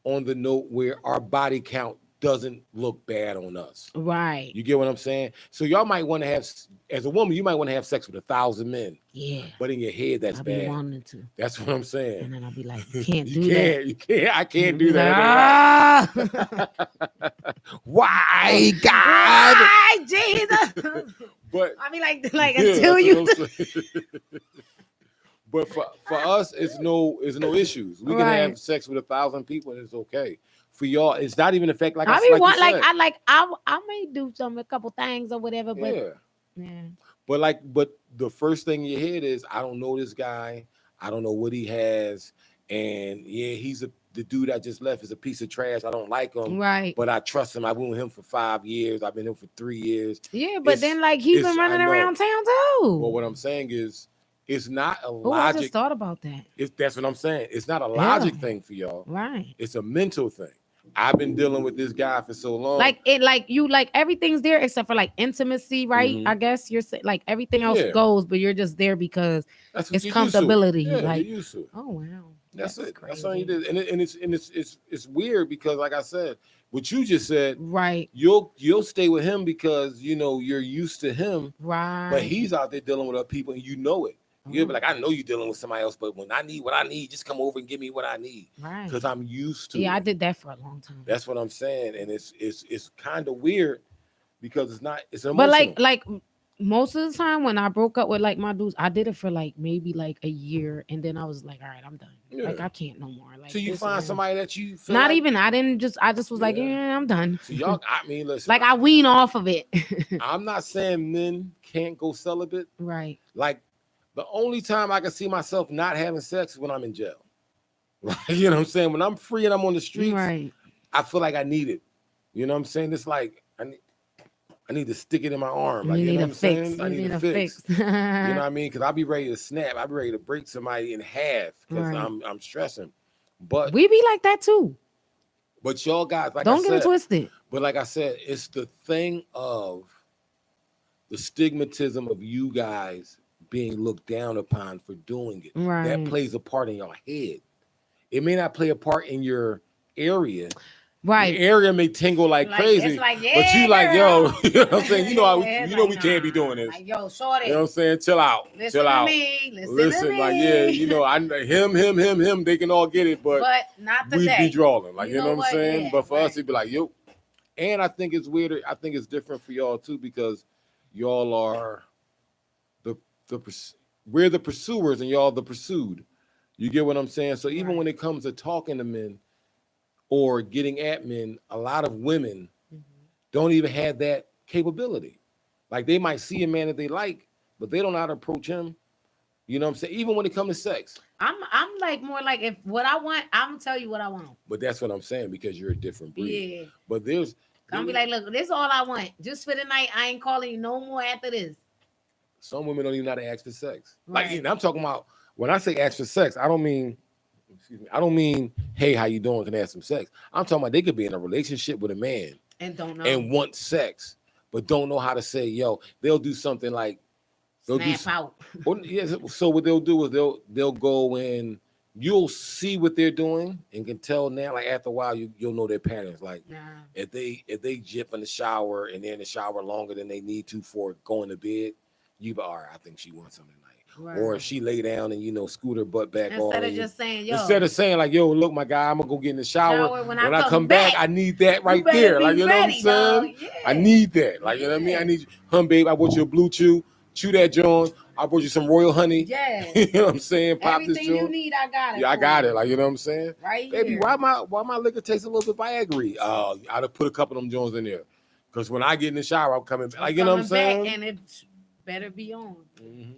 on the note where our body count doesn't look bad on us. Right. You get what I'm saying? So y'all might want to have, as a woman, you might want to have sex with 1,000 men. Yeah. But in your head, that's I be bad. wanting to. That's what I'm saying. And then I'll be like, you can't do You that. can't. You can't. I can't do Be that. like, Why, God? Why, Jesus? But I mean, like yeah, until that's you. what I'm saying. But for us, it's no issues. We can have Right. sex with 1,000 people and it's okay. For y'all, it's not even a fact. Like I I mean, like you said. I may do a couple things or whatever, but Yeah. yeah. But the first thing in your head is, I don't know this guy. I don't know what he has. And yeah, the dude I just left is a piece of trash. I don't like him. Right. But I trust him. I've been with him for 5 years. I've been with him for 3 years. Yeah, but It's- then like he's it's- been running I know. around town too. But what I'm saying is, it's not a Oh, I just logic. thought about that. That's what I'm saying. It's not a logic Yeah. thing for y'all. Right. It's a mental thing. I've been dealing with this guy for so long. Like everything's there except for like intimacy, right? Mhm. I guess you're saying like everything else Yeah. goes, but you're just there because That's what it's you're used to. comfortability. Yeah, like, you're used to it. oh wow. That's it. crazy. That's all you did. And it's weird because, like I said, what you just said, right? You'll stay with him because you're used to him, right? But he's out there dealing with other people, and you know it. You'll be like, I know you're dealing with somebody else, but when I need what I need, just come over and give me what I need, Right. Because I'm used to. Yeah, it. I did that for a long time. That's what I'm saying, and it's kind of weird because it's emotional. But like most of the time when I broke up with like my dudes, I did it for like maybe like a year, and then I was like, all right, I'm done. Like Yeah. I can't no more. Like so you this find is- somebody that you feel Not like, even. I just was like, yeah, I'm done. So y'all, I mean, listen. Like I wean off of it. I'm not saying men can't go celibate. Right. Like the only time I can see myself not having sex is when I'm in jail. Like, you know what I'm saying? When I'm free and I'm on the streets, Right. I feel like I need it. You know what I'm saying? It's like I I need to stick it in my arm. Like, You you need know a what I'm fix. saying? I You need a need a fix. fix. You know what I mean? Because I'll be ready to snap. I'll be ready to break somebody in half because Right. I'm stressing. But We be like that too. y'all guys, like Don't I get it said, twisted. but like I said, it's the thing of the stigmatism of you guys being looked down upon for doing it. That Right. plays a part in your head. It may not play a part in your area. Right. Your area may tingle like crazy, It's like, but yeah, you like, girl. yo, you know what I'm saying? You know, Yeah, you know, like, we can't be nah. doing this. Like, yo, shorty. You know what I'm saying? Chill out. Listen Chill to out. me. Listen to like, me. yeah, you know, I him, they can all get it, but not we today. be drawing. Like, You you know know what I'm what? saying? Yeah, But for us, right. it'd be like, yo. And I think it's weirder. I think it's different for y'all too, because y'all are we're the pursuers and y'all the pursued. You get what I'm saying? So even when it comes to talking to men or getting at men, a lot of women don't even have that capability. Like, they might see a man that they like, but they don't know how to approach him. You know what I'm saying? Even when it comes to sex. I'm like more like, if what I want, I'm gonna tell you what I want. But that's what I'm saying, because you're a different breed. Yeah. But there's I'm be like, look, this is all I want. Just for the night. I ain't calling you no more after this. some women don't even know how to ask for sex. Right. Like, and I'm talking about, when I say ask for sex, I don't mean, hey, how you doing? Can I have some sex? I'm talking about they could be in a relationship with a man And don't know. and want sex, but don't know how to say, yo. They'll do something like Snap out. Yes. So what they'll do is they'll go in. You'll see what they're doing and can tell now. Like, after a while, you'll know their patterns. Like, if they jip in the shower and they're in the shower longer than they need to for going to bed, you be all right. I think she wants something tonight. Right. Or if she lay down and scoot her butt back on. Instead of just saying, yo. Instead of saying like, yo, look, my guy, I'm gonna go get in the shower. When I come back, I need that right there. Like, you know what I'm saying? Yeah. I need that. Like, you know what I mean? I need you, babe. I bought you a blue chew that joint. I brought you some royal honey. Yeah. You know what I'm saying? Pop Everything this you joint. need, I got it. Yeah, I got it. Like, you know what I'm saying? Right. Baby, here. why my liquor tastes a little bit Viagra? I'd have put a couple of them joints in there. Because when I get in the shower, I'm coming back. Like, you know what I'm saying? And it better be on. Mm-hmm.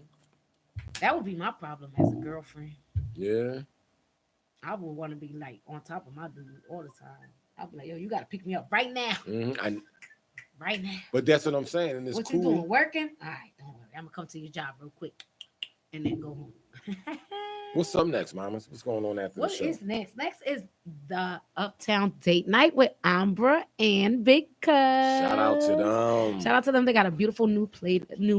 That would be my problem as a girlfriend. Yeah. I would want to be like on top of my dude all the time. I'd be like, yo, you got to pick me up right now. Mm-hmm. Right now. But that's what I'm saying. And it's what cool. you doing? Working? All right, don't worry. I'm going to come to your job real quick and then go home. What's up next, mamas? What's going on after the show? What is next? Next is the Uptown Date Night with Ambra and Big Cuz. Shout out to them. Shout out to them. They got a beautiful new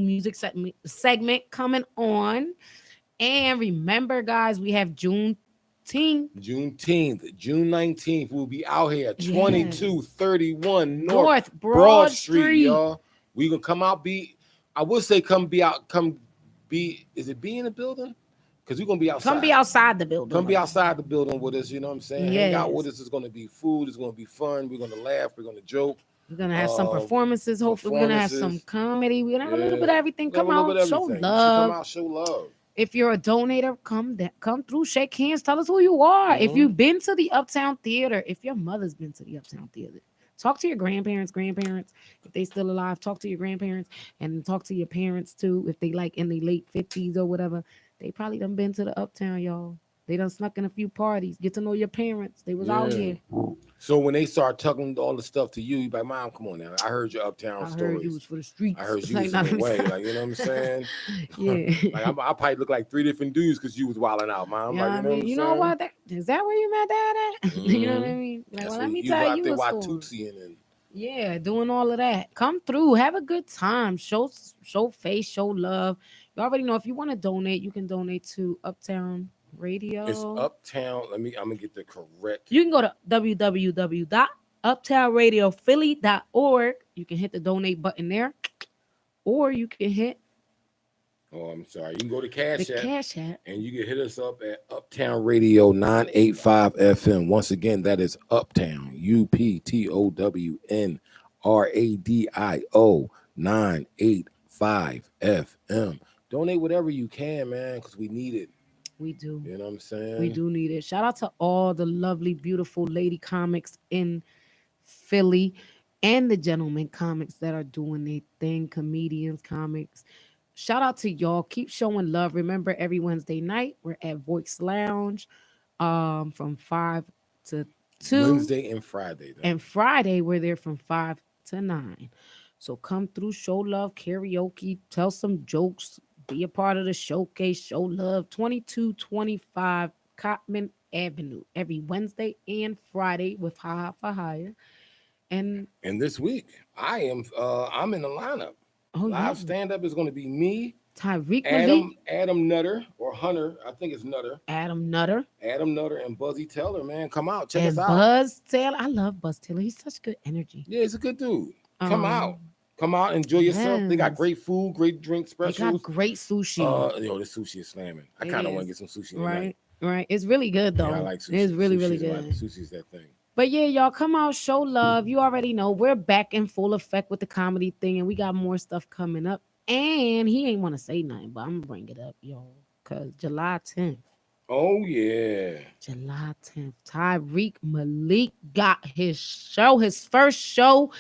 music segment coming on. And remember, guys, we have Juneteenth. June 19th, we'll be out here at 2231 North Broad Street, y'all. We gonna come out, I would say is it be in the building? Because we're gonna be outside. Come be outside the building. Come be outside the building with us, you know what I'm saying? Yes. Hang out with us. It's gonna be food, it's gonna be fun, we're gonna laugh, we're gonna joke. We're gonna have some performances. Hopefully, we're gonna have some comedy. We're gonna have a little bit of everything. Come out, show love. Come out, show love. If you're a donator, come through, shake hands, tell us who you are. Mm-hmm. If you've been to the Uptown Theater, if your mother's been to the Uptown Theater, talk to your grandparents, if they still alive. Talk to your grandparents and talk to your parents too. If they like in the late 50s or whatever, they probably done been to the Uptown, y'all. They done snuck in a few parties. Get to know your parents. They was out here. So when they start talking all the stuff to you, you be like, Mom, come on now. I heard your Uptown stories. I heard you was for the streets. I heard you was in the way. Like, you know what I'm saying? Yeah. Like, I probably look like 3 different dudes because you was wilding out, Mom. Yeah, like, you know what? Is that where you met Dad at? Mm-hmm. You know what I mean? Like, well, let me tell you a story. Yeah, doing all of that. Come through, have a good time. Show face, show love. You already know if you want to donate, you can donate to Uptown Radio. It's Uptown. I'm gonna get the correct. You can go to www.uptownradiophilly.org. You can hit the donate button there, or you can hit. Oh, I'm sorry. You can go to Cash App, and you can hit us up at Uptown Radio 985 FM. Once again, that is Uptown UPTOWNRADIO 985 FM. Donate whatever you can, man, because we need it. We do. You know what I'm saying? We do need it. Shout out to all the lovely, beautiful lady comics in Philly and the gentleman comics that are doing their thing, comedians, comics. Shout out to y'all. Keep showing love. Remember, every Wednesday night, we're at Voice Lounge from 5 to 2. Wednesday and Friday. And Friday, we're there from 5 to 9. So come through, show love, karaoke, tell some jokes, be a part of the showcase, show love. 2225 Cotman Avenue every Wednesday and Friday with Ha for Hire. And this week, I'm in the lineup. oh yeah, Live stand-up is going to be me, Tyreek Malik, Adam Nutter or Hunter. I think it's Nutter. Adam Nutter, and Buzzy Taylor, man. Come out. Check and us out. Buzz Taylor. I love Buzz Taylor. He's such good energy. Yeah, he's a good dude. Come out. Come out, enjoy yourself. They got yes. great food, great drink They specials. got great sushi. Yo, the sushi is slamming. I It kind of is. want to get some sushi right, tonight. right. It's really good though. Yeah, I like sushi. It's really, really good. Sushi's that thing. But yeah, y'all come out, show love. You already know we're back in full effect with the comedy thing, and we got more stuff coming up. And he ain't want to say nothing, but I'm gonna bring it up, y'all, because July 10th. Oh yeah. July 10th. Tyreek Malik got his show, his first show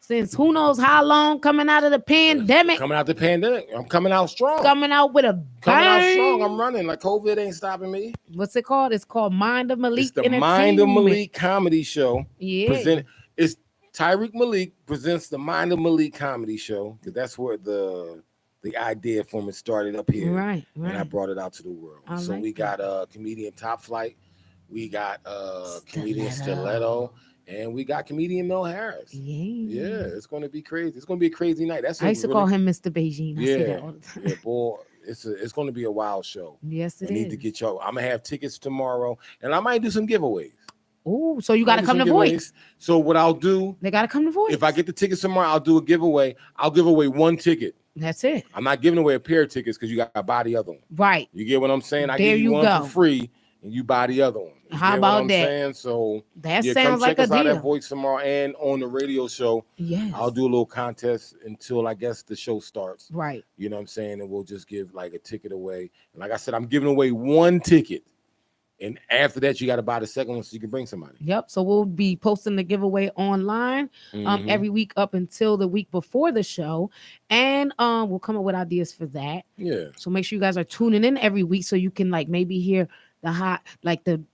since who knows how long, coming out of the pandemic. Coming out the pandemic. I'm coming out strong. Coming out with a Coming out bang. strong. I'm running. Like COVID ain't stopping me. What's it called? It's called Mind of Malik. It's the Mind of Entertainment. Malik comedy show. Yeah. It's Tyreek Malik presents the Mind of Malik comedy show, because that's where the idea from it started up here. Right, And I right. brought it out to the world. I So like we got comedian Top Flight, we got comedian Stiletto, and we got comedian Mel Harris. Yeah. Yeah, it's gonna be crazy. It's gonna be a crazy night. That's I used to call him Mr. Beijing. I say that all the time. Yeah, boy, it's gonna be a wild show. Yes, I it need is. to get y'all. I'm gonna have tickets tomorrow, and I might do some giveaways. Oh, so you got to come to Voice. So what I'll do, They got to come to Voice. if I get the tickets tomorrow, I'll do a giveaway. I'll give away one ticket. That's it. I'm not giving away a pair of tickets because you got to buy the other one. Right. You get what I'm saying? I There give you you one go. for free, and you buy the other one. You How get what about I'm that? saying? So That come sounds like check a us out deal. at Voice tomorrow and on the radio show. Yes. I'll do a little contest until I guess the show starts. Right. You know what I'm saying? And we'll just give like a ticket away. And like I said, I'm giving away one ticket. And after that, you got to buy the second one so you can bring somebody. Yep. So we'll be posting the giveaway online Mhm. every week up until the week before the show. And we'll come up with ideas for that. Yeah. So make sure you guys are tuning in every week so you can like maybe hear the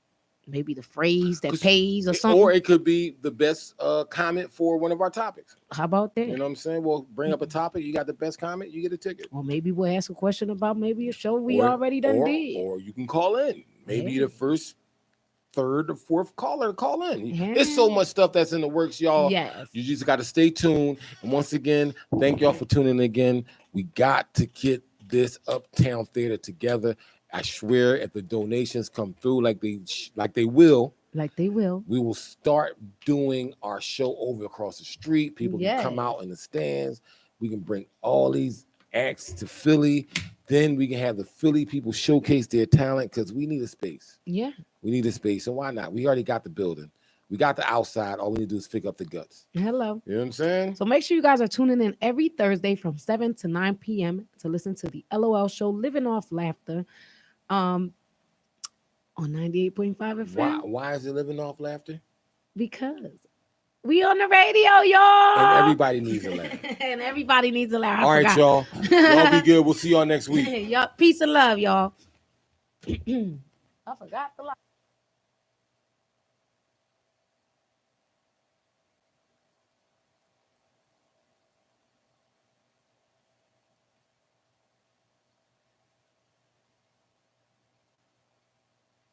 maybe the phrase that pays or something. Or it could be the best comment for one of our topics. How about that? You know what I'm saying? We'll bring up a topic. You got the best comment, you get a ticket. Or maybe we'll ask a question about maybe a show we Or- already done or, did. Or you can call in. Maybe Yeah. the first, third, or fourth caller to call in. Yeah. There's so much stuff that's in the works, y'all. Yes. You just got to stay tuned. And once again, thank y'all for tuning in again. We got to get this Uptown Theater together. I swear, if the donations come through like they will, we will start doing our show over across the street. People can come Yes. out in the stands. We can bring all these acts to Philly. Then we can have the Philly people showcase their talent because we need a space. Yeah. We need a space. So why not? We already got the building. We got the outside. All we need to do is pick up the guts. Hello. You know what I'm saying? So make sure you guys are tuning in every Thursday from 7 to 9 p.m. to listen to the LOL show, Living Off Laughter, on 98.5 FM. Why is it living off laughter? Because we on the radio, y'all. And everybody needs a laugh. And everybody needs a laugh. I All right, forgot. y'all. Y'all be good. We'll see y'all next week. Y'all, peace and love, y'all. I forgot the laugh.